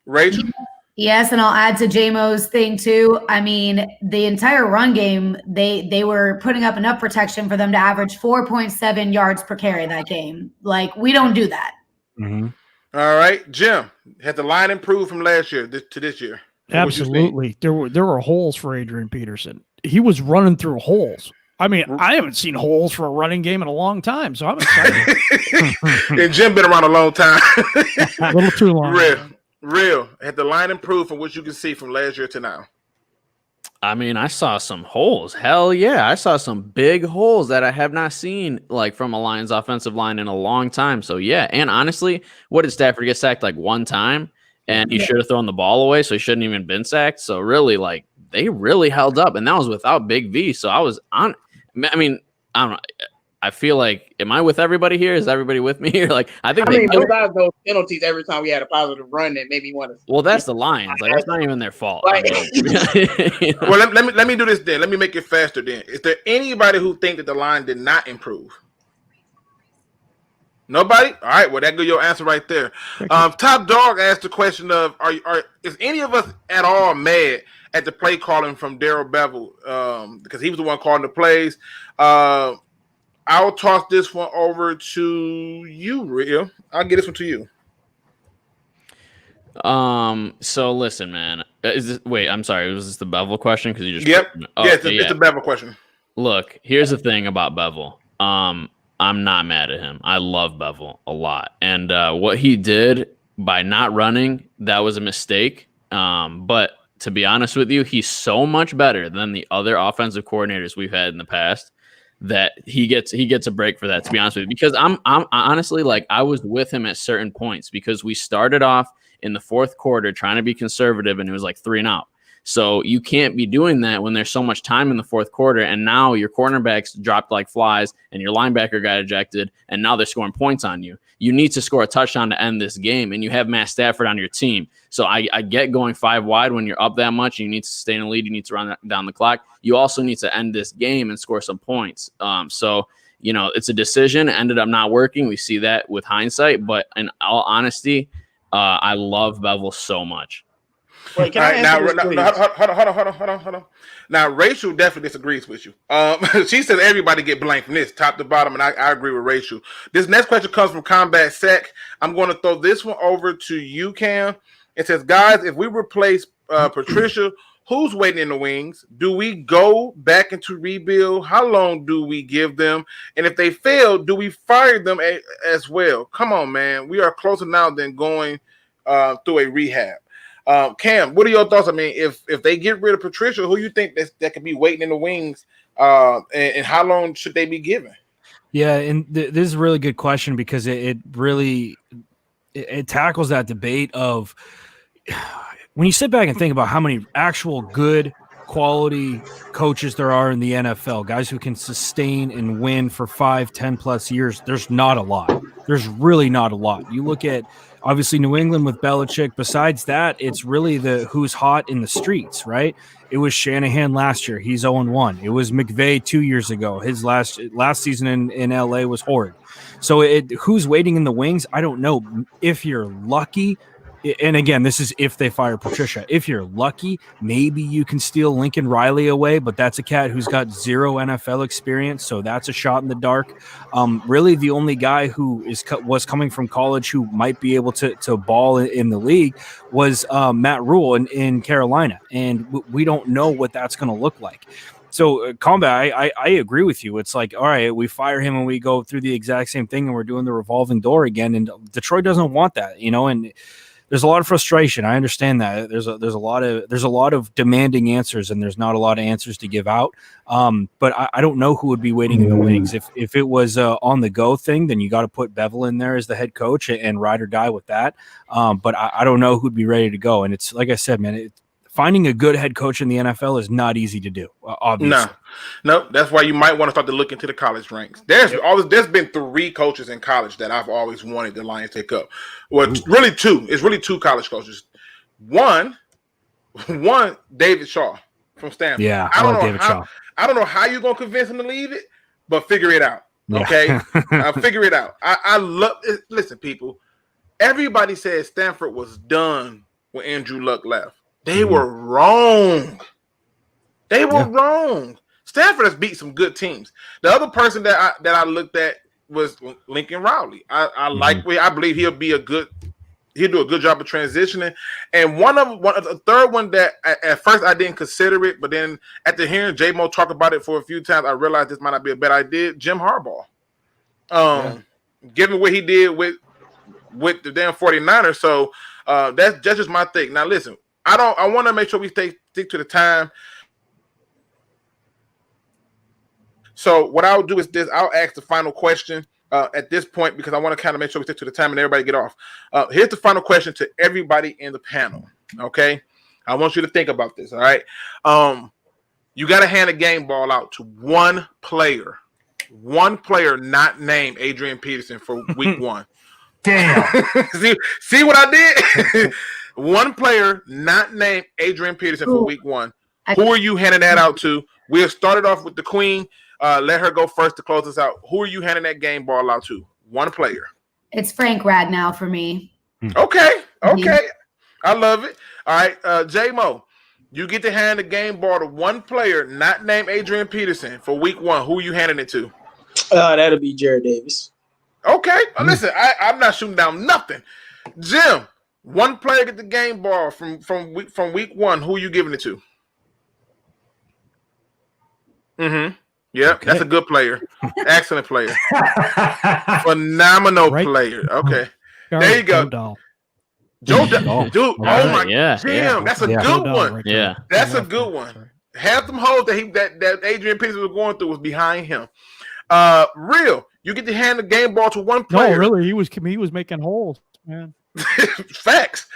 Rachel? Yes, and I'll add to J-Mo's thing too. I mean, the entire run game, they were putting up enough protection for them to average 4.7 yards per carry that game. Like, we don't do that. Mm-hmm. All right, Jim, has the line improved from last year to this year? Absolutely. There were holes for Adrian Peterson. He was running through holes. I mean, I haven't seen holes for a running game in a long time, so I'm excited. And Jim been around a long time. A little too long. Real. Had the line improved from what you can see from last year to now? I mean, I saw some holes. Hell yeah. I saw some big holes that I have not seen like from a Lions offensive line in a long time. So yeah. And honestly, what did Stafford get sacked like one time? And he should have thrown the ball away, so he shouldn't even been sacked. So really, like, they really held up, and that was without Big V. So I was on. I mean, I don't know. I feel like, am I with everybody here? Is everybody with me here? Like, besides those penalties every time we had a positive run that made me want to. Well, that's the Lions. Like, that's not even their fault. Right. Well, let me do this then. Let me make it faster then. Is there anybody who think that the line did not improve? Nobody? All right. Well, that good your answer right there. Top Dog asked the question of, is any of us at all mad at the play calling from Darrell Bevel? Because he was the one calling the plays. I'll toss this one over to you, Real. I'll get this one to you. So listen, man. I'm sorry. Was this the Bevel question? Because you just it's the Bevel question. Look, here's the thing about Bevel. I'm not mad at him. I love Bevel a lot, and what he did by not running, that was a mistake. But to be honest with you, he's so much better than the other offensive coordinators we've had in the past that he gets a break for that, to be honest with you. Because I'm honestly, like, I was with him at certain points because we started off in the fourth quarter trying to be conservative and it was like 3-and-out. So you can't be doing that when there's so much time in the fourth quarter, and now your cornerbacks dropped like flies and your linebacker got ejected, and now they're scoring points on you. You need to score a touchdown to end this game, and you have Matt Stafford on your team. So I get going 5 wide when you're up that much. You need to sustain a lead. You need to run down the clock. You also need to end this game and score some points. So, you know, it's a decision. It ended up not working. We see that with hindsight, but in all honesty, I love Bevel so much. Wait, can All I right, answer now, this, hold on. Now, Rachel definitely disagrees with you. She said everybody get blamed from this, top to bottom, and I agree with Rachel. This next question comes from Combat Sec. I'm going to throw this one over to you, Cam. It says, guys, if we replace Patricia, who's waiting in the wings? Do we go back into rebuild? How long do we give them? And if they fail, do we fire them as well? Come on, man. We are closer now than going through a rehab. Cam, what are your thoughts? I mean, if they get rid of Patricia, who you think that could be waiting in the wings, and how long should they be given? Yeah, and this is a really good question because it really tackles that debate of when you sit back and think about how many actual good quality coaches there are in the NFL, guys who can sustain and win for 5-10 plus years. There's not a lot. There's really not a lot. You look at obviously New England with Belichick. Besides that, it's really the who's hot in the streets, right? It was Shanahan last year. He's 0-1. It was McVay 2 years ago. His last season in LA was horrid. So who's waiting in the wings? I don't know. If you're lucky, and again, this is if they fire Patricia. If you're lucky, maybe you can steal Lincoln Riley away, but that's a cat who's got 0 NFL experience, so that's a shot in the dark. Really, the only guy who was coming from college who might be able to ball in the league was Matt Rule in Carolina, and we don't know what that's going to look like. So, Combat, I agree with you. It's like, all right, we fire him and we go through the exact same thing, and we're doing the revolving door again, and Detroit doesn't want that, and there's a lot of frustration. I understand that. There's a lot of demanding answers, and there's not a lot of answers to give out. But I don't know who would be waiting in the wings. If it was on the go thing, then you got to put Bevel in there as the head coach and ride or die with that. But I don't know who'd be ready to go. And it's like I said, man, finding a good head coach in the NFL is not easy to do. Obviously. No, that's why you might want to start to look into the college ranks. There's been 3 coaches in college that I've always wanted the Lions to take up. Well, really 2. It's really 2 college coaches. One, David Shaw from Stanford. Yeah, I love David Shaw. I don't know how you're gonna convince him to leave it, but figure it out. Okay, figure it out. I love it. Listen, people. Everybody said Stanford was done when Andrew Luck left. They were wrong. They were wrong. Stanford has beat some good teams. The other person that I looked at was Lincoln Riley. I believe he'll do a good job of transitioning. And the third one that at first I didn't consider it, but then after hearing J-Mo talk about it for a few times, I realized this might not be a bad idea. Jim Harbaugh. Given what he did with the damn 49ers. So that's just my thing. Now listen, I want to make sure we stick to the time. So what I'll do is this. I'll ask the final question at this point because I want to kind of make sure we stick to the time and everybody get off. Here's the final question to everybody in the panel. Okay, I want you to think about this. All right, you got to hand a game ball out to one player not named Adrian Peterson for week 1. Damn. see what I did? One player not named Adrian Peterson for week 1. Who are you handing that out to? We'll start it off with the Queen. Let her go first to close us out. Who are you handing that game ball out to? One player. It's Frank Radnow for me. Okay. I love it. All right, J-Mo, you get to hand the game ball to one player not named Adrian Peterson for week 1. Who are you handing it to? That'll be Jared Davis. Okay. Listen, I'm not shooting down nothing. Jim, one player get the game ball from week 1. Who are you giving it to? Mm-hmm. Yep, okay. That's a good player. Excellent player. Phenomenal player. Okay. There you go. Joe, dude, Oh, my, yeah, Jim, yeah. that's a Yeah. good Joe one. right Yeah. there. That's a good one. Half them holes that Adrian Peterson was going through was behind him. Real, you get to hand the game ball to one player. No, really, he was making holes, man. Facts.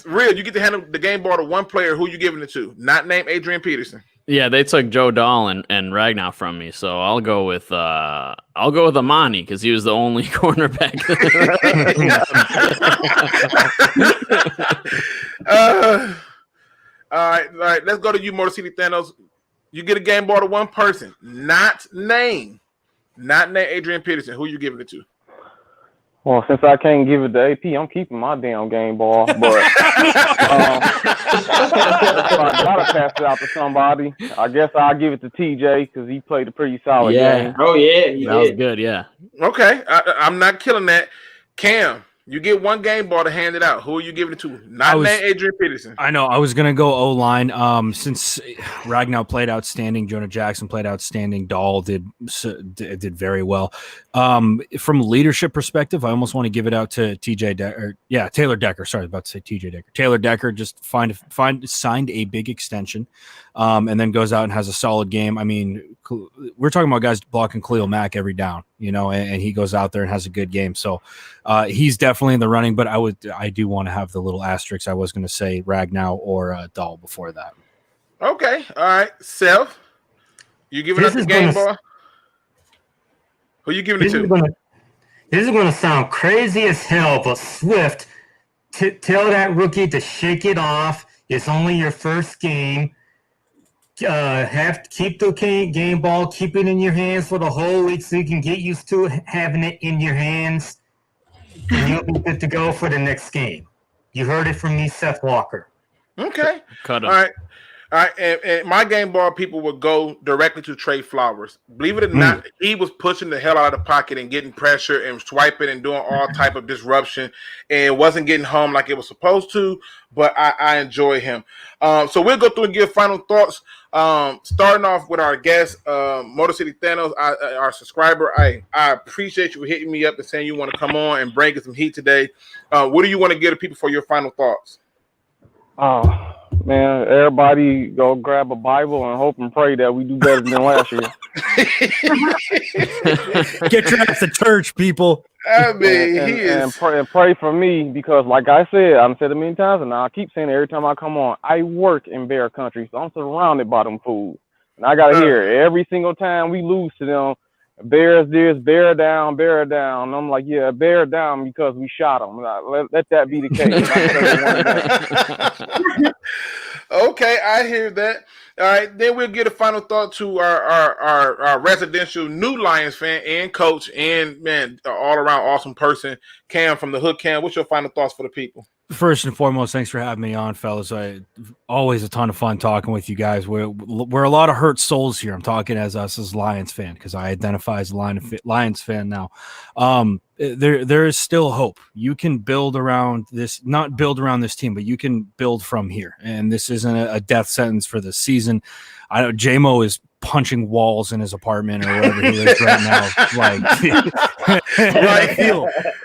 Real, you get to hand the game ball to one player. Who you giving it to? Not named Adrian Peterson. Yeah, they took Joe Dahl and Ragnow from me, so I'll go with Amani because he was the only cornerback. All right. Let's go to you, Motor City THANOS. You get a game ball to one person, not named Adrian Peterson. Who you giving it to? Well, since I can't give it to AP, I'm keeping my damn game ball. But I gotta pass it out to somebody. I guess I'll give it to TJ because he played a pretty solid game. Oh yeah, That was good. Yeah. Okay, I'm not killing that. Cam, you get one game ball to hand it out. Who are you giving it to? Not named Adrian Peterson. I know. I was gonna go O-line. Since Ragnow played outstanding, Jonah Jackson played outstanding. Dahl did very well. From a leadership perspective, I almost want to give it out to Taylor Decker. Sorry, I was about to say TJ Decker. Taylor Decker just signed a big extension, and then goes out and has a solid game. I mean, we're talking about guys blocking Khalil Mack every down, and he goes out there and has a good game. So he's definitely in the running, but I do want to have the little asterisk. I was going to say Ragnow or Dahl before that. Okay, all right. Seth, you giving us the game ball? Who you giving it to? This is going to sound crazy as hell, but Swift, tell that rookie to shake it off. It's only your first game. Have to keep the game ball, keep it in your hands for the whole week so you can get used to having it in your hands, and you'll be good to go for the next game. You heard it from me, Seth Walker. Okay. Cut him. All right. And my game ball people would go directly to Trey Flowers. Believe it or not, he was pushing the hell out of the pocket and getting pressure and swiping and doing all type of disruption and wasn't getting home like it was supposed to, but I enjoy him. So we'll go through and give final thoughts. Starting off with our guest, Motor City THANOS, our subscriber. I appreciate you hitting me up and saying you want to come on and bring us some heat today. What do you want to give to people for your final thoughts? Man, everybody go grab a Bible and hope and pray that we do better than last year. Get your ass to church, people. I mean, and pray for me because, like I said, I've said it many times, and I keep saying it every time I come on. I work in bear country, so I'm surrounded by them fools, and I gotta hear it every single time we lose to them. Bears this, bear down, bear down. And I'm like, yeah, bear down because we shot them. Let that be the case. Okay, I hear that. All right, then we'll get a final thought to our residential new Lions fan and coach and, man, all around awesome person, Cam from the Hood. Cam, what's your final thoughts for the people? First and foremost, thanks for having me on, fellas. Always a ton of fun talking with you guys. We're a lot of hurt souls here. I'm talking as us as Lions fan because I identify as a Lions fan now. There is still hope. You can build around this, not build around this team, but you can build from here. And this isn't a death sentence for the season. I know J-Mo is punching walls in his apartment or wherever he lives right now. Like,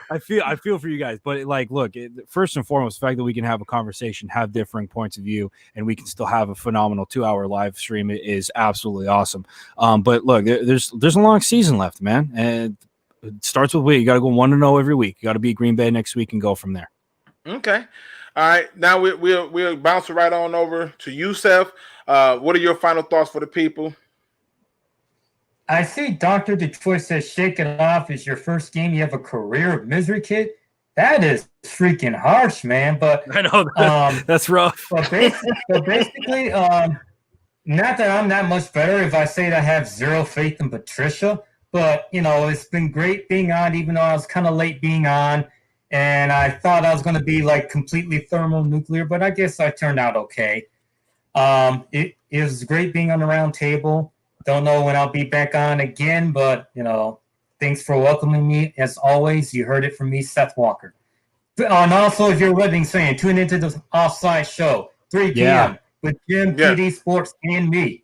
I feel for you guys, but look, first and foremost, the fact that we can have a conversation, have differing points of view, and we can still have a phenomenal 2-hour live stream is absolutely awesome. But look, there's a long season left, man, and it starts with you got to go 1-0 every week. You got to beat Green Bay next week and go from there. Okay, all right. Now we'll bounce right on over to you, Seth. What are your final thoughts for the people? I see Dr. Detroit says shake it off is your first game. You have a career of misery, kid. That is freaking harsh, man. But I know that's rough. But basically, not that I'm that much better if I say that I have zero faith in Patricia. But, it's been great being on, even though I was kind of late being on. And I thought I was going to be completely thermonuclear, but I guess I turned out okay. It was great being on the round table. Don't know when I'll be back on again, but, thanks for welcoming me. As always, you heard it from me, Seth Walker. And also, if you're a Redding fan, tune into the Offside Show, 3 p.m. with Jim, PD Sports, and me.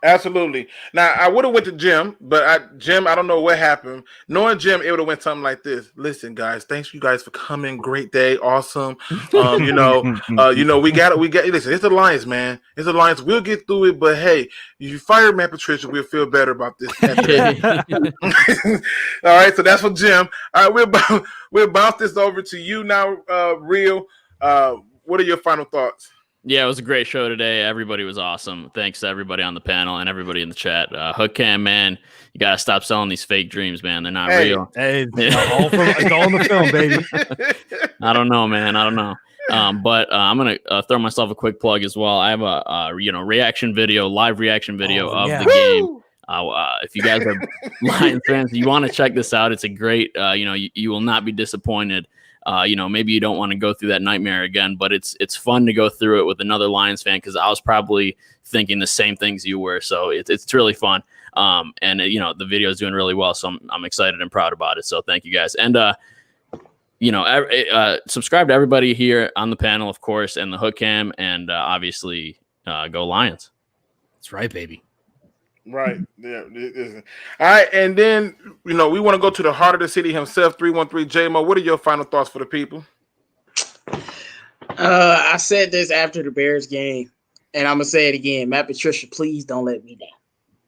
Absolutely. Now I would have went to Jim, but Jim, I don't know what happened. Knowing Jim, it would have went something like this. Listen, guys, thanks you guys for coming. Great day, awesome. We got it. Listen, it's the Lions, man. It's the Lions. We'll get through it, but hey, if you fire Matt Patricia, we'll feel better about this. All right, so that's for Jim. All right, we'll bounce this over to you now, Real. What are your final thoughts? Yeah, it was a great show today. Everybody was awesome. Thanks to everybody on the panel and everybody in the chat. Hook Cam, man, you got to stop selling these fake dreams, man. They're not real. Hey, it's all in the film, baby. I don't know, man. I don't know. But I'm going to throw myself a quick plug as well. I have a reaction video, live reaction video of the game. If you guys are Lions fans, you want to check this out. It's a great, you will not be disappointed. Maybe you don't want to go through that nightmare again, but it's fun to go through it with another Lions fan because I was probably thinking the same things you were. So it's really fun. The video is doing really well. So I'm excited and proud about it. So thank you guys. And, subscribe to everybody here on the panel, of course, and the Hook Cam, and obviously go Lions. That's right, baby. Right. Yeah. All right. And then, we want to go to the heart of the city himself, 313 J-Mo. What are your final thoughts for the people? I said this after the Bears game, and I'm going to say it again. Matt Patricia, please don't let me down.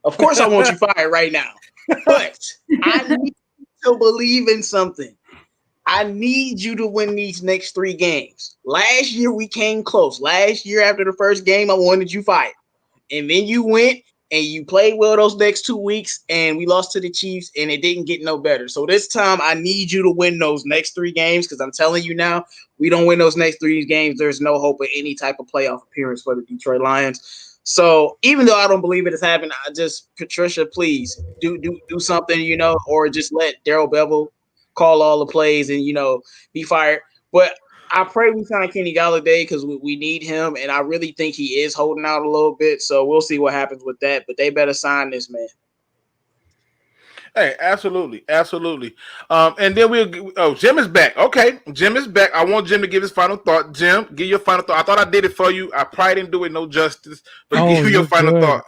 Of course, I want you fired right now, but I need you to believe in something. I need you to win these next 3 games. Last year, we came close. Last year, after the first game, I wanted you fired. And then you went and you played well those next 2 weeks, and we lost to the Chiefs, and it didn't get no better. So this time, I need you to win those next 3 games because I'm telling you now, we don't win those next 3 games, there's no hope of any type of playoff appearance for the Detroit Lions. So even though I don't believe it has happened, Patricia, please do something, or just let Darrell Bevell call all the plays and, be fired. But I pray we sign Kenny Golladay because we need him, and I really think he is holding out a little bit. So we'll see what happens with that. But they better sign this man. Hey, absolutely. And then Jim is back. Okay, Jim is back. I want Jim to give his final thought. Jim, give your final thought. I thought I did it for you. I probably didn't do it no justice, but give your final thought.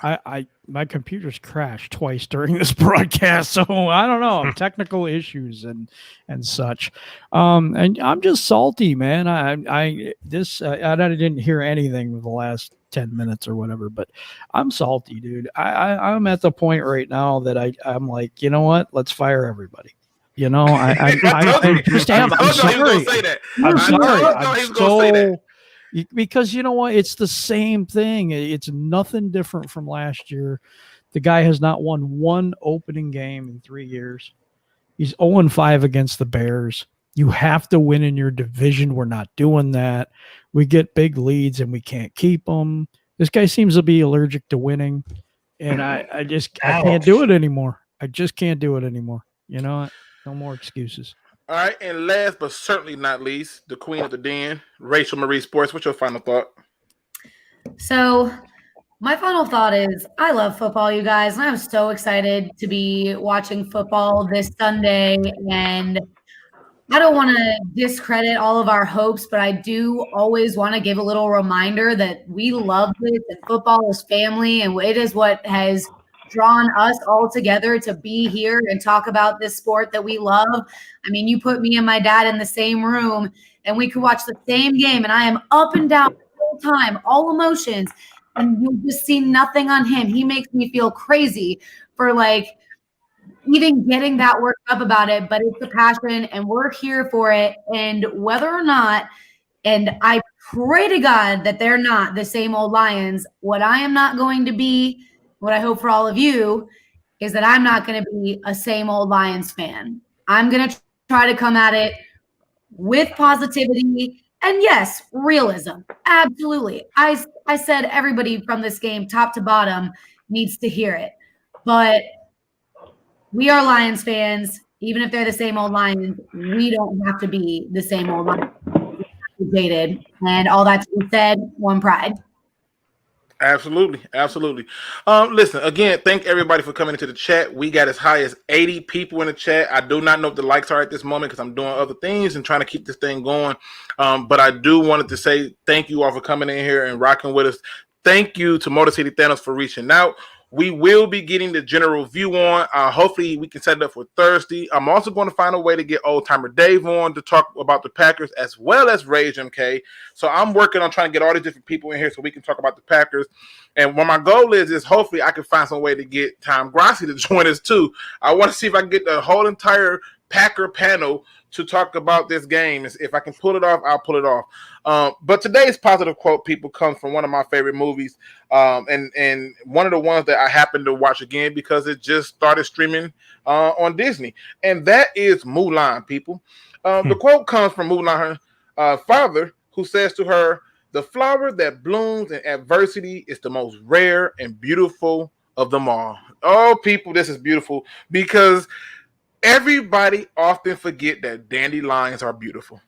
My computer's crashed twice during this broadcast, so I don't know, technical issues and such. And I'm just salty, man. I didn't hear anything in the last 10 minutes or whatever, but I'm salty, dude. I'm at the point right now that I'm like, you know what? Let's fire everybody. I just am. I'm sorry. I'm sorry. I'm so. Because you know what? It's the same thing. It's nothing different from last year. The guy has not won one opening game in 3 years. He's 0-5 against the Bears. You have to win in your division. We're not doing that. We get big leads and we can't keep them. This guy seems to be allergic to winning. And I can't do it anymore. I just can't do it anymore. You know what? No more excuses. All right, and last but certainly not least, the queen of the den, RachelMarieSports. What's your final thought? So my final thought is I love football, you guys, and I'm so excited to be watching football this Sunday. And I don't want to discredit all of our hopes, but I do always want to give a little reminder that we love this, and football is family, and it is what has drawn us all together to be here and talk about this sport that we love. I mean, you put me and my dad in the same room and we could watch the same game, and I am up and down the whole time, all emotions, and you'll just see nothing on him. He makes me feel crazy for even getting that worked up about it, but it's a passion and we're here for it. And whether or not, and I pray to God that they're not the same old Lions, what I am not going to be, what I hope for all of you, is that I'm not going to be a same old Lions fan. I'm going to try to come at it with positivity and, yes, realism. Absolutely. I said everybody from this game, top to bottom, needs to hear it. But we are Lions fans. Even if they're the same old Lions, we don't have to be the same old Lions. We're dated. And all that to be said, one pride. Absolutely. Listen, again, thank everybody for coming into the chat. We got as high as 80 people in the chat. I do not know what the likes are at this moment because I'm doing other things and trying to keep this thing going. But I do wanted to say thank you all for coming in here and rocking with us. Thank you to Motor City THANOS for reaching out. We will be getting the general view on. Hopefully, we can set it up for Thursday. I'm also going to find a way to get Old Timer Dave on to talk about the Packers as well as Rage MK. So I'm working on trying to get all these different people in here so we can talk about the Packers. And what my goal is hopefully I can find some way to get Tom Grassi to join us too. I want to see if I can get the whole entire Packer panel to talk about this game. If I can pull it off, I'll pull it off. But today's positive quote, people, comes from one of my favorite movies, and one of the ones that I happened to watch again because it just started streaming on Disney, and that is Mulan, people. The quote comes from Mulan, her father, who says to her, "The flower that blooms in adversity is the most rare and beautiful of them all." Oh, people, this is beautiful because everybody often forget that dandelions are beautiful.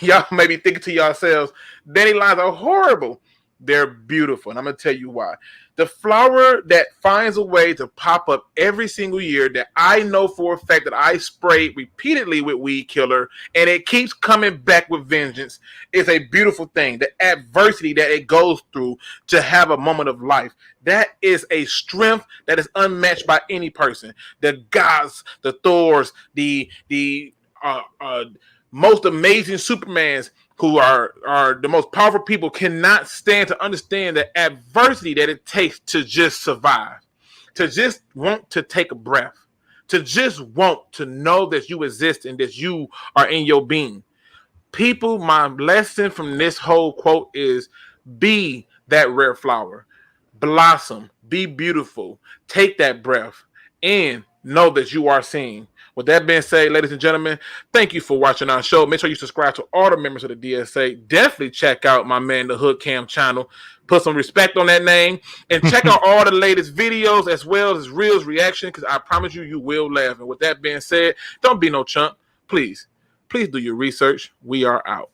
Y'all may be thinking to yourselves, dandelions are horrible. They're beautiful, and I'm going to tell you why. The flower that finds a way to pop up every single year that I know for a fact that I sprayed repeatedly with weed killer, and it keeps coming back with vengeance, is a beautiful thing. The adversity that it goes through to have a moment of life, that is a strength that is unmatched by any person. The gods, the Thors, the most amazing Supermans, who are the most powerful people, cannot stand to understand the adversity that it takes to just survive, to just want to take a breath, to just want to know that you exist and that you are in your being. People, my lesson from this whole quote is be that rare flower, blossom, be beautiful, take that breath, and know that you are seen. With that being said, ladies and gentlemen, thank you for watching our show. Make sure you subscribe to all the members of the DSA. Definitely check out my man, the Hood Cam channel. Put some respect on that name. And check out all the latest videos as well as Reels reaction, because I promise you will laugh. And with that being said, don't be no chump. Please do your research. We are out.